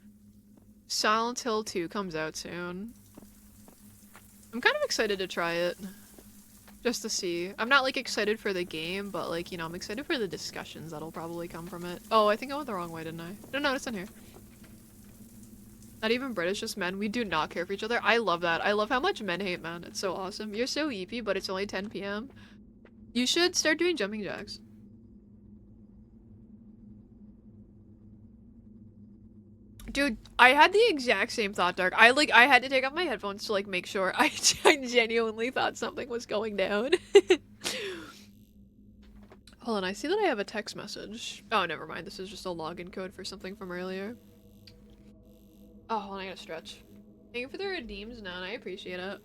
Silent Hill 2 comes out soon. I'm kind of excited to try it. Just to see. I'm not, like, excited for the game, but, like, you know, I'm excited for the discussions that'll probably come from it. Oh, I think I went the wrong way, didn't I? No, it's in here. Not even British, just men. We do not care for each other. I love that. I love how much men hate men. It's so awesome. You're so eepy, but it's only 10 p.m. You should start doing jumping jacks. Dude, I had the exact same thought, Dark. I had to take off my headphones to, like, make sure. I genuinely thought something was going down. Hold on, I see that I have a text message. Oh, never mind. This is just a login code for something from earlier. Oh, hold on, I gotta stretch. Thank you for the redeems, None. I appreciate it.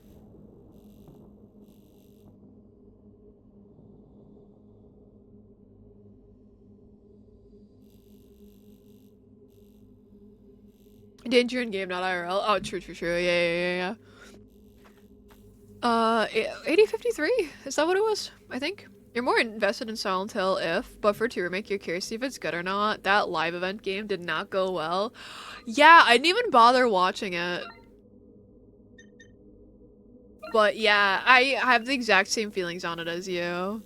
Danger in game, not IRL. Oh, true. Yeah. 8053? Is that what it was? I think? You're more invested in Silent Hill if, but for 2 Remake, you're curious to see if it's good or not. That live event game did not go well. Yeah, I didn't even bother watching it. But yeah, I have the exact same feelings on it as you.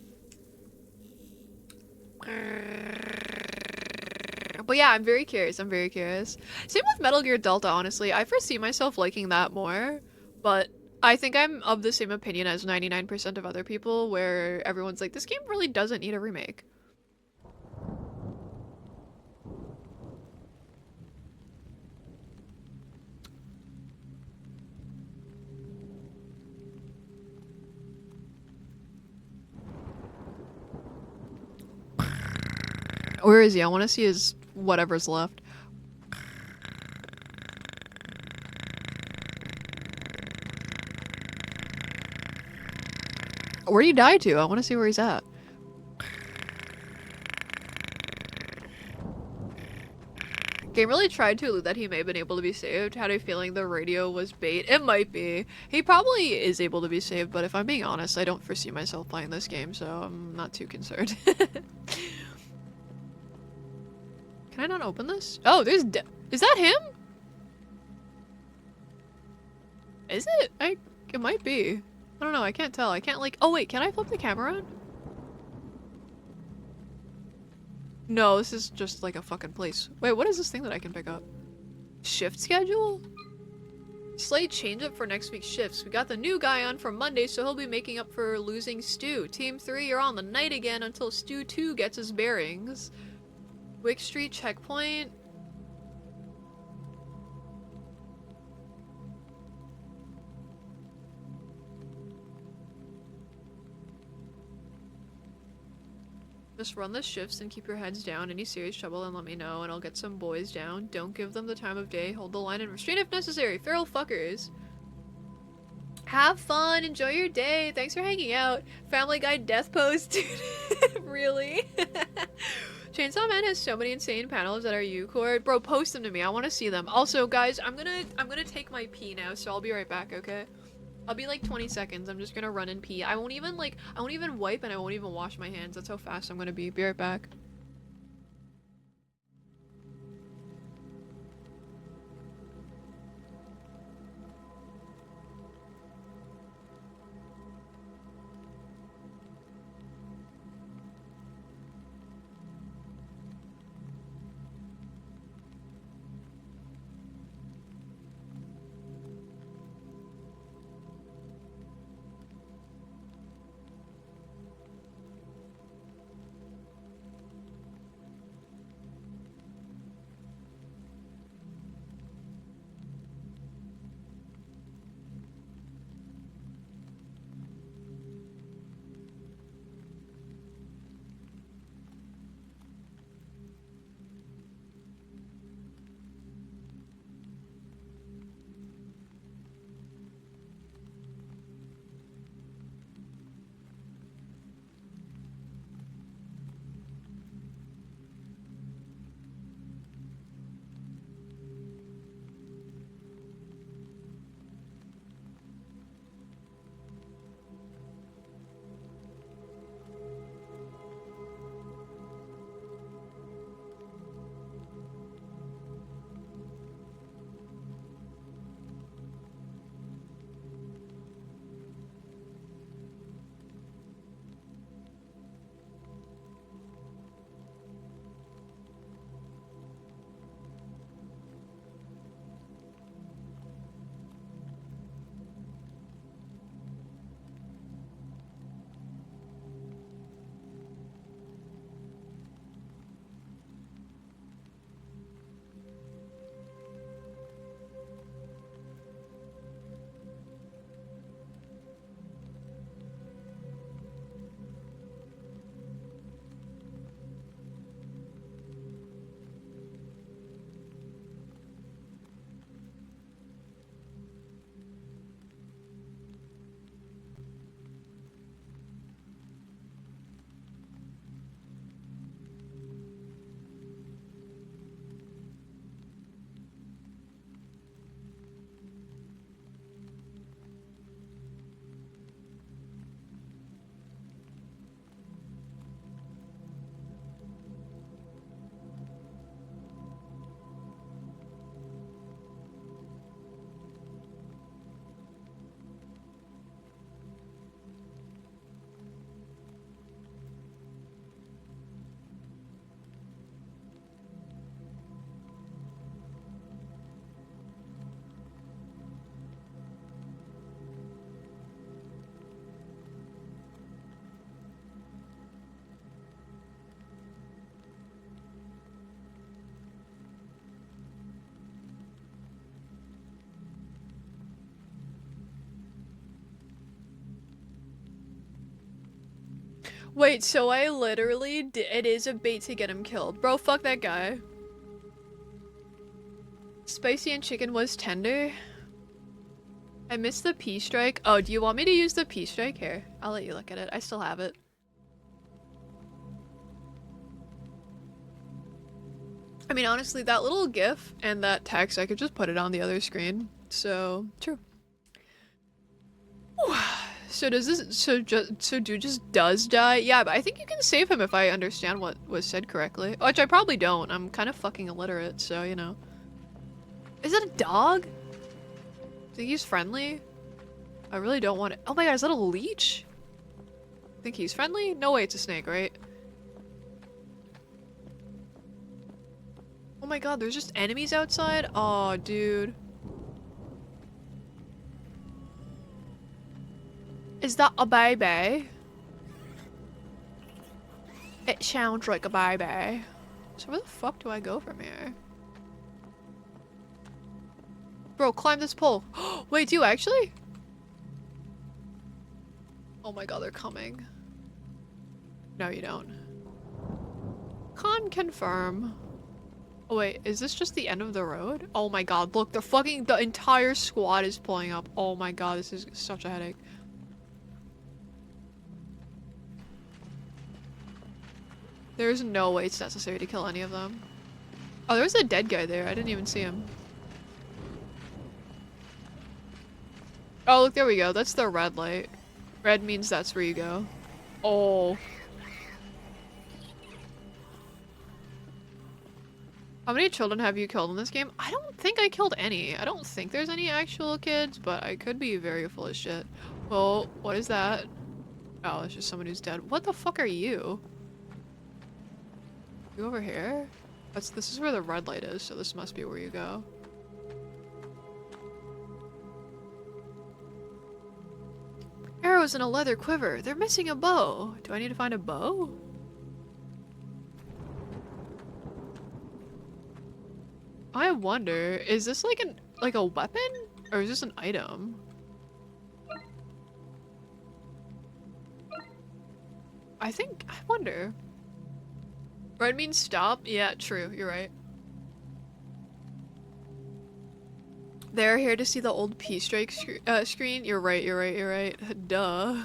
But yeah, I'm very curious. I'm very curious. Same with Metal Gear Delta, honestly. I foresee myself liking that more, but I think I'm of the same opinion as 99% of other people, where everyone's like, this game really doesn't need a remake. Where is he? I want to see his whatever's left. Where'd he die to? I want to see where he's at. Game really tried to allude that he may have been able to be saved. Had a feeling the radio was bait. It might be. He probably is able to be saved, but if I'm being honest, I don't foresee myself playing this game, so I'm not too concerned. Can I not open this? Oh, there's is that him? Is it? It might be. I don't know, I can't tell. I can't like, oh wait, can I flip the camera on? No, this is just like a fucking place. Wait, what is this thing that I can pick up? Shift schedule? Slight change up for next week's shifts. We got the new guy on from Monday, so he'll be making up for losing Stu. Team 3, you're on the night again until Stu 2 gets his bearings. Wick Street checkpoint. Just run the shifts and keep your heads down. Any serious trouble, and let me know, and I'll get some boys down. Don't give them the time of day. Hold the line and restrain if necessary. Feral fuckers. Have fun. Enjoy your day. Thanks for hanging out. Family Guy death pose, dude. Really? Chainsaw Man has so many insane panels that are U-Cord. Bro, post them to me. I want to see them. Also, guys, I'm gonna take my pee now, so I'll be right back, okay? I'll be like 20 seconds. I'm just gonna run and pee. I won't even wipe, and I won't even wash my hands. That's how fast I'm gonna be. Be right back. Wait, so I literally it is a bait to get him killed. Bro, fuck that guy. Spicy and chicken was tender. I missed the P strike. Oh, do you want me to use the P strike? Here, I'll let you look at it. I still have it. I mean, honestly, that little GIF and that text, I could just put it on the other screen. So, true. So does this, so dude just does die? Yeah, but I think you can save him if I understand what was said correctly. Which I probably don't. I'm kind of fucking illiterate, so, you know. Is that a dog? Think he's friendly? I really don't want it. Oh my god, is that a leech? Think he's friendly? No way, it's a snake, right? Oh my god, there's just enemies outside? Aw, dude. Is that a baby? It sounds like a baby. So where the fuck do I go from here? Bro, climb this pole. Wait, do you actually? Oh my god, they're coming. No, you don't. Confirm. Oh wait, is this just the end of the road? Oh my god, look, the entire squad is pulling up. Oh my god, this is such a headache. There's no way it's necessary to kill any of them. Oh, there's a dead guy there. I didn't even see him. Oh, look, there we go. That's the red light. Red means that's where you go. Oh. How many children have you killed in this game? I don't think I killed any. I don't think there's any actual kids, but I could be very full of shit. Well, what is that? Oh, it's just someone who's dead. What the fuck are you? You over here? This is where the red light is, so this must be where you go. Arrows in a leather quiver. They're missing a bow. Do I need to find a bow? I wonder, is this like a weapon? Or is this an item? I wonder. Red means stop? Yeah, true, you're right. They're here to see the old P-Strike screen? You're right. Duh.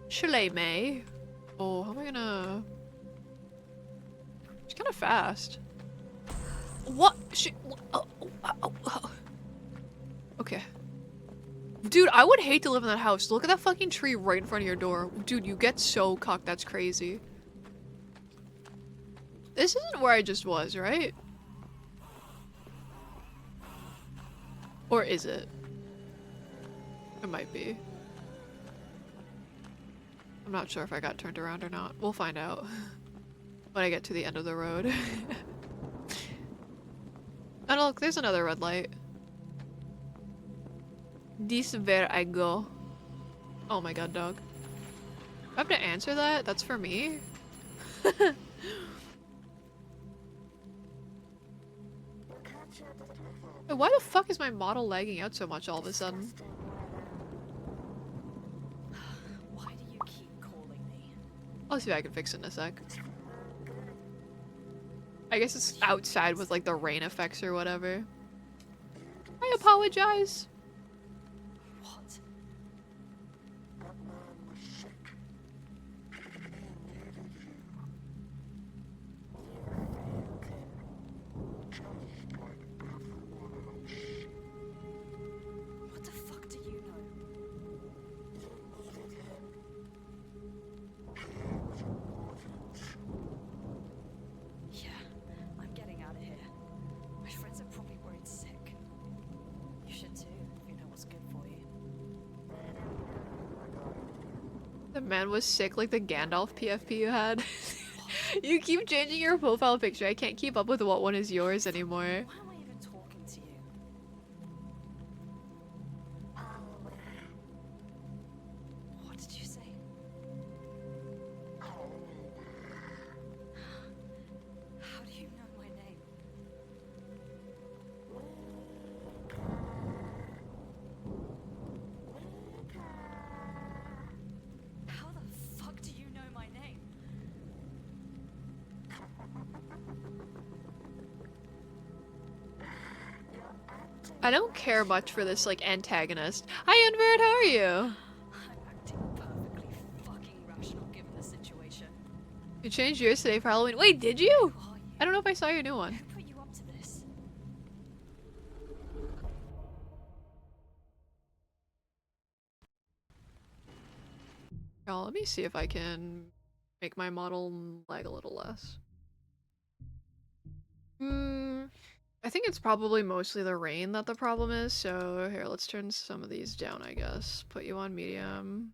Chalet May. Oh, how am I gonna... She's kinda fast. What? Okay. Dude, I would hate to live in that house. Look at that fucking tree right in front of your door. Dude, you get so cocked. That's crazy. This isn't where I just was, right? Or is it? It might be. I'm not sure if I got turned around or not. We'll find out when I get to the end of the road. Oh, look, there's another red light. This where I go. Oh my god, dog. I have to answer that? That's for me? Why the fuck is my model lagging out so much all of a sudden? Why do you keep calling me? I'll see if I can fix it in a sec. I guess it's outside with like the rain effects or whatever. I apologize. What? What the fuck do you know? Yeah, I'm getting out of here. My friends are probably worried sick. You should too, if you know what's good for you. The man was sick like the Gandalf PFP you had. You keep changing your profile picture. I can't keep up with what one is yours anymore. Why am I even talking to you? What did you say? How do you know my name? How the fuck I don't care much for this, like, antagonist. Hi, Invert, how are you? I'm acting perfectly fucking rational given the situation. You changed yours today for Halloween. Wait, did you? Who are you? I don't know if I saw your new one. Who put you up to this? Oh, let me see if I can make my model lag a little less. I think it's probably mostly the rain that the problem is, so here, let's turn some of these down, I guess. Put you on medium.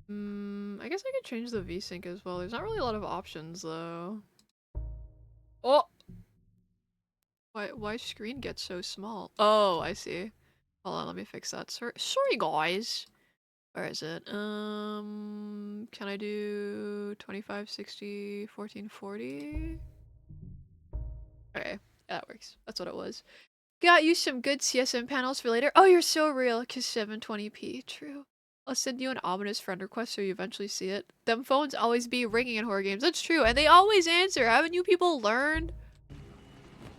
I guess I could change the VSync as well. There's not really a lot of options, though. Oh! Why screen gets so small? Oh, I see. Hold on, let me fix that. Sorry, guys. Where is it? Can I do 25, 60, 1440? Okay, yeah, that works. That's what it was. Got you some good CSM panels for later. Oh, you're so real, cause 720p. True. I'll send you an ominous friend request so you eventually see it. Them phones always be ringing in horror games. That's true, and they always answer. Haven't you people learned?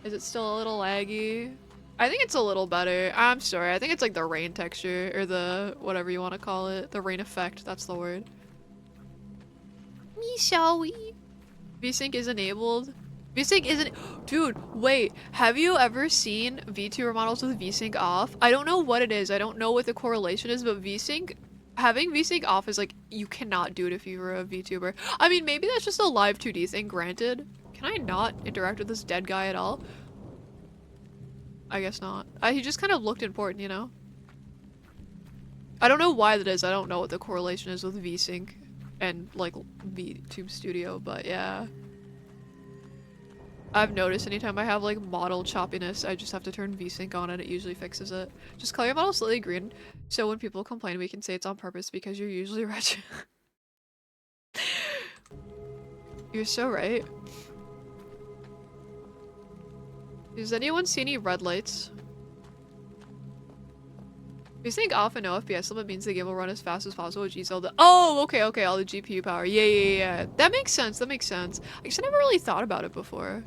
Is it still a little laggy? I think it's a little better. I'm sorry. I think it's like the rain texture or the whatever you want to call it. The rain effect. That's the word. Me shall we? VSync is enabled. VSync isn't. Dude, wait. Have you ever seen VTuber models with VSync off? I don't know what it is. I don't know what the correlation is, but VSync. Having VSync off is like, you cannot do it if you were a VTuber. I mean, maybe that's just a live 2D thing, granted. Can I not interact with this dead guy at all? I guess not. He just kind of looked important, you know? I don't know why that is. I don't know what the correlation is with VSync and, like, VTube Studio, but yeah. I've noticed anytime I have, like, model choppiness, I just have to turn VSync on and it usually fixes it. Just color your model slightly green, so when people complain, we can say it's on purpose because you're usually red. You're so right. Does anyone see any red lights? VSync off and no FPS limit means the game will run as fast as possible, which eats all the- Oh, okay, all the GPU power. Yeah. That makes sense, I guess I never really thought about it before.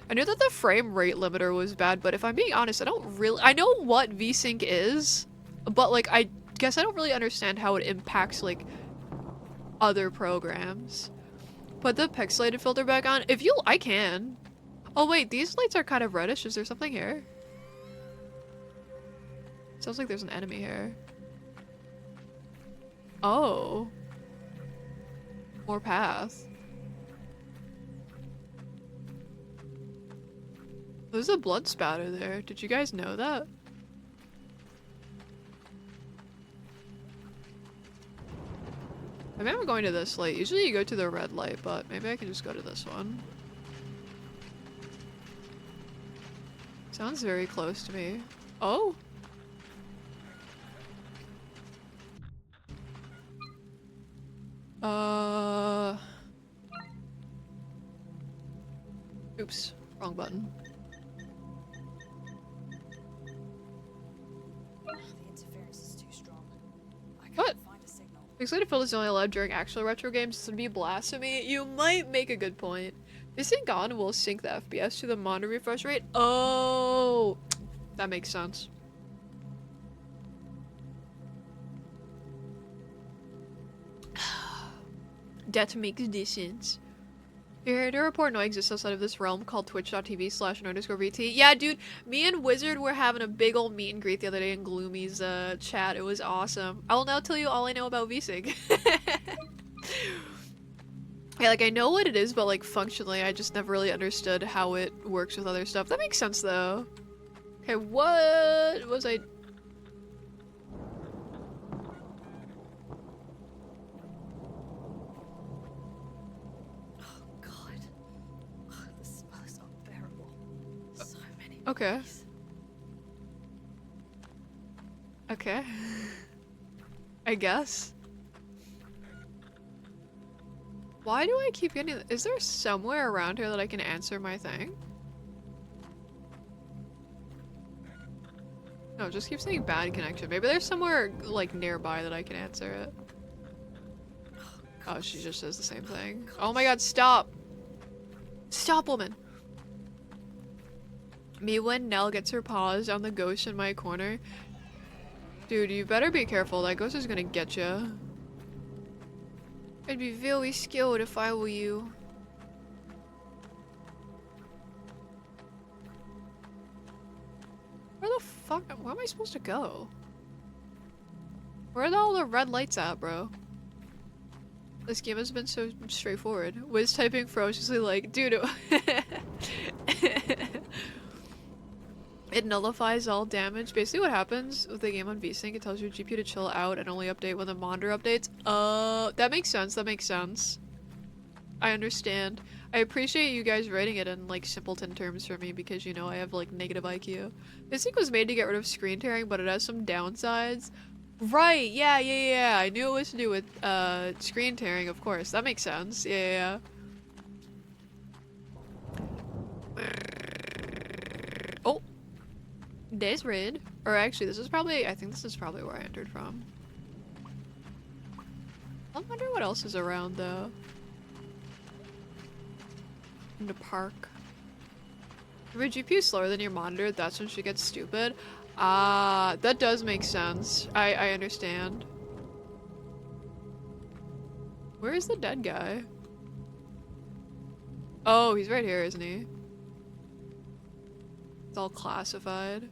I knew that the frame rate limiter was bad, but if I'm being honest, I know what VSync is, but like, I guess I don't really understand how it impacts like other programs. Put the pixelated filter back on. I can. Oh wait, these lights are kind of reddish. Is there something here? Sounds like there's an enemy here. Oh. More path. There's a blood spatter there. Did you guys know that? I remember going to this light. Usually you go to the red light, but maybe I can just go to this one. Sounds very close to me. Oh! Oops. Wrong button. The interference is too strong. I What? can't find a signal. Pixelated filter is only allowed during actual retro games. This would be blasphemy. You might make a good point. VSync on will sync the FPS to the monitor refresh rate. Oh! That makes sense. That makes sense. You're here to report no exists outside of this realm called twitch.tv/_VT. Yeah, dude, me and Wizard were having a big old meet and greet the other day in Gloomy's chat. It was awesome. I will now tell you all I know about VSync. Yeah, like I know what it is, but like functionally I just never really understood how it works with other stuff. That makes sense though. Okay, what was I... This smell is unbearable. So many Okay. bodies. Okay. I guess. Why do I keep getting... Is there somewhere around here that I can answer my thing? No, it just keeps saying bad connection. Maybe there's somewhere, like, nearby that I can answer it. Oh, she just says the same thing. Oh my god, stop! Stop, woman! Me when Nell gets her paws on the ghost in my corner. Dude, you better be careful. That ghost is gonna get you. I'd be very scared if I were you. Where the fuck? Where am I supposed to go? Where are all the red lights at, bro? This game has been so straightforward. Wiz typing ferociously like, dude, it nullifies all damage. Basically what happens with the game on VSync, it tells your GPU to chill out and only update when the monitor updates. That makes sense, that makes sense. I understand. I appreciate you guys writing it in like simpleton terms for me because you know I have like negative IQ. VSync was made to get rid of screen tearing, but it has some downsides. Right, yeah. I knew it was to do with screen tearing, of course. That makes sense. Yeah. Oh. There's red. Or actually, this is probably, I think this is probably where I entered from. I wonder what else is around though. In the park. If your GPU is slower than your monitor, that's when she gets stupid. Ah, that does make sense. I understand. Where is the dead guy? Oh, he's right here, isn't he? It's all classified.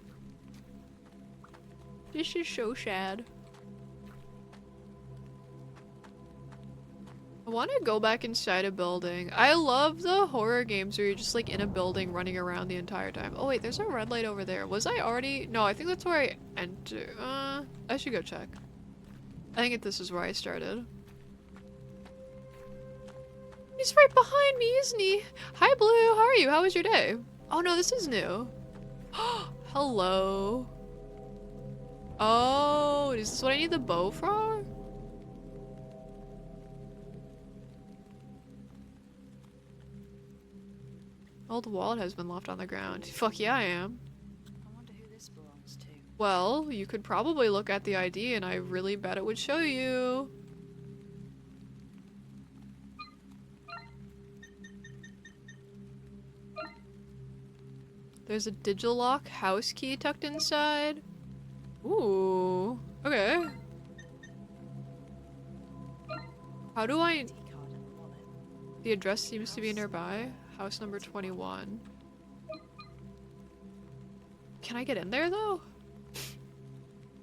This is so sad. I want to go back inside a building. I love the horror games where you're just like in a building running around the entire time. Oh wait, there's a red light over there. Was I already? No, I think that's where I enter. I should go check. I think this is where I started. He's right behind me, isn't he? Hi Blue, how are you? How was your day? Oh no, this is new. Hello. Oh, is this what I need the bow for? Old wallet has been left on the ground. Fuck yeah, I am. I wonder who this belongs to. Well, you could probably look at the ID and I really bet it would show you. There's a Digilock house key tucked inside. Ooh, okay. How do I... ID card in the wallet. The address seems to be nearby. House number 21. Can I get in there though?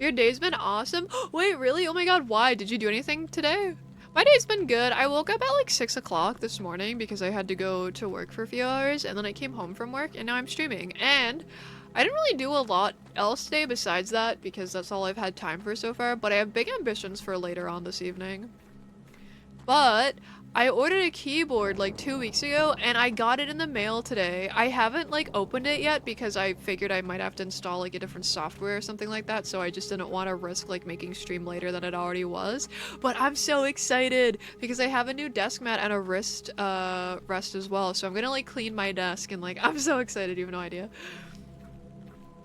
Your day's been awesome? Wait, really? Oh my god, why? Did you do anything today? My day's been good. I woke up at like 6 o'clock this morning because I had to go to work for a few hours and then I came home from work and now I'm streaming. And I didn't really do a lot else today besides that because that's all I've had time for so far, but I have big ambitions for later on this evening. But I ordered a keyboard like 2 weeks ago and I got it in the mail today. I haven't like opened it yet because I figured I might have to install like a different software or something like that, so I just didn't want to risk like making stream later than it already was. But I'm so excited because I have a new desk mat and a wrist rest as well, so I'm gonna like clean my desk and like I'm so excited, you have no idea.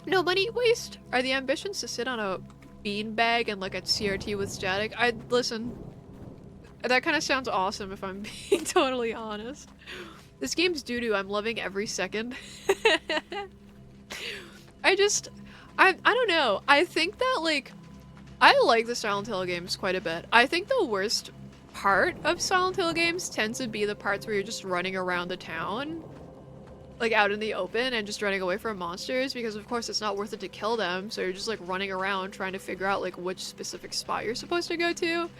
No money waste. Are the ambitions to sit on a beanbag and look at CRT with static? Listen. That kind of sounds awesome if I'm being totally honest. This game's doo-doo. I'm loving every second. I don't know. I think that like, I like the Silent Hill games quite a bit. I think the worst part of Silent Hill games tends to be the parts where you're just running around the town. Like out in the open and just running away from monsters because of course it's not worth it to kill them. So you're just like running around trying to figure out like which specific spot you're supposed to go to.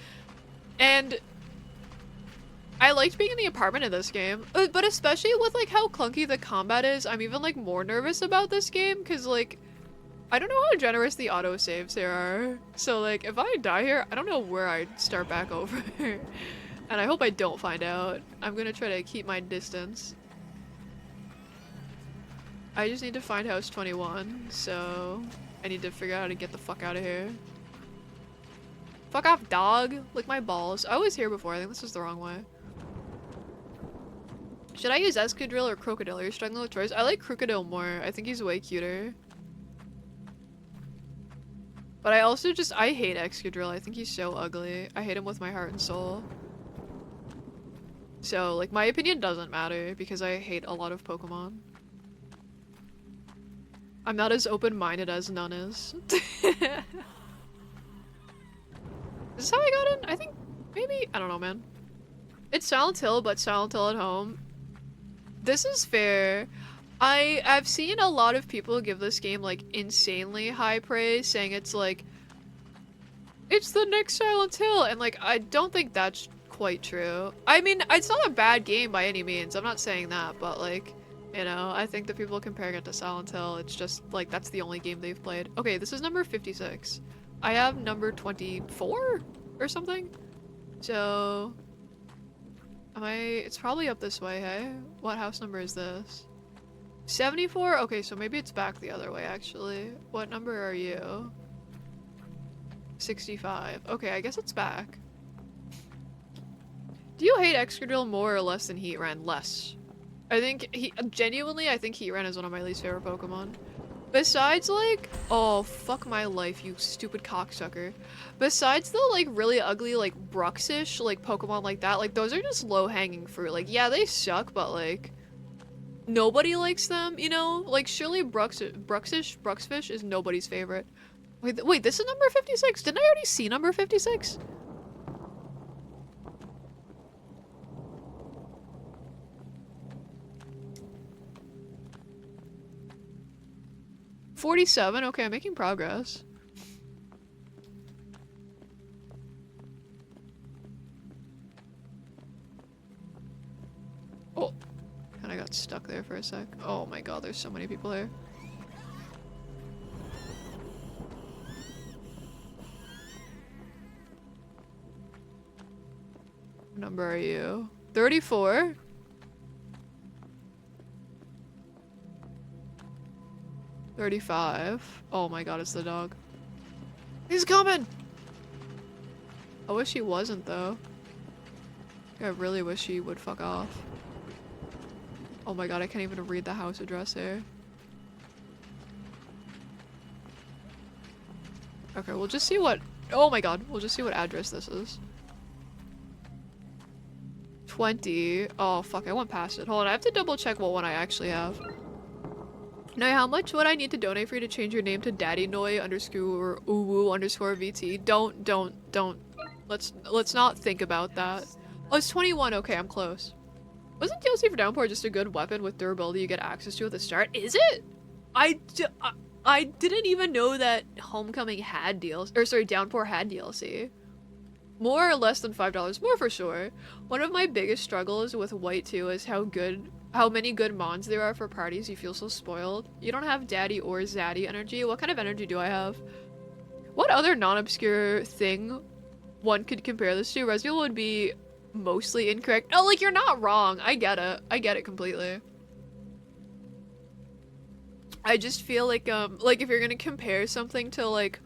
And I liked being in the apartment in this game, but especially with like how clunky the combat is, I'm even like more nervous about this game because like I don't know how generous the autosaves here are. So like if I die here, I don't know where I'd start back over. And I hope I don't find out. I'm gonna try to keep my distance. I just need to find house 21, so I need to figure out how to get the fuck out of here. Fuck off, dog. Lick my balls. I was here before. I think this is the wrong way. Should I use Escadrille or Crocodile? You're struggling with choice. I like Crocodile more. I think he's way cuter. But I also I hate Escadrille. I think he's so ugly. I hate him with my heart and soul. So, like, my opinion doesn't matter because I hate a lot of Pokemon. I'm not as open-minded as none is. Is this how I got in? I think maybe, I don't know, man. It's Silent Hill, but Silent Hill at home. This is fair. I've seen a lot of people give this game like insanely high praise, saying it's like, it's the next Silent Hill, and like, I don't think that's quite true. I mean, it's not a bad game by any means, I'm not saying that, but like, you know, I think the people comparing it to Silent Hill, it's just like, that's the only game they've played. Okay, this is number 56. I have number 24 or something. So, it's probably up this way, hey? What house number is this? 74? Okay, so maybe it's back the other way, actually. What number are you? 65. Okay, I guess it's back. Do you hate Excadrill more or less than Heatran? Less. I think, genuinely, I think Heatran is one of my least favorite Pokemon. Besides, like, oh, fuck my life, you stupid cocksucker. Besides the, like, really ugly, like, Bruxish, like, Pokemon like that, like, those are just low-hanging fruit. Like, yeah, they suck, but, like, nobody likes them, you know? Like, surely Bruxfish is nobody's favorite. Wait, this is number 56? Didn't I already see number 56? $47? Okay, I'm making progress. Oh, kinda got stuck there for a sec. Oh my god, there's so many people here. What number are you? 34? $35. Oh my god, it's the dog. He's coming! I wish he wasn't, though. I really wish he would fuck off. Oh my god, I can't even read the house address here. Okay, we'll just see what- oh my god, we'll just see what address this is. 20. Oh fuck, I went past it. Hold on, I have to double check what one I actually have. Now, how much would I need to donate for you to change your name to Daddy Noi underscore uwu underscore VT? Don't. Let's not think about that. Oh, it's 21. Okay, I'm close. Wasn't DLC for Downpour just a good weapon with durability you get access to at the start? Is it? I didn't even know that Homecoming had DLC, or sorry, Downpour had DLC. More or less than $5? More for sure. One of my biggest struggles with White 2 is how many good mons there are for parties. You feel so spoiled. You don't have daddy or zaddy energy. What kind of energy do I have? What other non-obscure thing one could compare this to? Resident would be mostly incorrect. Oh, like, you're not wrong. I get it. I get it completely. I just feel like if you're gonna compare something to, like,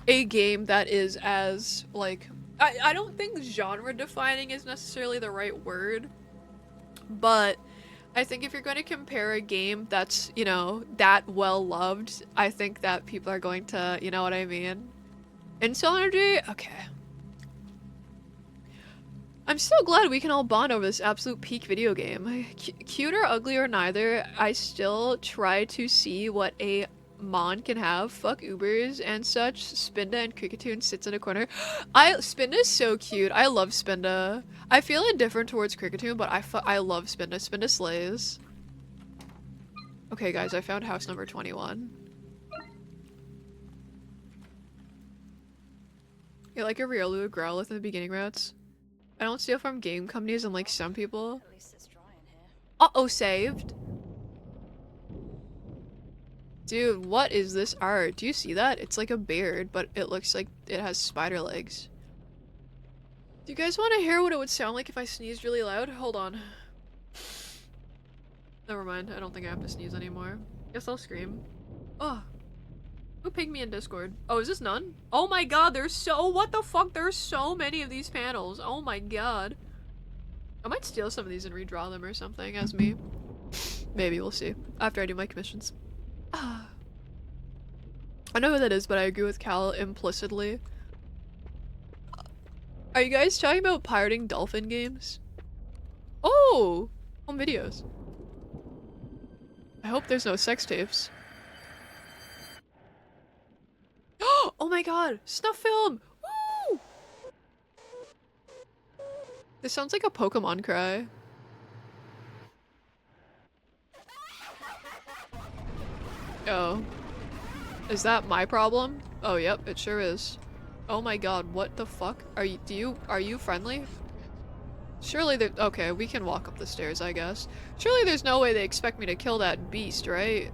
a game that is as, like, I don't think genre defining is necessarily the right word, but I think if you're going to compare a game that's, you know, that well loved, I think that people are going to, you know what I mean? Install energy? Okay. I'm so glad we can all bond over this absolute peak video game. Cute or ugly or neither, I still try to see what a Mon can have. Fuck Ubers and such. Spinda and Cricketune sits in a corner. Spinda's so cute. I love Spinda. I feel indifferent towards Cricketune, but I love Spinda. Spinda slays. Okay, guys, I found house number 21. You're like a Riolu, a Growlithe in the beginning routes. I don't steal from game companies unlike some people. At least it's dry in here. Uh-oh, saved. Dude, what is this art? Do you see that? It's like a beard, but it looks like it has spider legs. Do you guys want to hear what it would sound like if I sneezed really loud? Hold on. Never mind. I don't think I have to sneeze anymore. Guess I'll scream. Oh. Who pinged me in Discord? Oh, is this none? Oh my god, what the fuck? There's so many of these panels. Oh my god. I might steal some of these and redraw them or something as me. Maybe, we'll see. After I do my commissions. I know who that is, but I agree with Cal implicitly. Are you guys talking about pirating dolphin games? Oh! Home videos. I hope there's no sex tapes. Oh my god, snuff film! Woo! This sounds like a Pokemon cry. Oh. Is that my problem? Oh, yep, it sure is. Oh my god, what the fuck? Are you friendly? Surely there- okay, we can walk up the stairs, I guess. Surely there's no way they expect me to kill that beast, right?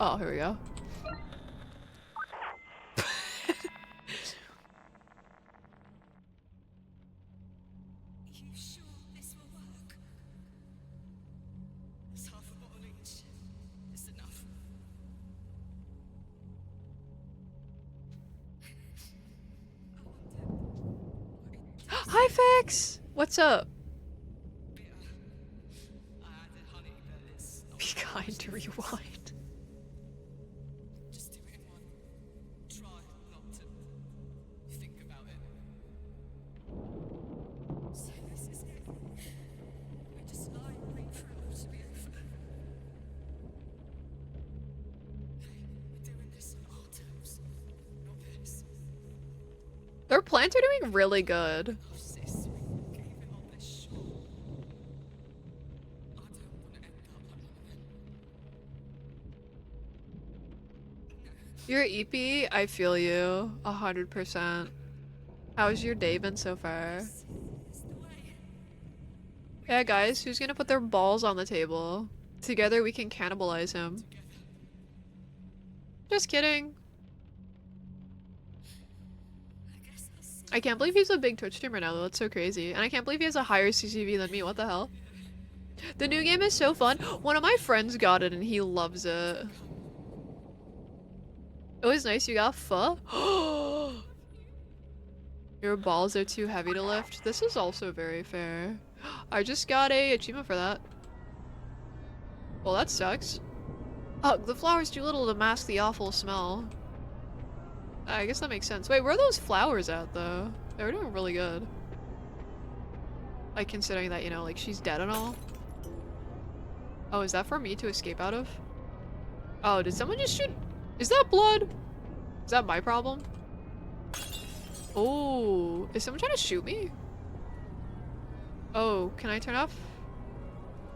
Oh, here we go. You sure this will work? It's half a bottle each. It's enough. Hi, Fix! What's up? Bitter. I added honey, but it's not Be kind to rewind. just do it in one. Try not to think about it. So this is it. We just lie and wait for it all to be over. We're doing this on our terms, not this. Their plants are doing really good. Oh, sis, we gave it our best shot. I don't want to end up like one of them. You're EP, I feel you. 100%. How's your day been so far? It's the way. Yeah, guys, who's gonna put their balls on the table? Together we can cannibalize him. Just kidding. I guess I'll see. I can't believe he's a big Twitch streamer now, though. That's so crazy. And I can't believe he has a higher CCV than me. What the hell? The new game is so fun. One of my friends got it and he loves it. It was nice you got pho. Your balls are too heavy to lift. This is also very fair. I just got a achievement for that. Well, that sucks. Ugh, the flower's too little to mask the awful smell. I guess that makes sense. Wait, where are those flowers at, though? They were doing really good. Like, considering that, you know, like, she's dead and all. Oh, is that for me to escape out of? Oh, did someone just shoot? Is that blood? Is that my problem? Oh, is someone trying to shoot me? Oh, can I turn off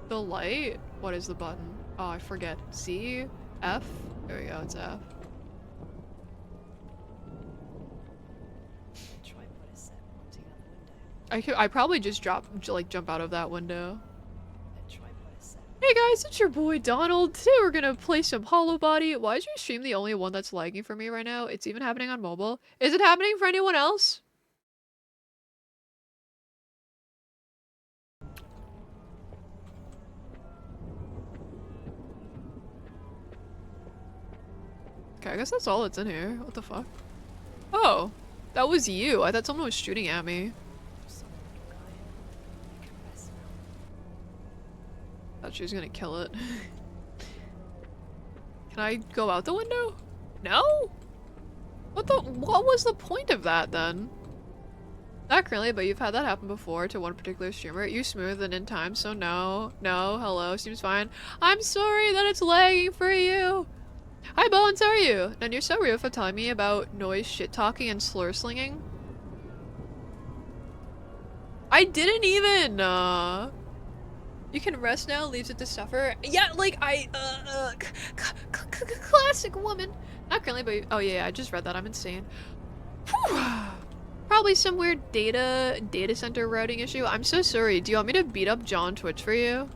the light? What is the button? Oh, I forget. C? F? There we go, it's F. Tripod is set pointing out the window. I probably just jump out of that window. The tripod is set. Hey guys, it's your boy Donald. Today we're gonna play some Hollowbody. Why is your stream the only one that's lagging for me right now? It's even happening on mobile. Is it happening for anyone else? Okay, I guess that's all that's in here. What the fuck? Oh, that was you. I thought someone was shooting at me. Solid little guy. You can rest now. Thought she was gonna kill it. Can I go out the window? No? What was the point of that then? Not currently, but you've had that happen before to one particular streamer. You smooth and in time, so no. No, hello, seems fine. I'm sorry that it's lagging for you. Hi Bones, how are you? And you're so rude for telling me about noise, shit talking, and slur slinging. I didn't even, You can rest now, leaves it to suffer. Yeah, like, classic woman. Not currently, but, oh yeah, I just read that, I'm insane. Whew. Probably some weird data center routing issue. I'm so sorry, do you want me to beat up John Twitch for you?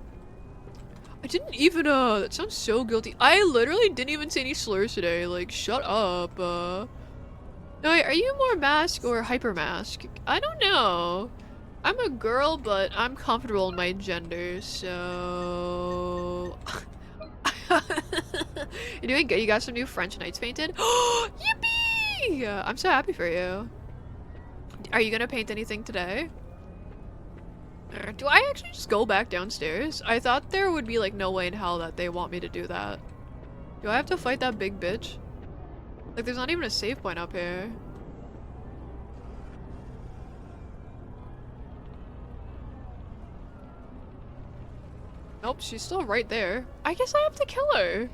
I didn't even, that sounds so guilty. I literally didn't even say any slurs today, like, shut up, No, wait, are you more mask or hyper mask? I don't know. I'm a girl, but I'm comfortable in my gender, so... You're doing good, you got some new French Knights painted? Yippee! I'm so happy for you. Are you gonna paint anything today? Do I actually just go back downstairs? I thought there would be like no way in hell that they want me to do that. Do I have to fight that big bitch? Like there's not even a save point up here. Nope, she's still right there. I guess I have to kill her.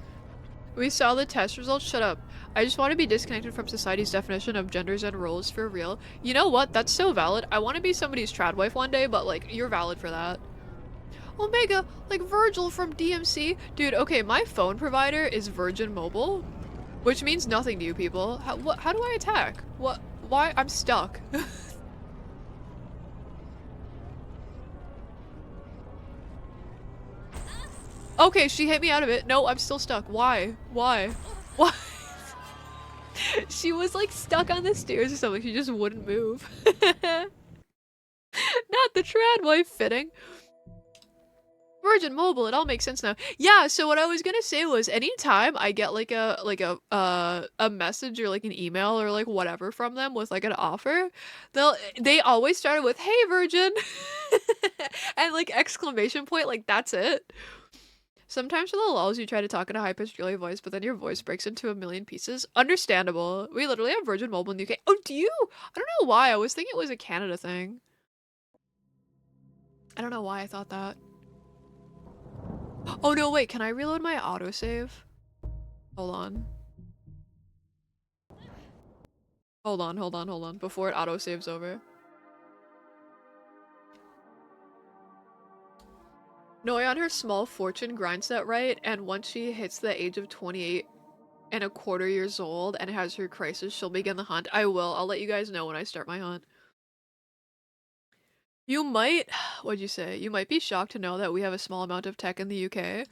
We saw the test results. Shut up. I just want to be disconnected from society's definition of genders and roles for real. You know what? That's so valid. I want to be somebody's trad wife one day, but like, you're valid for that. Omega, like Virgil from DMC. Dude, okay, my phone provider is Virgin Mobile, which means nothing to you people. How do I attack? What? Why? I'm stuck. Okay, she hit me out of it. No, I'm still stuck. Why? Why? Why? She was like stuck on the stairs or something. She just wouldn't move. Not the trad wife fitting. Virgin Mobile, it all makes sense now. Yeah, so what I was gonna say was anytime I get like a message or like an email or like whatever from them with like an offer, they always started with "Hey Virgin" and like exclamation point, like that's it. Sometimes for the lulz you try to talk in a high-pitched girly voice, but then your voice breaks into a million pieces. Understandable. We literally have Virgin Mobile in the UK. Oh, do you? I don't know why. I was thinking it was a Canada thing. I don't know why I thought that. Oh no, wait, can I reload my autosave? Hold on. Hold on, before it autosaves over. Noi on her small fortune grinds that right, and once she hits the age of 28 and a quarter years old and has her crisis, she'll begin the hunt. I will. I'll let you guys know when I start my hunt. You might, what'd you say? You might be shocked to know that we have a small amount of tech in the UK. I thought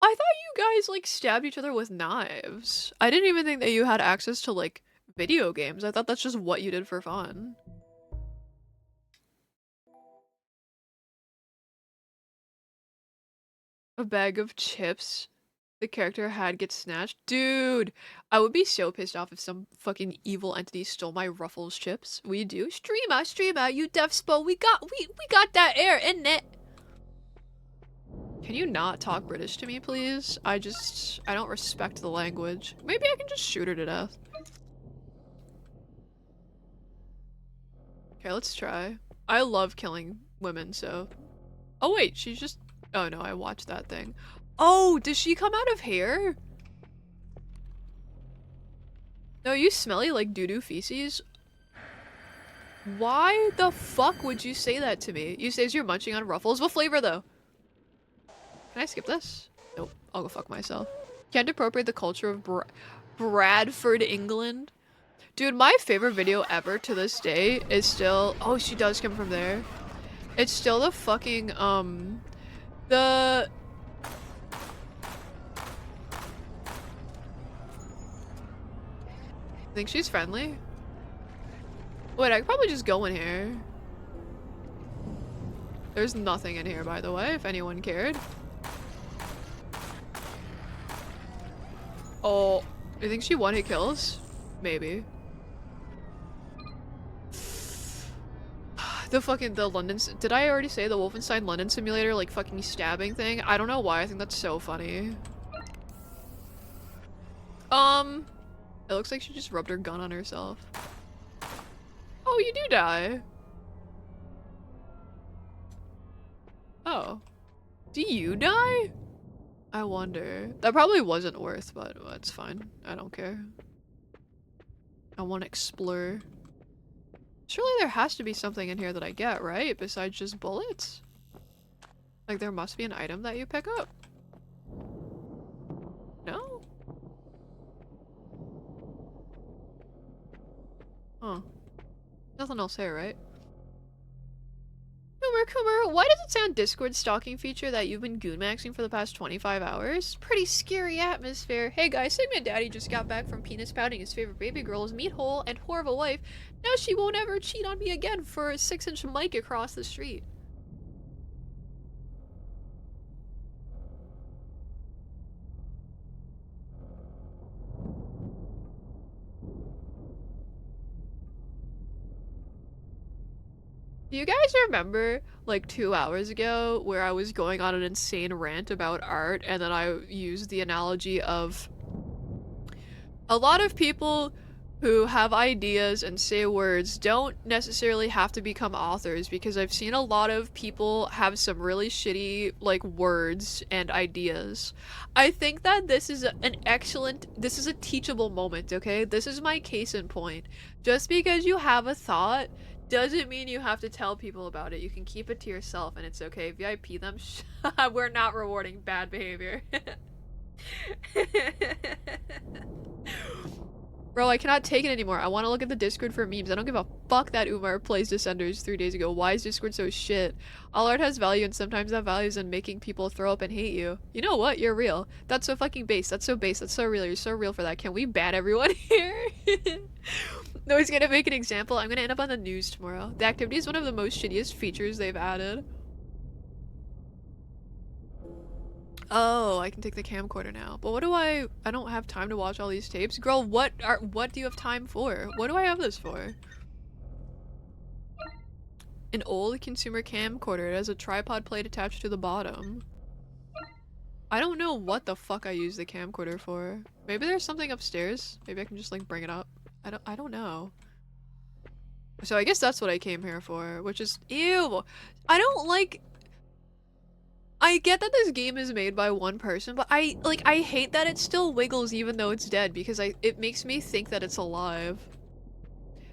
you guys like stabbed each other with knives. I didn't even think that you had access to like video games. I thought that's just what you did for fun. A bag of chips the character had gets snatched. Dude, I would be so pissed off if some fucking evil entity stole my Ruffles chips. We do. Streamer, you deaf spo. We got that air, innit it? Can you not talk British to me, please? I don't respect the language. Maybe I can just shoot her to death. Okay, let's try. I love killing women, so... Oh wait, she's just... Oh no, I watched that thing. Oh, does she come out of hair? No, you smelly like doo-doo feces. Why the fuck would you say that to me? You say you're munching on Ruffles. What flavor though? Can I skip this? Nope, I'll go fuck myself. Can't appropriate the culture of Bradford, England. Dude, my favorite video ever to this day is still... Oh, she does come from there. It's still the fucking, the... Think she's friendly? Wait, I could probably just go in here. There's nothing in here, by the way, if anyone cared. Oh, you think she one-hit kills? Maybe. The London... Did I already say the Wolfenstein London Simulator, like, fucking stabbing thing? I don't know why, I think that's so funny. It looks like she just rubbed her gun on herself. Oh, you do die. Oh. Do you die? I wonder. That probably wasn't worth, but it's fine. I don't care. I want to explore. Surely there has to be something in here that I get, right? Besides just bullets? Like there must be an item that you pick up. No? Huh. Nothing else here, right? Coomer, why does it sound Discord stalking feature that you've been goon-maxing for the past 25 hours? Pretty scary atmosphere. Hey guys, Sigma Daddy just got back from penis pouting his favorite baby girl's meat hole and whore of a wife. Now she won't ever cheat on me again for a 6-inch mic across the street. Do you guys remember, like, 2 hours ago where I was going on an insane rant about art and then I used the analogy of a lot of people who have ideas and say words don't necessarily have to become authors, because I've seen a lot of people have some really shitty like words and ideas. I think that this is this is a teachable moment, okay? This is my case in point. Just because you have a thought doesn't mean you have to tell people about it. You can keep it to yourself and it's okay. VIP them. We're not rewarding bad behavior. Bro, I cannot take it anymore. I want to look at the Discord for memes. I don't give a fuck that Umar plays Descenders 3 days ago. Why is Discord so shit? All art has value, and sometimes that value is in making people throw up and hate you. You know what? You're real. That's so fucking base. That's so base. That's so real. You're so real for that. Can we ban everyone here? No, he's gonna make an example. I'm gonna end up on the news tomorrow. The activity is one of the most shittiest features they've added. Oh, I can take the camcorder now. But what do I don't have time to watch all these tapes. Girl, what do you have time for? What do I have this for? An old consumer camcorder. It has a tripod plate attached to the bottom. I don't know what the fuck I use the camcorder for. Maybe there's something upstairs. Maybe I can just like bring it up. I don't know. So I guess that's what I came here for, which is ew. I don't like. I get that this game is made by one person, but I hate that it still wiggles even though it's dead, because it makes me think that it's alive.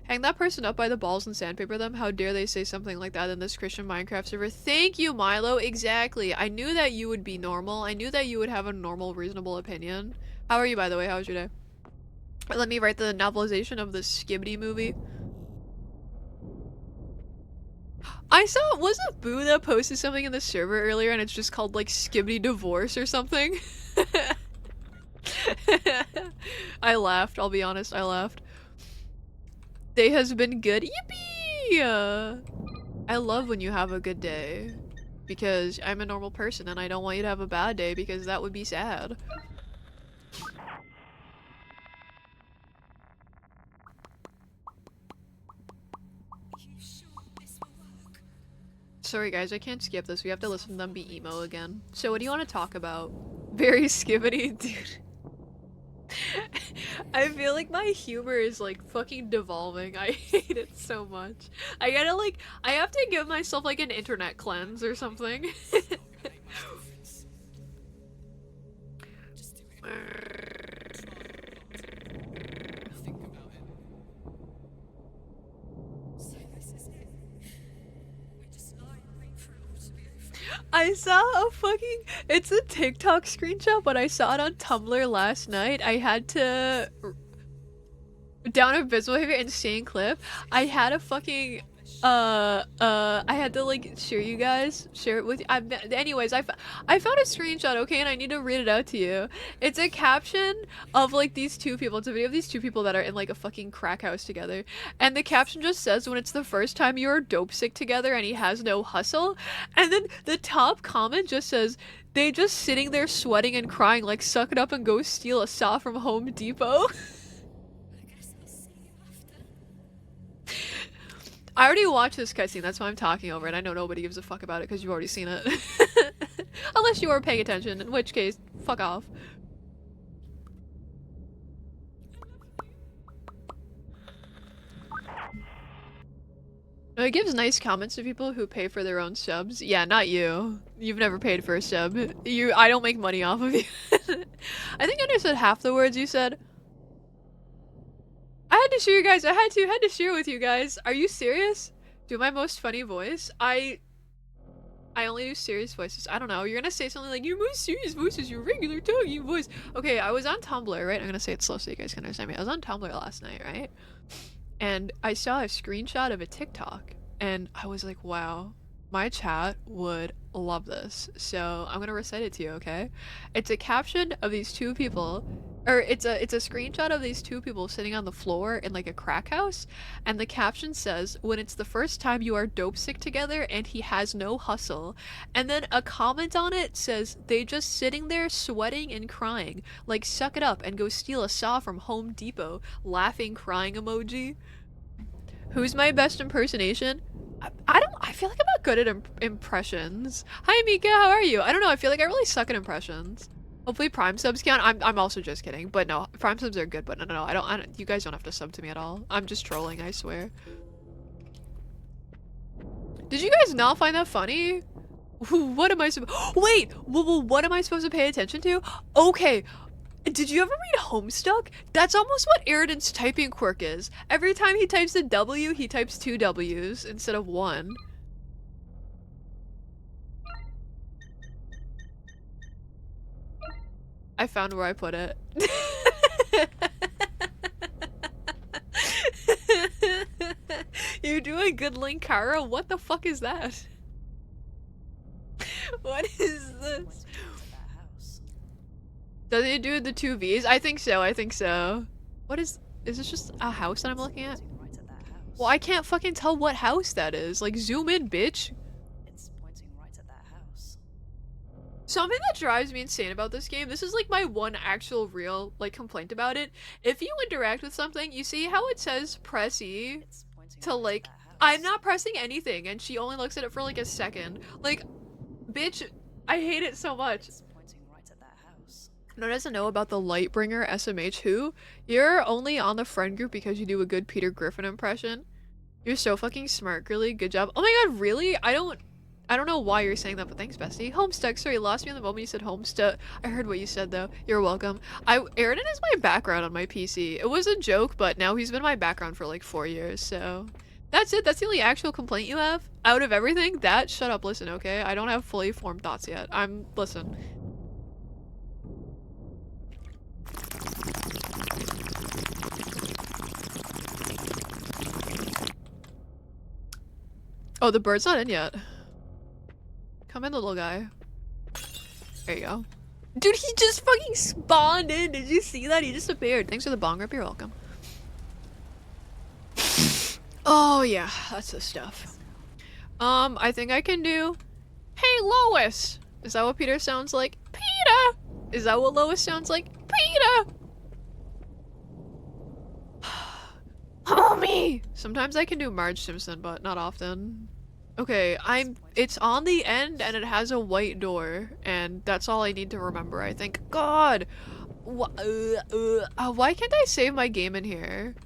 Hang that person up by the balls and sandpaper them. How dare they say something like that in this Christian Minecraft server? Thank you, Milo. Exactly. I knew that you would be normal. I knew that you would have a normal, reasonable opinion. How are you, by the way? How was your day? Let me write the novelization of the Skibbity movie. I saw, was it Boo that posted something in the server earlier and it's just called like Skibbity Divorce or something? I laughed, I'll be honest, I laughed. Day has been good. Yippee! I love when you have a good day. Because I'm a normal person and I don't want you to have a bad day because that would be sad. Sorry guys, I can't skip this. We have to listen to them be emo again. So what do you want to talk about? Very skibbity, dude. I feel like my humor is like fucking devolving. I hate it so much. I gotta like, I have to give myself like an internet cleanse or something. I saw a fucking, it's a TikTok screenshot, but I saw it on Tumblr last night. I had to down a visual behavior insane clip. I had a fucking I had to like share it with you. Anyways, I found a screenshot, okay, and I need to read it out to you. It's a caption of like these two people. It's a video of these two people that are in like a fucking crack house together, and the caption just says, when it's the first time you're dope sick together and he has no hustle, and then the top comment just says, they just sitting there sweating and crying like, suck it up and go steal a saw from Home Depot. I already watched this cutscene, that's why I'm talking over it. I know nobody gives a fuck about it because you've already seen it. Unless you are paying attention, in which case, fuck off. It gives nice comments to people who pay for their own subs. Yeah, not you. You've never paid for a sub. I don't make money off of you. I think I understood half the words you said. I had to show you guys. I had to share with you guys. Are you serious? Do my most funny voice? I only do serious voices. I don't know. You're gonna say something like, your most serious voice is your regular talking voice. Okay, I was on Tumblr, right? I'm gonna say it slow so you guys can understand me. I was on Tumblr last night, right? And I saw a screenshot of a TikTok, and I was like, wow, my chat would love this. So I'm gonna recite it to you, okay? It's a caption of these two people, or it's a screenshot of these two people sitting on the floor in like a crack house, and the caption says, when it's the first time you are dope sick together and he has no hustle. And then a comment on it says, they just sitting there sweating and crying, like, suck it up and go steal a saw from Home Depot, laughing crying emoji. Who's my best impersonation? I feel like I'm not good at impressions. Hi Mika, how are you? I don't know, I feel like I really suck at impressions. Hopefully Prime subs count. I'm also just kidding. But no, Prime subs are good, but no, I don't, you guys don't have to sub to me at all. I'm just trolling, I swear. Did you guys not find that funny? What am I supposed- Wait! What am I supposed to pay attention to? Okay. Did you ever read Homestuck? That's almost what Eridan's typing quirk is. Every time he types a W, he types 2 W's instead of 1. I found where I put it. You're doing good, Linkara? What the fuck is that? What is this? Does it do the 2 V's? I think so, I think so. What is this just a house that I'm looking at? Well, I can't fucking tell what house that is. Like, zoom in, bitch. It's pointing right at that house. Something that drives me insane about this game, this is like my one actual real, like, complaint about it. If you interact with something, you see how it says press E to, like, I'm not pressing anything, and she only looks at it for, like, a second. Like, bitch, I hate it so much. No one doesn't know about the Lightbringer SMH who? You're only on the friend group because you do a good Peter Griffin impression. You're so fucking smart, girly. Good job. Oh my god, really? I don't know why you're saying that, but thanks, bestie. Homestuck. Sorry, you lost me in the moment you said Homestuck. I heard what you said, though. You're welcome. Eridan is my background on my PC. It was a joke, but now he's been my background for like 4 years, so... That's it. That's the only actual complaint you have? Out of everything? Shut up, listen, okay? I don't have fully formed thoughts yet. Listen. Oh, the bird's not in yet. Come in, little guy. There you go. Dude, he just fucking spawned in. Did you see that? He just appeared. Thanks for the bong rip. You're welcome. Oh, yeah. That's the stuff. I think I can do... Hey, Lois! Is that what Peter sounds like? Peter! Is that what Lois sounds like? Peter! Homie! Sometimes I can do Marge Simpson, but not often. Okay, it's on the end and it has a white door, and that's all I need to remember, I think. God! Why can't I save my game in here?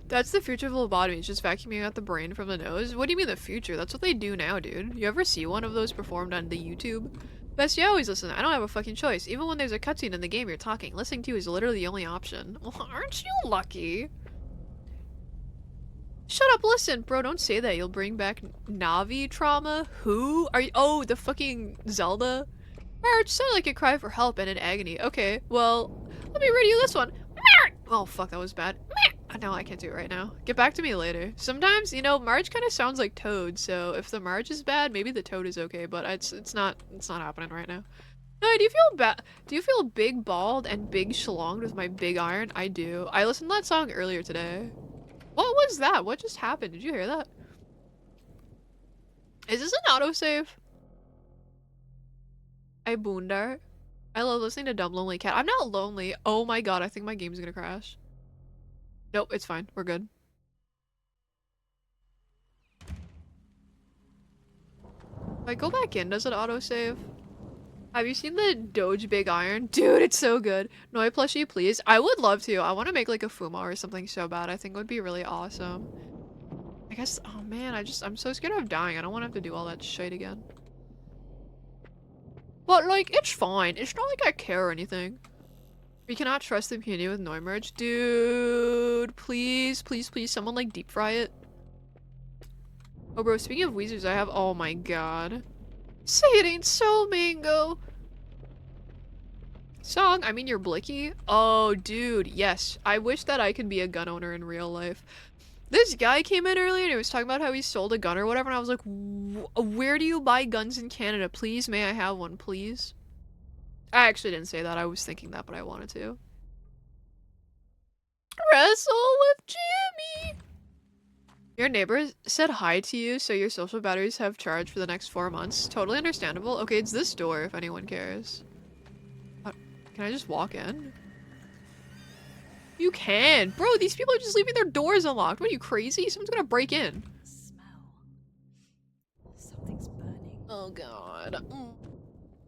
That's the future of lobotomy, it's just vacuuming out the brain from the nose? What do you mean the future? That's what they do now, dude. You ever see one of those performed on the YouTube? Best, you always listen. I don't have a fucking choice. Even when there's a cutscene in the game you're talking, listening to is literally the only option. Well, aren't you lucky? Shut up, listen. Bro, don't say that. You'll bring back Navi trauma? Who? Are you- Oh, the fucking Zelda? Marge, sounded like a cry for help and in agony. Okay, well, let me read you this one. Oh, fuck, that was bad. No, I can't do it right now. Get back to me later. Sometimes, you know, Marge kind of sounds like Toad, so if the Marge is bad, maybe the Toad is okay, but it's not happening right now. No, do you feel big bald and big schlonged with my big iron? I do. I listened to that song earlier today. What was that? What just happened? Did you hear that? Is this an autosave? I boondar. I love listening to Dumb Lonely Cat. I'm not lonely. Oh my god, I think my game's gonna crash. Nope, it's fine. We're good. If I go back in, does it autosave? Have you seen the Doge Big Iron? Dude, it's so good. Noi plushie, please. I would love to. I want to make like a Fuma or something so bad. I think it would be really awesome. I guess, oh man, I'm so scared of dying. I don't want to have to do all that shit again. But like, it's fine. It's not like I care or anything. We cannot trust the community with Noi merge. Dude, please, please, please, someone like deep fry it. Oh bro, speaking of Weezers, I have, oh my god. Say it ain't so, Mango. Song, I mean you're Blicky. Oh dude, yes. I wish that I could be a gun owner in real life. This guy came in earlier and he was talking about how he sold a gun or whatever, and I was like, where do you buy guns in Canada? Please, may I have one, please? I actually didn't say that. I was thinking that, but I wanted to. Wrestle with Jimmy! Your neighbor said hi to you, so your social batteries have charged for the next 4 months. Totally understandable. Okay, it's this door if anyone cares. Can I just walk in? You can! Bro, these people are just leaving their doors unlocked. What are you, crazy? Someone's gonna break in. Smell. Something's burning. Oh god.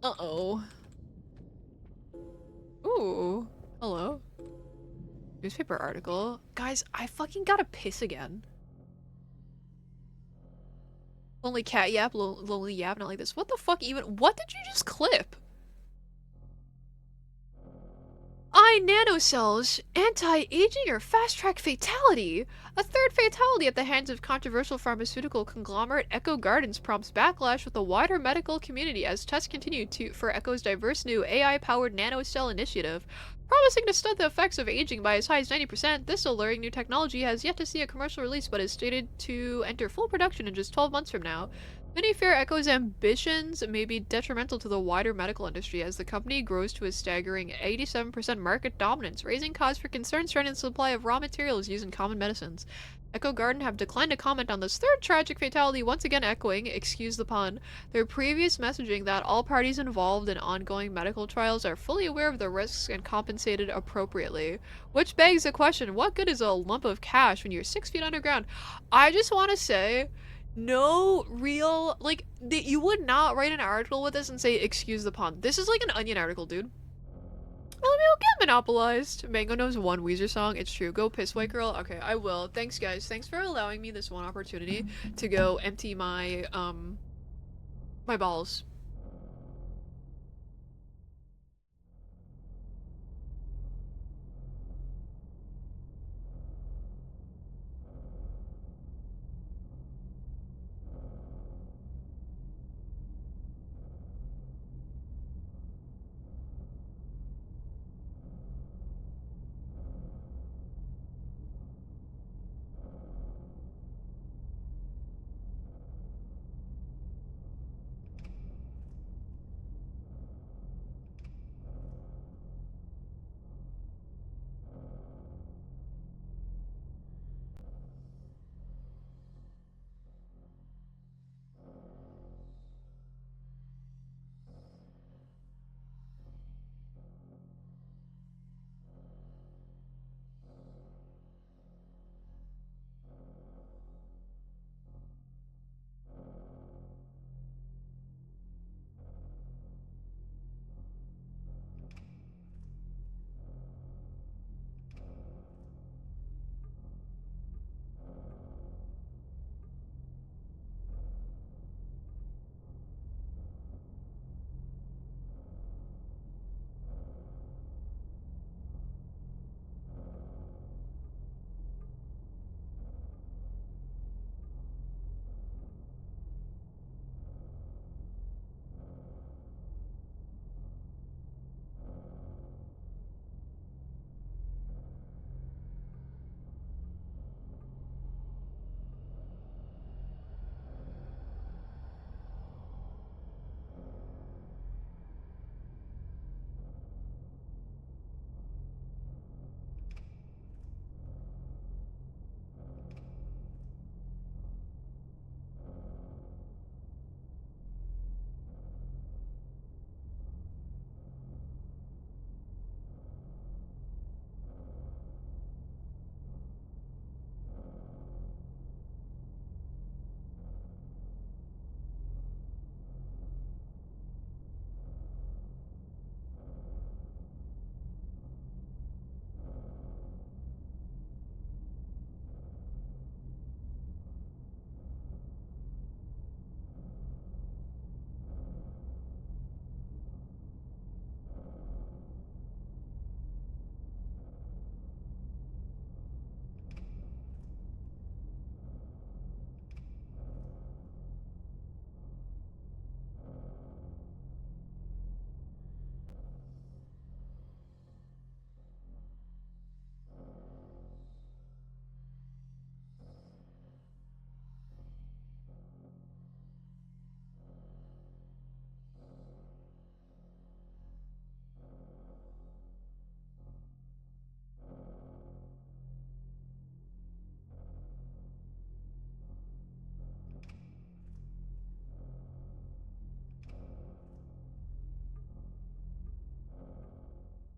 Uh-oh. Ooh. Hello. Newspaper article. Guys, I fucking gotta piss again. Lonely cat yap, lonely yap, not like this. What the fuck even? What did you just clip? Nanocells, anti-aging or fast-track fatality. A third fatality at the hands of controversial pharmaceutical conglomerate Echo Gardens prompts backlash with the wider medical community as tests continue for Echo's diverse new AI-powered nanocell initiative. Promising to stunt the effects of aging by as high as 90%, this alluring new technology has yet to see a commercial release but is stated to enter full production in just 12 months from now. Many fear Echo's ambitions may be detrimental to the wider medical industry as the company grows to a staggering 87% market dominance, raising cause for concern surrounding the supply of raw materials used in common medicines. Echo Garden have declined to comment on this third tragic fatality, once again echoing, excuse the pun, their previous messaging that all parties involved in ongoing medical trials are fully aware of the risks and compensated appropriately. Which begs the question, what good is a lump of cash when you're 6 feet underground? I just want to say, no real, like, you would not write an article with this and say, excuse the pun. This is like an Onion article, dude. Let me go get monopolized. Mango knows one Weezer song. It's true. Go piss, white girl. Okay, I will. Thanks, guys. Thanks for allowing me this one opportunity to go empty my, my balls.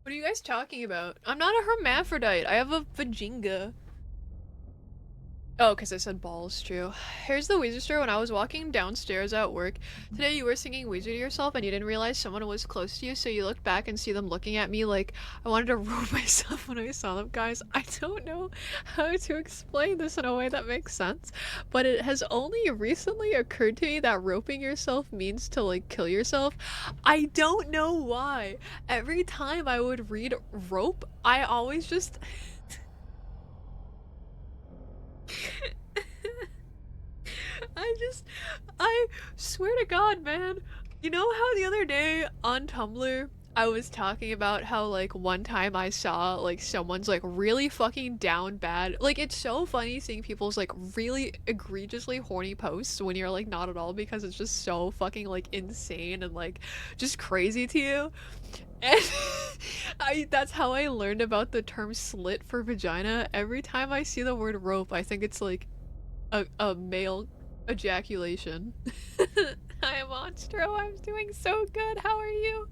What are you guys talking about? I'm not a hermaphrodite. I have a vajinga. Oh, because I said balls, true. Here's the Weezer story. When I was walking downstairs at work today, you were singing Weezer to yourself and you didn't realize someone was close to you, so you looked back and see them looking at me like I wanted to rope myself when I saw them. Guys, I don't know how to explain this in a way that makes sense, but it has only recently occurred to me that roping yourself means to like kill yourself. I don't know why. Every time I would read rope, I always just... I swear to God, man. You know how the other day on Tumblr, I was talking about how, like, one time I saw, like, someone's, like, really fucking down bad. Like, it's so funny seeing people's, like, really egregiously horny posts when you're, like, not at all, because it's just so fucking, like, insane and, like, just crazy to you. And that's how I learned about the term slit for vagina. Every time I see the word rope, I think it's, like, a male ejaculation. Hi, Monstro. I'm doing so good. How are you?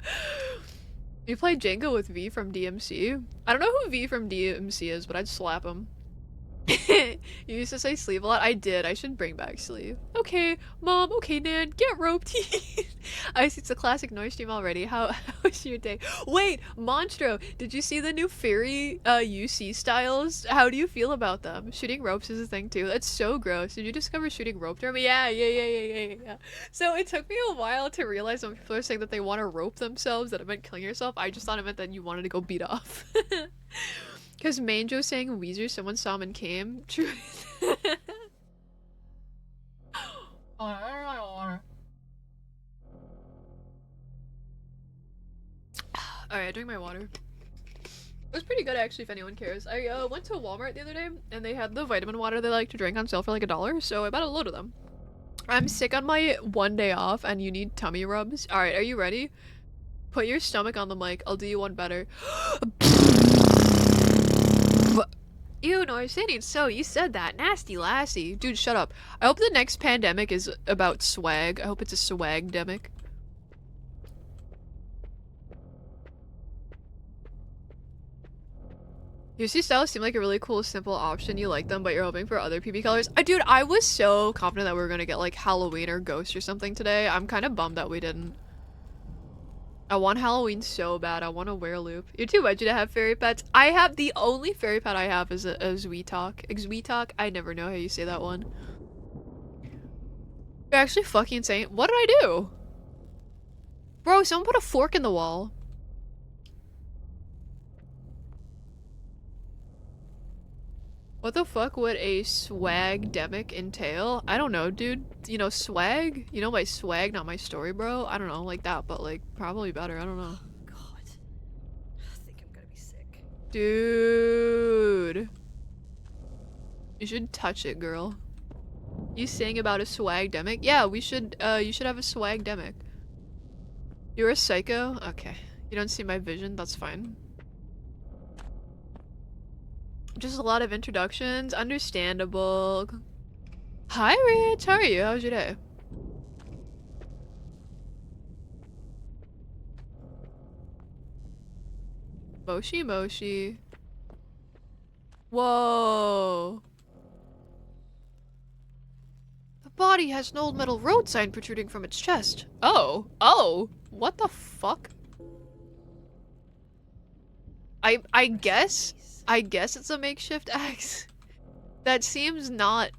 You play Jenga with V from DMC? I don't know who V from DMC is, but I'd slap him. You used to say sleeve a lot. I did. I should bring back sleeve. Okay, mom. Okay, Nan. Get roped. I see it's a classic noise stream already. How was your day? Wait, Monstro, did you see the new fairy UC styles? How do you feel about them? Shooting ropes is a thing too. That's so gross. Did you discover shooting rope derby? Yeah. So it took me a while to realize when people are saying that they want to rope themselves that it meant killing yourself. I just thought it meant that you wanted to go beat off. Because Manjo sang Weezer, someone saw him and came. True. Alright, drink my water. It was pretty good actually, if anyone cares. I went to Walmart the other day, and they had the vitamin water they like to drink on sale for like $1, so I bought a load of them. I'm sick on my 1 day off, and you need tummy rubs. Alright, are you ready? Put your stomach on the mic, I'll do you one better. Ew, no, I'm saying so. You said that. Nasty lassie. Dude, shut up. I hope the next pandemic is about swag. I hope it's a swag-demic. UC styles seem like a really cool, simple option. You like them, but you're hoping for other PB colors. Dude, I was so confident that we were gonna get, like, Halloween or Ghost or something today. I'm kind of bummed that we didn't. I want Halloween so bad. I want a werewolf. You're too edgy to have fairy pets. I have the only fairy pet I have is a Zweetalk. Zweetalk? I never know how you say that one. You're actually fucking insane. What did I do? Bro, someone put a fork in the wall. What the fuck would a swag-demic entail? I don't know, dude. You know, swag? You know my swag, not my story, bro? I don't know, like that, but like, probably better. I don't know. God. I think I'm gonna be sick. Dude. You should touch it, girl. You saying about a swag-demic? Yeah, we should, you should have a swag-demic. You're a psycho? Okay. You don't see my vision? That's fine. Just a lot of introductions. Understandable. Hi, Rich. How are you? How was your day? Moshi Moshi. Whoa. The body has an old metal road sign protruding from its chest. Oh. Oh. What the fuck? I guess it's a makeshift axe. That seems not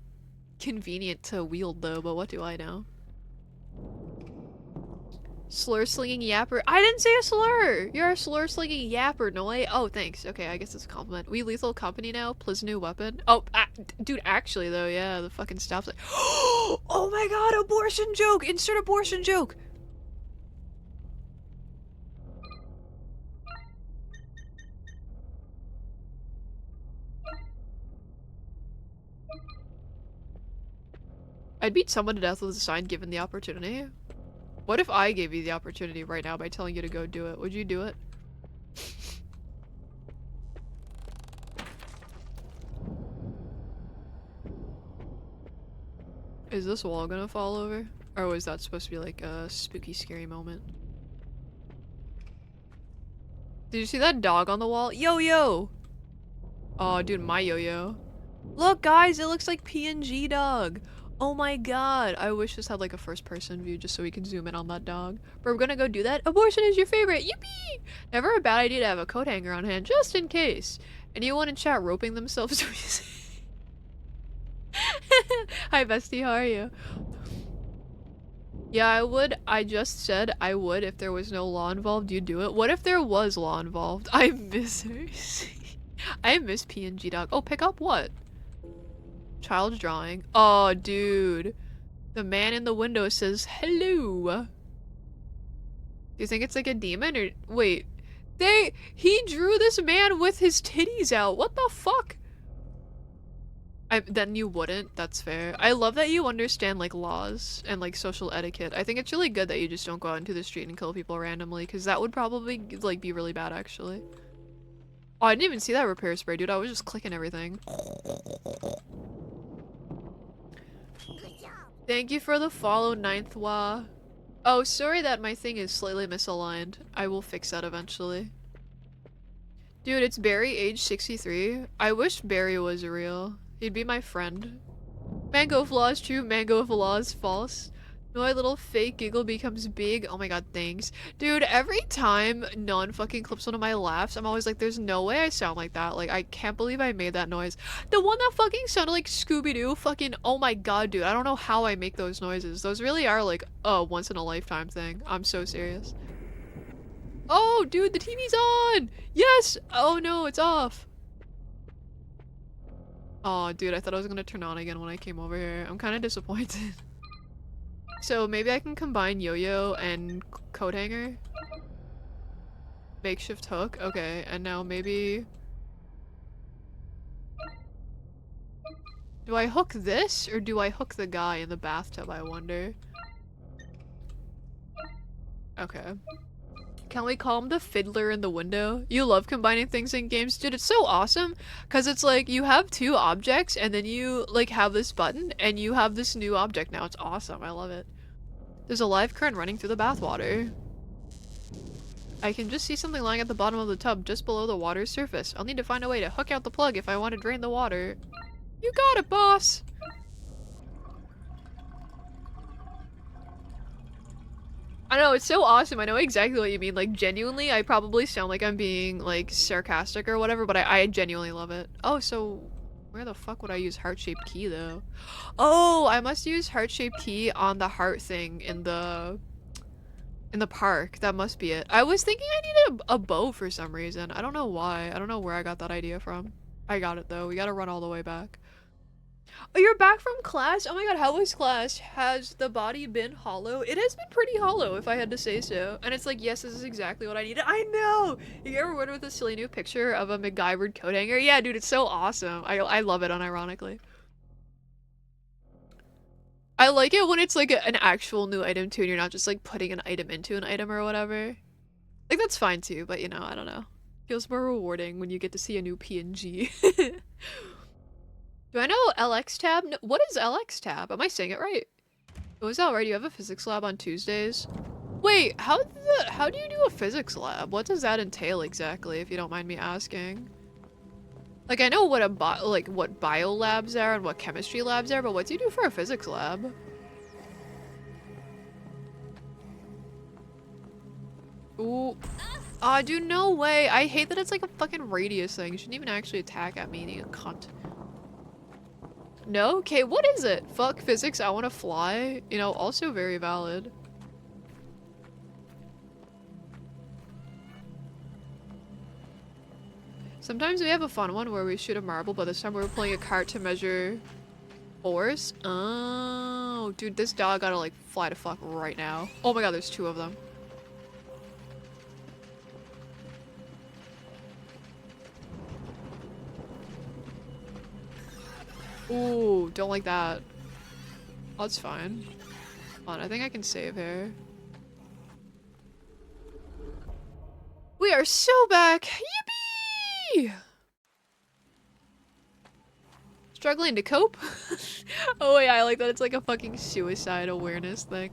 convenient to wield though, but what do I know? Slur slinging yapper. I didn't say a slur! You're a slur slinging yapper, no way. Oh, thanks. Okay, I guess it's a compliment. We lethal company now, plus new weapon. Oh, dude, actually though, yeah, the fucking stops it. Oh my god, abortion joke! Insert abortion joke! I'd beat someone to death with a sign given the opportunity. What if I gave you the opportunity right now by telling you to go do it? Would you do it? Is this wall gonna fall over? Or was that supposed to be like a spooky, scary moment? Did you see that dog on the wall? Yo-yo! Oh, dude, my yo-yo. Look, guys, it looks like PNG dog. Oh my god. I wish this had like a first person view just so we can zoom in on that dog. But we're gonna go do that. Abortion is your favorite. Yippee! Never a bad idea to have a coat hanger on hand just in case. Anyone in chat roping themselves to music? Hi, bestie. How are you? Yeah, I would. I just said I would if there was no law involved. You'd do it. What if there was law involved? I miss her. I miss PNG dog. Oh, pick up what? Child's drawing. Oh, dude. The man in the window says hello. Do you think it's like a demon or wait? He drew this man with his titties out. What the fuck? Then you wouldn't. That's fair. I love that you understand like laws and like social etiquette. I think it's really good that you just don't go out into the street and kill people randomly because that would probably like be really bad actually. Oh, I didn't even see that repair spray, dude. I was just clicking everything. Thank you for the follow, Ninth Wa. Oh, sorry that my thing is slightly misaligned. I will fix that eventually. Dude, it's Barry, age 63. I wish Barry was real. He'd be my friend. Mango flaw is true, mango flaw is false. My little fake giggle becomes big. Oh my god, thanks. Dude, every time none fucking clips one of my laughs, I'm always like, there's no way I sound like that. Like, I can't believe I made that noise. The one that fucking sounded like Scooby-Doo, fucking, oh my god, dude. I don't know how I make those noises. Those really are like a once in a lifetime thing. I'm so serious. Oh, dude, the TV's on! Yes! Oh no, it's off. Oh, dude, I thought I was gonna turn on again when I came over here. I'm kind of disappointed. So maybe I can combine yo-yo and coat hanger? Makeshift hook? Okay, and now maybe... Do I hook this, or do I hook the guy in the bathtub, I wonder? Okay. Can we call him the fiddler in the window? You love combining things in games? Dude, it's so awesome, because it's like, you have two objects, and then you, like, have this button, and you have this new object now. It's awesome. I love it. There's a live current running through the bathwater. I can just see something lying at the bottom of the tub, just below the water's surface. I'll need to find a way to hook out the plug if I want to drain the water. You got it, boss! I know, it's so awesome. I know exactly what you mean. Like, genuinely, I probably sound like I'm being, like, sarcastic or whatever, but I genuinely love it. Oh, so... Where the fuck would I use heart-shaped key, though? Oh, I must use heart-shaped key on the heart thing in the park. That must be it. I was thinking I needed a bow for some reason. I don't know why. I don't know where I got that idea from. I got it, though. We gotta run all the way back. Oh, you're back from class? Oh my god, how was class? Has the body been hollow? It has been pretty hollow, if I had to say so. And it's like, yes, this is exactly what I needed. I know! You ever word with a silly new picture of a MacGyvered coat hanger? Yeah, dude, it's so awesome. I love it unironically. I like it when it's like an actual new item too, and you're not just like putting an item into an item or whatever. Like, that's fine too, but you know, I don't know. Feels more rewarding when you get to see a new PNG. Do I know LX tab? No, what is LX tab? Am I saying it right? Oh, is that right? You have a physics lab on Tuesdays? Wait, how do you do a physics lab? What does that entail exactly, if you don't mind me asking? Like, I know what what bio labs are and what chemistry labs are, but what do you do for a physics lab? Ooh. Aw, dude, no way. I hate that it's like a fucking radius thing. You shouldn't even actually attack at me, you cunt. No? Okay, what is it? Fuck physics, I wanna fly. You know, also very valid. Sometimes we have a fun one where we shoot a marble, but this time we're playing a cart to measure force. Oh, dude, this dog gotta like fly to fuck right now. Oh my god, there's two of them. Ooh, don't like that. Oh, it's fine. Hold on, I think I can save here. We are so back! Yippee! Struggling to cope? Oh yeah, I like that it's like a fucking suicide awareness thing.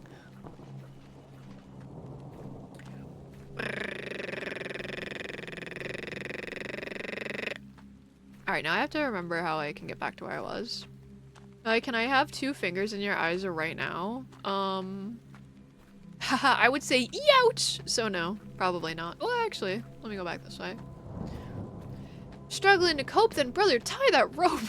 Alright, now I have to remember how I can get back to where I was. Can I have 2 fingers in your eyes right now? Haha, I would say ouch! So no, probably not. Well, actually, let me go back this way. Struggling to cope then, brother, tie that rope!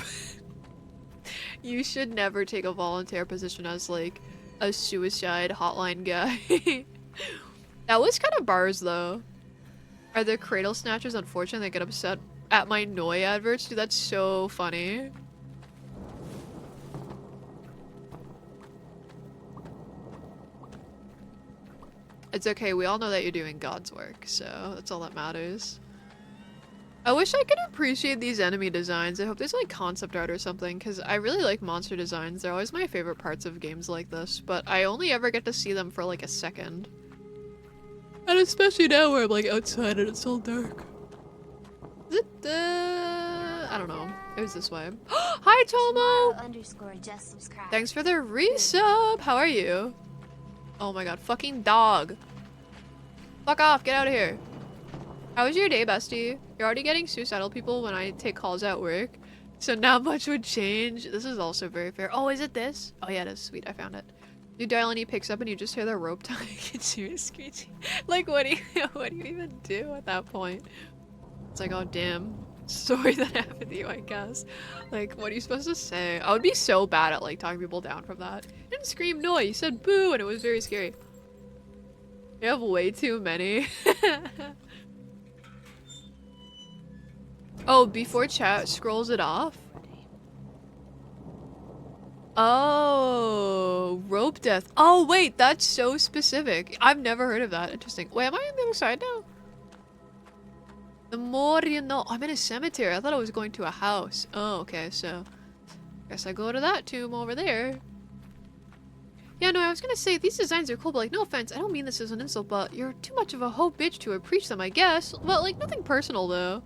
You should never take a volunteer position as, like, a suicide hotline guy. That was kind of bars, though. Are the cradle snatchers unfortunate they get upset at my Noi adverts? Dude, that's so funny. It's okay, we all know that you're doing God's work, so that's all that matters. I wish I could appreciate these enemy designs. I hope there's like concept art or something, because I really like monster designs. They're always my favorite parts of games like this, but I only ever get to see them for like a second. And especially now where I'm like outside and it's all dark. Is it, I don't know. It was this way. Hi, Tomo! _just subscribe. Thanks for the resub! How are you? Oh my god, fucking dog. Fuck off, get out of here. How was your day, bestie? You're already getting suicidal people when I take calls at work, so not much would change. This is also very fair. Oh, is it this? Oh yeah, it is. Sweet, I found it. You dial and he picks up and you just hear the rope tying into screeching. Like, what do you even do at that point? It's like, oh damn, sorry that happened to you, I guess. Like, what are you supposed to say? I would be so bad at like talking people down from that. You didn't scream no, you said boo, and it was very scary. You have way too many. Oh, before chat scrolls it off? Oh, rope death. Oh wait, that's so specific. I've never heard of that. Interesting. Wait, am I on the other side now? The more you know. I'm in a cemetery. I thought I was going to a house. Oh, okay, so guess I go to that tomb over there. Yeah, no, I was gonna say these designs are cool, but like, no offense, I don't mean this as an insult, but you're too much of a hoe bitch to appreciate them, I guess. But like, nothing personal though.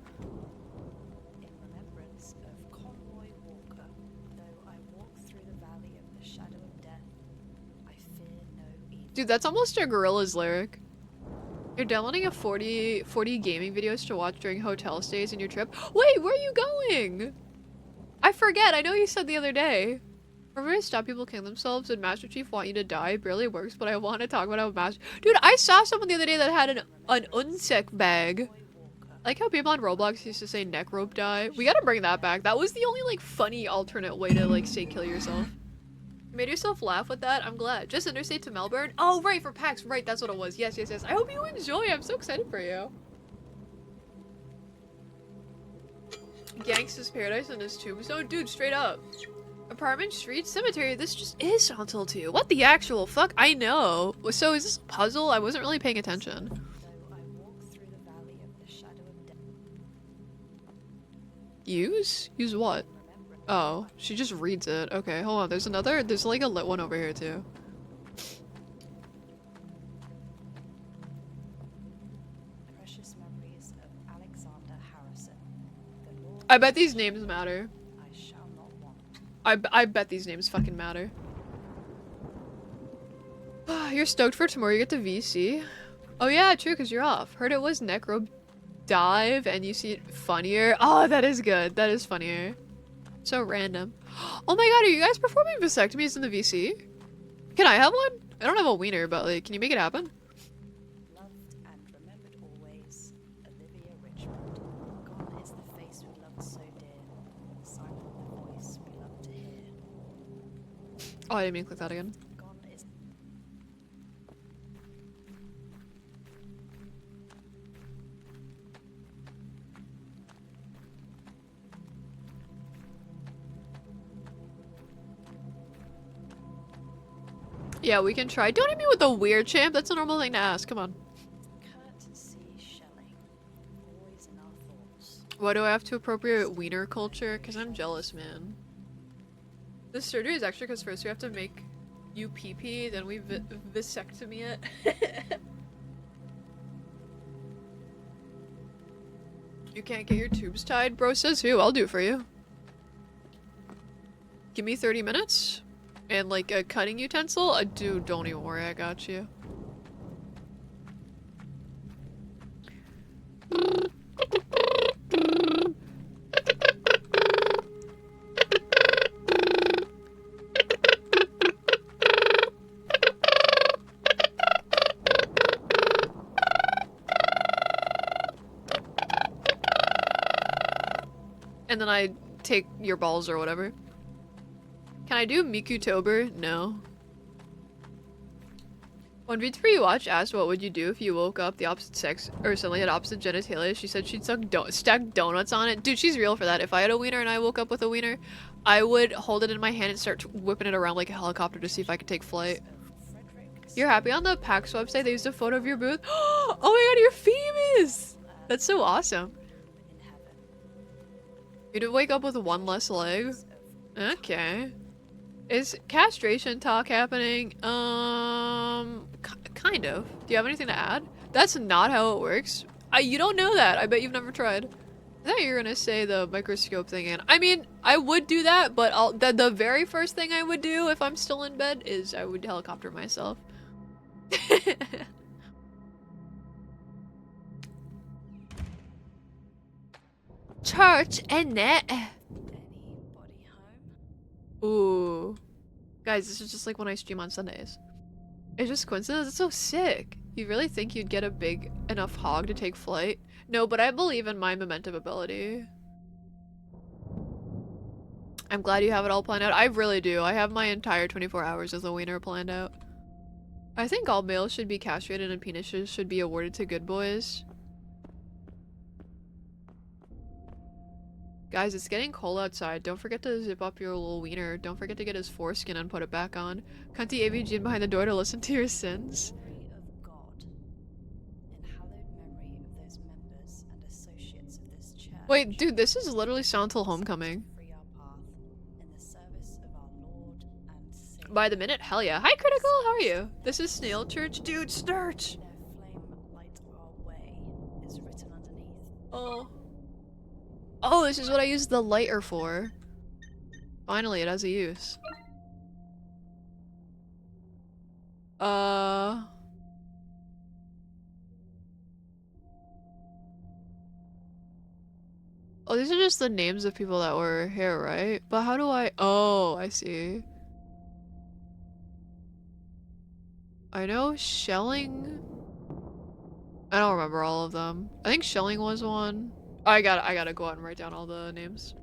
In remembrance of Conroy Walker, though I walk through the valley of the shadow of death, I fear no evil. Dude, that's almost a Gorillaz lyric. You're downloading a 40 gaming videos to watch during hotel stays in your trip. Wait, where are you going? I forget. I know you said the other day. Remember to stop people killing themselves and Master Chief want you to die? It barely works, but I want to talk about how Master... Dude, I saw someone the other day that had an unsec bag. I like how people on Roblox used to say neck rope die. We gotta bring that back. That was the only, like, funny alternate way to, like, say kill yourself. You made yourself laugh with that? I'm glad. Just interstate to Melbourne? Oh, right, for PAX. Right, that's what it was. Yes, yes, yes. I hope you enjoy. I'm so excited for you. Gangsta's Paradise and his tombstone? Dude, straight up. Apartment, street, cemetery. This just is Silent Hill 2. What the actual fuck? I know. So is this a puzzle? I wasn't really paying attention. Though I walk through the valley of the shadow of death. Use? Use what? Oh, she just reads it. Okay, hold on. There's like a lit one over here too. Precious memories of Alexander Harrison. The Lord I bet these names matter. I shall not want. I bet these names fucking matter. You're stoked for tomorrow. You get to VC. Oh yeah, true, because you're off. Heard it was Necro Dive and you see it funnier. Oh, that is good. That is funnier. So random. Oh my god, are you guys performing vasectomies in the VC? Can I have one? I don't have a wiener, but like, can you make it happen? Loved and remembered always, Olivia Richmond. Gone is the face we loved so dear, silent the voice we loved to hear. Oh, I didn't mean to click that again. Gone is Yeah, we can try. Don't hit me with the weird champ. That's a normal thing to ask. Come on. courtesy shelling. Always in our thoughts. Why do I have to appropriate wiener culture? Because I'm jealous, man. This surgery is extra because first we have to make you pee-pee, then we vasectomy it. You can't get your tubes tied? Bro says who? I'll do it for you. Give me 30 minutes? And like a cutting utensil? Dude, don't even worry, I got you. And then I take your balls or whatever. Can I do Miku-tober? No. 1v3 you watch asked what would you do if you woke up the opposite sex or suddenly had opposite genitalia. She said she'd stack donuts on it. Dude, she's real for that. If I had a wiener and I woke up with a wiener, I would hold it in my hand and start whipping it around like a helicopter to see if I could take flight. You're happy on the PAX website they used a photo of your booth? Oh my god, you're famous! That's so awesome. You'd wake up with one less leg? Okay. Is castration talk happening? Kind of. Do you have anything to add? That's not how it works. You don't know that. I bet you've never tried. I thought you were gonna say the microscope thing, and I mean, I would do that, but the very first thing I would do if I'm still in bed is I would helicopter myself. Church and that. Anybody home? Ooh. Guys, this is just like when I stream on Sundays. It's just coincidence. It's so sick. You really think you'd get a big enough hog to take flight? No, but I believe in my momentum ability. I'm glad you have it all planned out. I really do. I have my entire 24 hours as a wiener planned out. I think all males should be castrated and penises should be awarded to good boys. Guys, it's getting cold outside. Don't forget to zip up your little wiener. Don't forget to get his foreskin and put it back on. Cunty AVG behind the door to listen to your sins. Memory of God, in hallowed memory of those members and associates of this church. Wait, dude, this is literally Silent Hill Homecoming. Free our path in the service of our Lord and Savior. By the minute? Hell yeah. Hi, Critical, how are you? This is Snail Church. Dude, start! Their flame light our way is written underneath. Oh. Oh, this is what I use the lighter for. Finally, it has a use. Oh, these are just the names of people that were here, right? But how do I... Oh, I see. I know Shelling... I don't remember all of them. I think Shelling was one. I gotta go out and write down all the names.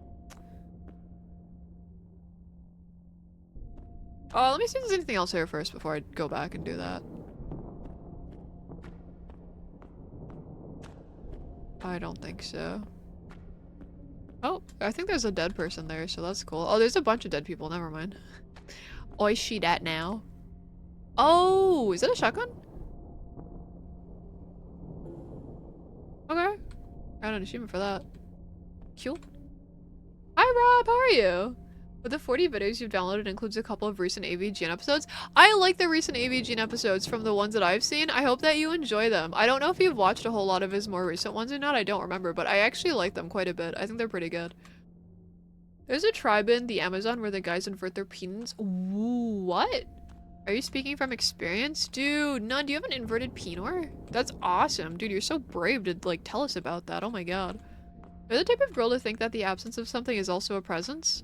Oh, let me see if there's anything else here first before I go back and do that. I don't think so. Oh, I think there's a dead person there, so that's cool. Oh, there's a bunch of dead people, never mind. Oi, she dat now. Oh, is that a shotgun? Okay. I got an achievement for that. Cool. Hi Rob, how are you? With the 40 videos you've downloaded includes a couple of recent AVGN episodes. I like the recent AVGN episodes from the ones that I've seen. I hope that you enjoy them. I don't know if you've watched a whole lot of his more recent ones or not. I don't remember, but I actually like them quite a bit. I think they're pretty good. There's a tribe in the Amazon where the guys invert their penons. Ooh, what? Are you speaking from experience? Dude, none. Do you have an inverted penor? That's awesome. Dude, you're so brave to, like, tell us about that. Oh my god. You're the type of girl to think that the absence of something is also a presence?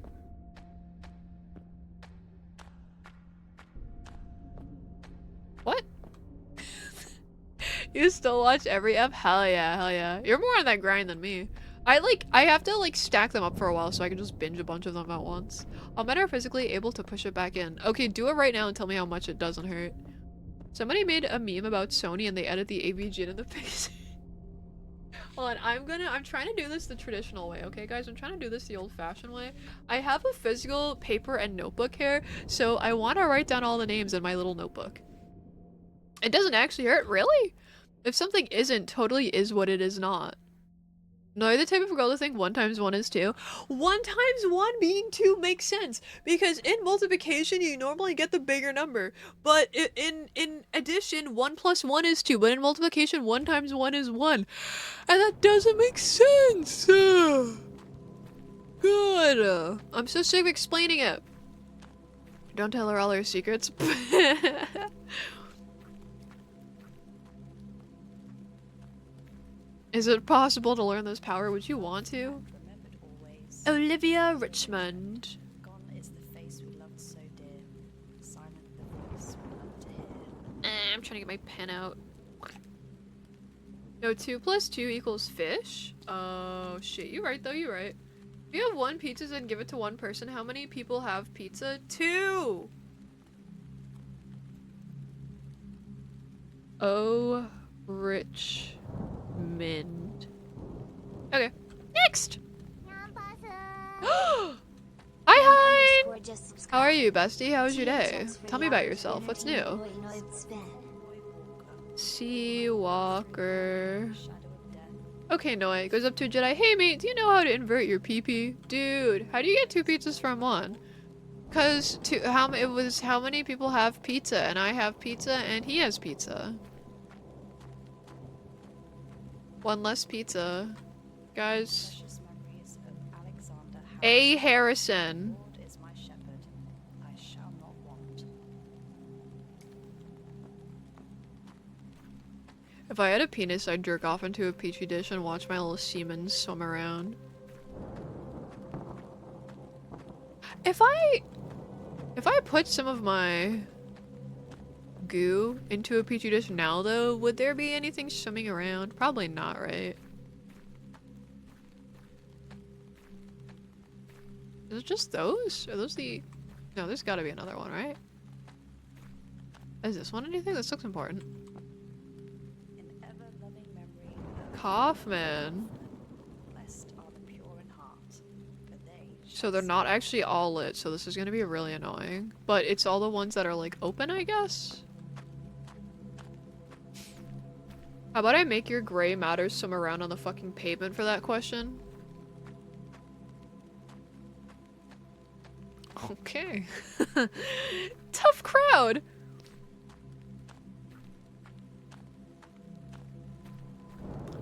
What? You still watch every ep? Hell yeah, hell yeah. You're more on that grind than me. I have to, like, stack them up for a while so I can just binge a bunch of them at once. I'm metaphysically able to push it back in. Okay, do it right now and tell me how much it doesn't hurt. Somebody made a meme about Sony and they edit the AVG in the face. Hold on, I'm trying to do this the traditional way, okay guys? I'm trying to do this the old-fashioned way. I have a physical paper and notebook here, so I want to write down all the names in my little notebook. It doesn't actually hurt, really? If something isn't, totally is what it is not. No, you're the type of girl to think 1 times 1 is 2. 1 times 1 being 2 makes sense, because in multiplication you normally get the bigger number. But in addition, 1 plus 1 is 2, but in multiplication 1 times 1 is 1. And that doesn't make sense! Good. I'm so sick of explaining it. Don't tell her all her secrets. Is it possible to learn this power? Would you want to? Always. Olivia Richmond. Gone is the face we loved so dear. Silent the voice we loved to hear. I'm trying to get my pen out. No, 2 plus 2 equals fish? Oh, shit. You're right, though. You're right. If you have one pizza and give it to one person, how many people have pizza? 2! Oh, Richmond. Okay, next! Hi, Hein! How are you, bestie? How was your day? Tell me about yourself. What's new? Sea Walker. Okay, Noi goes up to a Jedi. Hey, mate, do you know how to invert your PP? Dude, how do you get 2 pizzas from 1? Cause how many people have pizza, and I have pizza, and he has pizza. 1 less pizza, guys. A. Harrison. If I had a penis, I'd jerk off into a petri dish and watch my little semen swim around. If I put some of my goo into a petri dish now, though, would there be anything swimming around? Probably not, right? Is it just those? Are those the... No, there's gotta be another one, right? Is this one anything? This looks important. Kaufman. So they're not actually all lit, so this is gonna be really annoying. But it's all the ones that are like open, I guess? How about I make your gray matter swim around on the fucking pavement for that question? Okay. Tough crowd!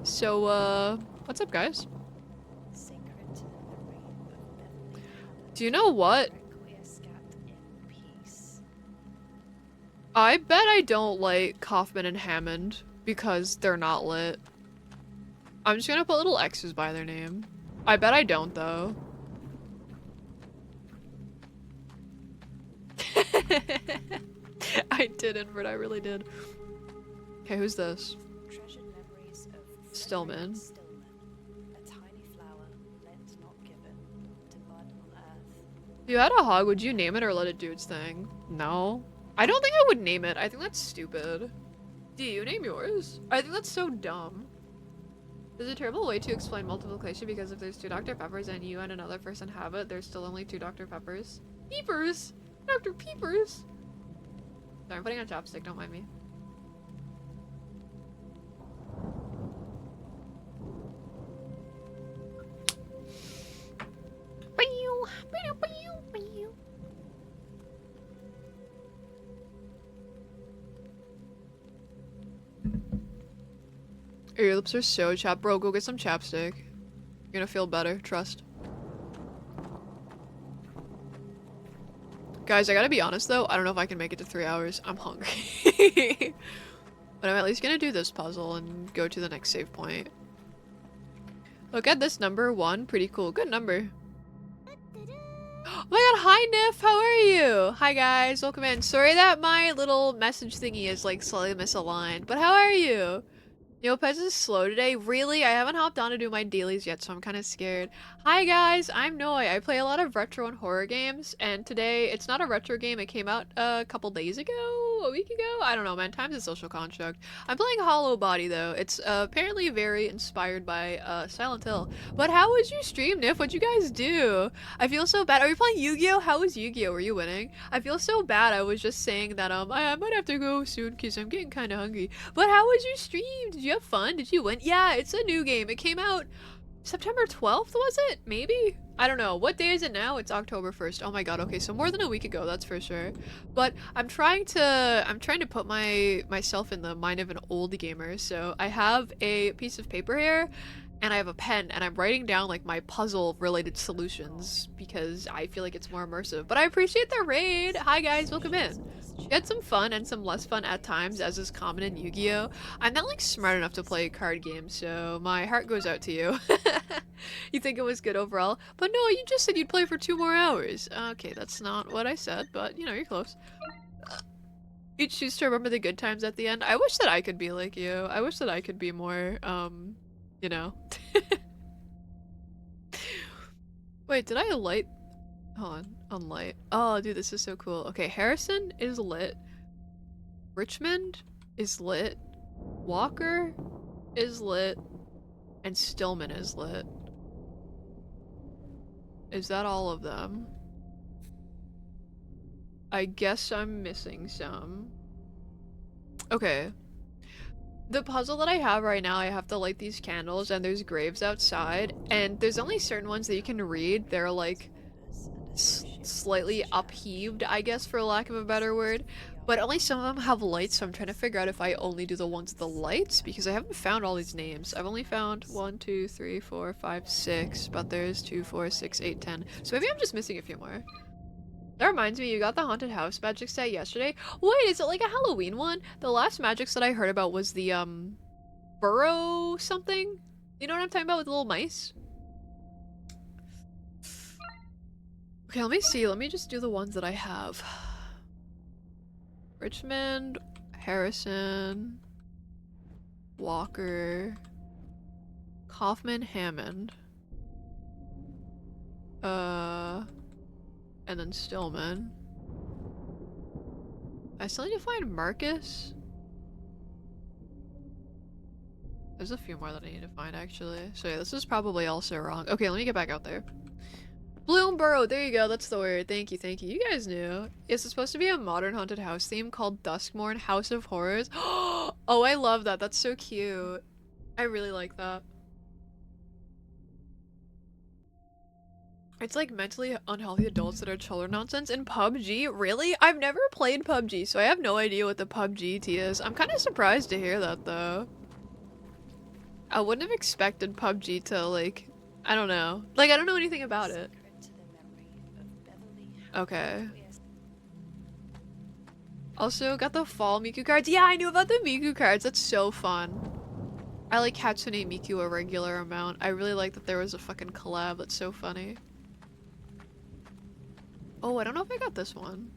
So, what's up, guys? Do you know what? I bet I don't like Kaufman and Hammond because they're not lit. I'm just gonna put little X's by their name. I bet I don't, though. I did invert, I really did. Okay, who's this? Stillman. If you had a hog, would you name it or let it do its thing? No. I don't think I would name it. I think that's stupid. Do you name yours? I think that's so dumb. There's a terrible way to explain multiplication because if there's 2 Dr. Peppers and you and another person have it, there's still only 2 Dr. Peppers. Peepers! Dr. Peepers! Sorry, I'm putting on chopstick, don't mind me. Your lips are so chapped. Bro, go get some chapstick. You're gonna feel better, trust. Guys, I gotta be honest though, I don't know if I can make it to 3 hours. I'm hungry. But I'm at least gonna do this puzzle and go to the next save point. Look at this number 1. Pretty cool. Good number. Oh my god, hi Nif, how are you? Hi guys, welcome in. Sorry that my little message thingy is like slightly misaligned, but how are you? Neopets is slow today. Really? I haven't hopped on to do my dailies yet, so I'm kind of scared. Hi guys, I'm Noi. I play a lot of retro and horror games, and today, it's not a retro game. It came out a couple days ago? A week ago? I don't know, man. Time's a social construct. I'm playing Hollowbody, though. It's apparently very inspired by Silent Hill. But how was your stream, Nif? What'd you guys do? I feel so bad. Are you playing Yu-Gi-Oh? How was Yu-Gi-Oh? Were you winning? I feel so bad. I was just saying that I might have to go soon because I'm getting kind of hungry. But how was your stream? Did you have fun? Did you win? Yeah, it's a new game. It came out September 12th, was it? Maybe? I don't know. What day is it now? It's October 1st. Oh my god, okay, so more than a week ago, that's for sure. But I'm trying to put myself in the mind of an old gamer. So I have a piece of paper here, and I have a pen, and I'm writing down like my puzzle related solutions because I feel like it's more immersive. But I appreciate the raid. Hi guys, welcome in. We had some fun and some less fun at times, as is common in Yu-Gi-Oh! I'm not like smart enough to play card games, so my heart goes out to you. You think it was good overall? But no, you just said you'd play for 2 more hours. Okay, that's not what I said, but you know, you're close. You choose to remember the good times at the end. I wish that I could be like you. I wish that I could be more, you know. Wait, did I light? Hold on, unlight. Oh, dude, this is so cool. Okay, Harrison is lit. Richmond is lit. Walker is lit. And Stillman is lit. Is that all of them? I guess I'm missing some. Okay. The puzzle that I have right now, I have to light these candles and there's graves outside and there's only certain ones that you can read. They're like slightly upheaved, I guess, for lack of a better word. But only some of them have lights, so I'm trying to figure out if I only do the ones with the lights, because I haven't found all these names. I've only found 1, 2, 3, 4, 5, 6, but there's 2, 4, 6, 8, 10. So maybe I'm just missing a few more. That reminds me, you got the haunted house magic set yesterday. Wait, is it like a Halloween one? The last magic set I heard about was the, burrow something? You know what I'm talking about with the little mice? Okay, let me see. Let me just do the ones that I have. Richmond, Harrison, Walker, Kaufman, Hammond. And then Stillman. I still need to find Marcus. There's a few more that I need to find, actually. So yeah, this is probably also wrong. Okay, let me get back out there. Bloomborough, there you go, that's the word. Thank you, thank you. You guys knew. It's supposed to be a modern haunted house theme called Duskmorn House of Horrors. Oh, I love that. That's so cute. I really like that. It's like mentally unhealthy adults that are children nonsense in PUBG. Really? I've never played PUBG, so I have no idea what the PUBG tea is. I'm kind of surprised to hear that, though. I wouldn't have expected PUBG to, like, I don't know. Like, I don't know anything about it. Okay. Also, got the fall Miku cards. Yeah, I knew about the Miku cards. That's so fun. I like Hatsune Miku a regular amount. I really like that there was a fucking collab. That's so funny. Oh, I don't know if I got this one.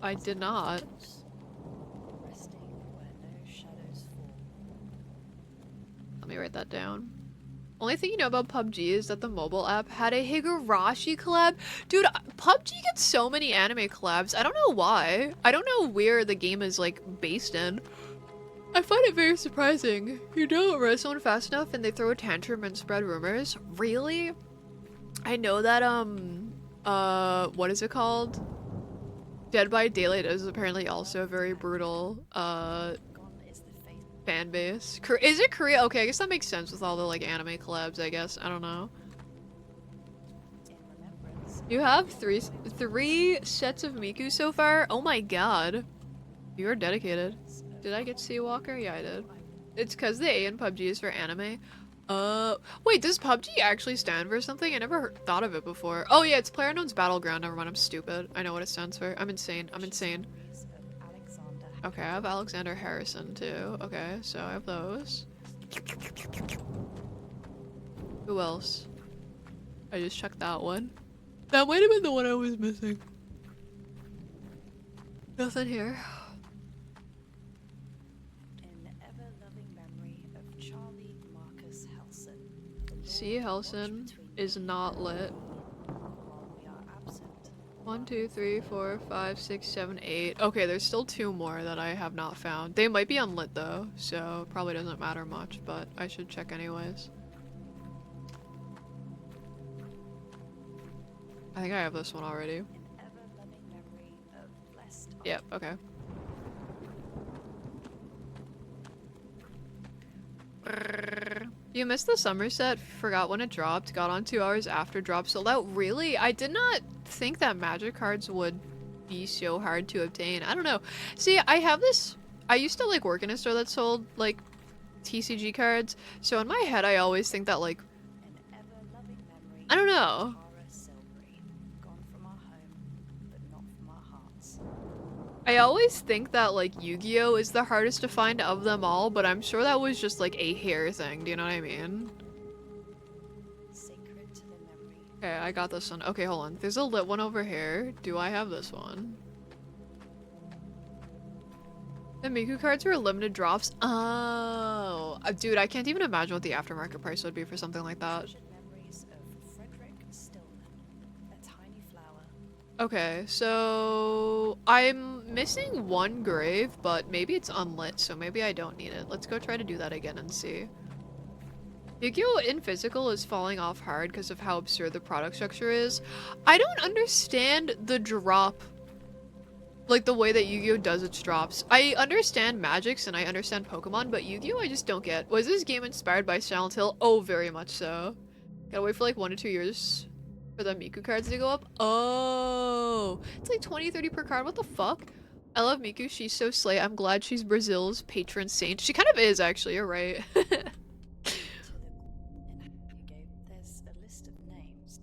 I did not. Let me write that down. Only thing you know about PUBG is that the mobile app had a Higurashi collab. Dude, PUBG gets so many anime collabs. I don't know why. I don't know where the game is, like, based in. I find it very surprising. You don't rush someone fast enough and they throw a tantrum and spread rumors? Really? I know that, what is it called? Dead by Daylight is apparently also a very brutal, fan base. Is it Korea? Okay, I guess that makes sense with all the, like, anime collabs, I guess. I don't know. You have three sets of Miku so far? Oh my god. You are dedicated. Did I get Seawalker? Yeah, I did. It's because the A in PUBG is for anime. Wait, does PUBG actually stand for something? I never thought of it before. Oh yeah, it's PlayerUnknown's Battleground. Never mind, I'm stupid. I know what it stands for. I'm insane. I'm insane. Okay, I have Alexander Harrison too. Okay, so I have those. Who else? I just checked that one. That might have been the one I was missing. Nothing here. C. Helson is not lit. 1, 2, 3, 4, 5, 6, 7, 8. Okay, there's still 2 more that I have not found. They might be unlit though, so probably doesn't matter much, but I should check anyways. I think I have this one already. Yep, okay. You missed the Somerset, forgot when it dropped, got on 2 hours after drop, sold out. Really? I did not think that magic cards would be so hard to obtain. I don't know. See, I have this, I used to like work in a store that sold like TCG cards, so in my head I always think that like, I don't know. I always think that like Yu-Gi-Oh is the hardest to find of them all, but I'm sure that was just like a hair thing, do you know what I mean? Okay, I got this one. Okay, hold on. There's a lit one over here. Do I have this one? The Miku cards were limited drops. Oh, dude, I can't even imagine what the aftermarket price would be for something like that. Treasured memories of Frederick Stillman, a tiny flower. Okay, so I'm missing one grave, but maybe it's unlit, so maybe I don't need it. Let's go try to do that again and see. Yu-Gi-Oh! In physical is falling off hard because of how absurd the product structure is. I don't understand the drop, like the way that Yu-Gi-Oh! Does its drops. I understand Magic's and I understand Pokemon, but Yu-Gi-Oh! I just don't get. Was this game inspired by Silent Hill? Oh, very much so. Gotta wait for like 1 to 2 years for the Miku cards to go up. Oh, it's like 20, 30 per card. What the fuck? I love Miku. She's so slay. I'm glad she's Brazil's patron saint. She kind of is, actually. You're right. There's a list of names.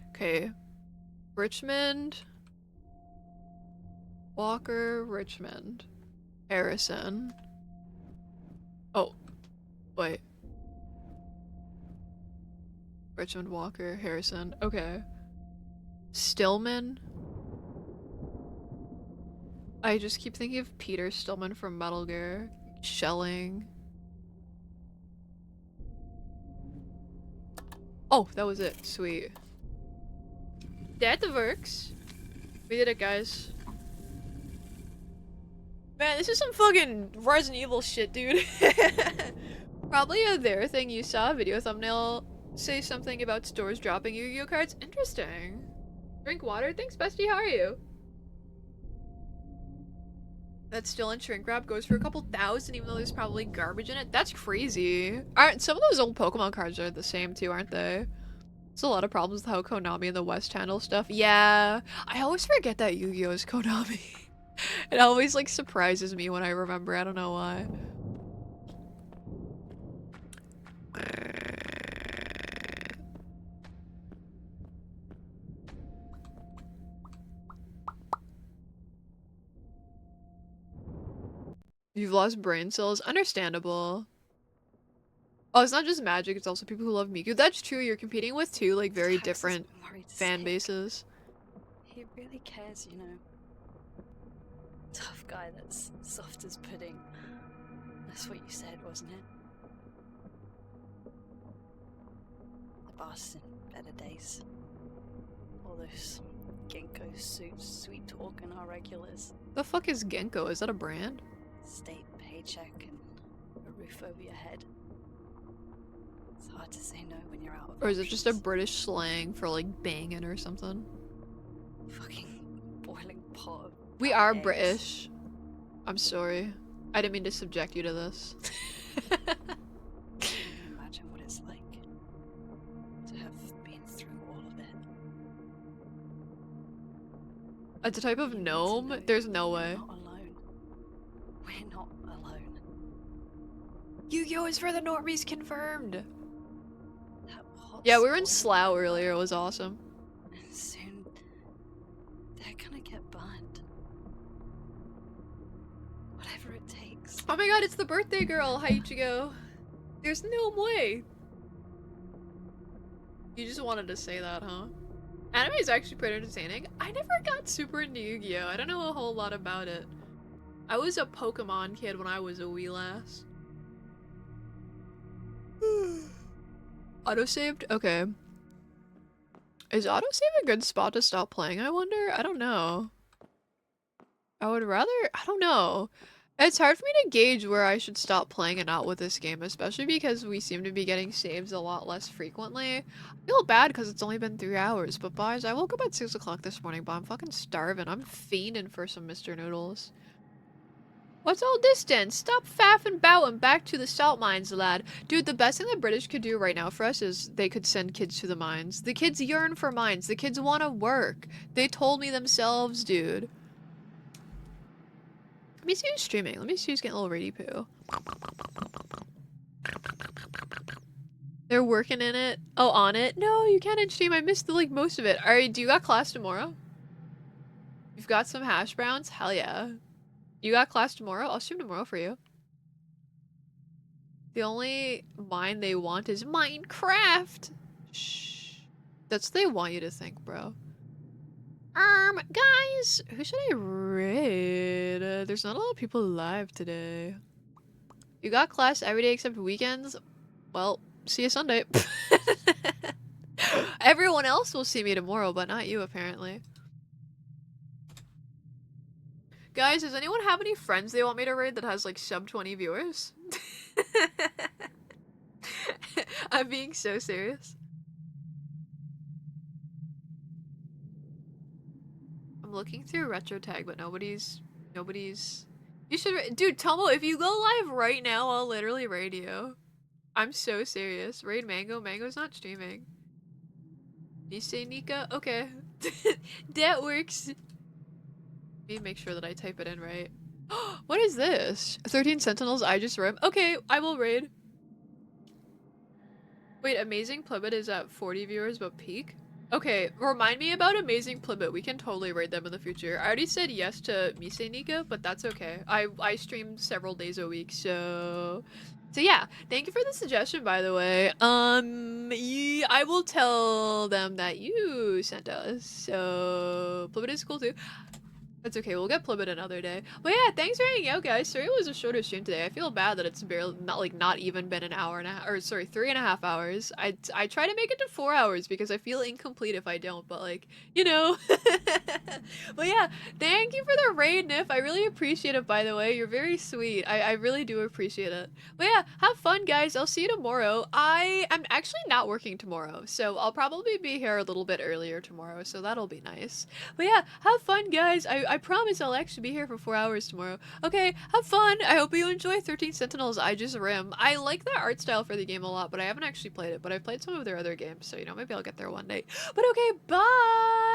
Okay. Richmond. Walker, Richmond. Harrison. Oh. Wait. Richmond, Walker, Harrison. Okay. Stillman. I just keep thinking of Peter Stillman from Metal Gear. Shelling. Oh, that was it. Sweet. That works. We did it, guys. Man, this is some fucking Resident Evil shit, dude. Probably a there thing you saw, video thumbnail, say something about stores dropping Yu-Gi-Oh cards. Interesting. Drink water? Thanks, bestie. How are you? That still in shrink wrap goes for a couple thousand, even though there's probably garbage in it. That's crazy. Aren't some of those old Pokemon cards are the same too, aren't they? There's a lot of problems with how Konami and the West handle stuff. Yeah, I always forget that Yu-Gi-Oh is Konami. It always like surprises me when I remember. I don't know why. You've lost brain cells? Understandable. Oh, it's not just Magic, it's also people who love Miku. That's true, you're competing with two, like, very Tax is different worried fan sick. bases. He really cares, you know. Tough guy that's soft as pudding. That's what you said, wasn't it? The boss in better days. All those Ginkgo suits, sweet talking our regulars. The fuck is Genko? Is that a brand? State paycheck and a roof over your head. It's hard to say no when you're out of Or is it just a options. British slang for, like, banging or something? Fucking boiling pot of We are eggs. British. I'm sorry. I didn't mean to subject you to this. Can you imagine what it's like to have been through all of it? It's a type of You need to gnome? know There's no you're way. not alone. We're not alone. Yu-Gi-Oh is for the normies, confirmed! That hot Yeah, we were in spoiled Slough milk, earlier, it was awesome. and soon they're gonna get burned. Whatever it takes. Oh my god, it's the birthday girl! Hi, Ichigo. There's no way! You just wanted to say that, huh? Anime is actually pretty entertaining. I never got super into Yu-Gi-Oh! I don't know a whole lot about it. I was a Pokemon kid when I was a wee lass. Autosaved? Okay. Is autosave a good spot to stop playing, I wonder? I don't know. I would rather... I don't know. It's hard for me to gauge where I should stop playing and not with this game, especially because we seem to be getting saves a lot less frequently. I feel bad because it's only been 3 hours, but guys, I woke up at 6 o'clock this morning, but I'm fucking starving. I'm fiending for some Mr. Noodles. What's all this then? Stop faffing bowing back to the salt mines, lad. Dude, the best thing the British could do right now for us is they could send kids to the mines. The kids yearn for mines. The kids want to work. They told me themselves, dude. Let me see who's streaming. Let me see who's getting a little ready poo. They're working in it. Oh, on it? No, you can't end stream. I missed the, like, most of it. Alright, do you got class tomorrow? You've got some hash browns? Hell yeah. You got class tomorrow? I'll stream tomorrow for you. The only mine they want is Minecraft. Shh. That's what they want you to think, bro. Guys, who should I raid? There's not a lot of people live today. You got class every day except weekends? Well, see you Sunday. Everyone else will see me tomorrow, but not you, apparently. Guys, does anyone have any friends they want me to raid that has, like, sub 20 viewers? I'm being so serious. I'm looking through retro tag, but nobody's... You should... Dude, Tomo, if you go live right now, I'll literally raid you. I'm so serious. Raid Mango? Mango's not streaming. You say Nika? Okay. That works. Let me make sure that I type it in right. What is this? 13 Sentinels, I just rim. Okay, I will raid. Wait, Amazing Plebit is at 40 viewers but peak? Okay, remind me about Amazing Plebit. We can totally raid them in the future. I already said yes to Mise Nika, but that's okay. I stream several days a week, so yeah, thank you for the suggestion, by the way. I will tell them that you sent us. So Plebit is cool too. That's okay, we'll get Plebit another day. But yeah, thanks for hanging out, guys. Sorry it was a shorter stream today. I feel bad that it's barely not even been an hour and a half, or sorry, 3.5 hours. I try to make it to 4 hours because I feel incomplete if I don't, but like, you know. But yeah, thank you for the raid, Nif. I really appreciate it, by the way. You're very sweet. I really do appreciate it. But yeah, have fun, guys. I'll see you tomorrow. I am actually not working tomorrow, so I'll probably be here a little bit earlier tomorrow, so that'll be nice. But yeah, have fun, guys. I promise I'll actually be here for 4 hours tomorrow. Okay, have fun. I hope you enjoy 13 Sentinels, I Just Rim. I like the art style for the game a lot, but I haven't actually played it. But I've played some of their other games, so, you know, maybe I'll get there one day. But okay, bye!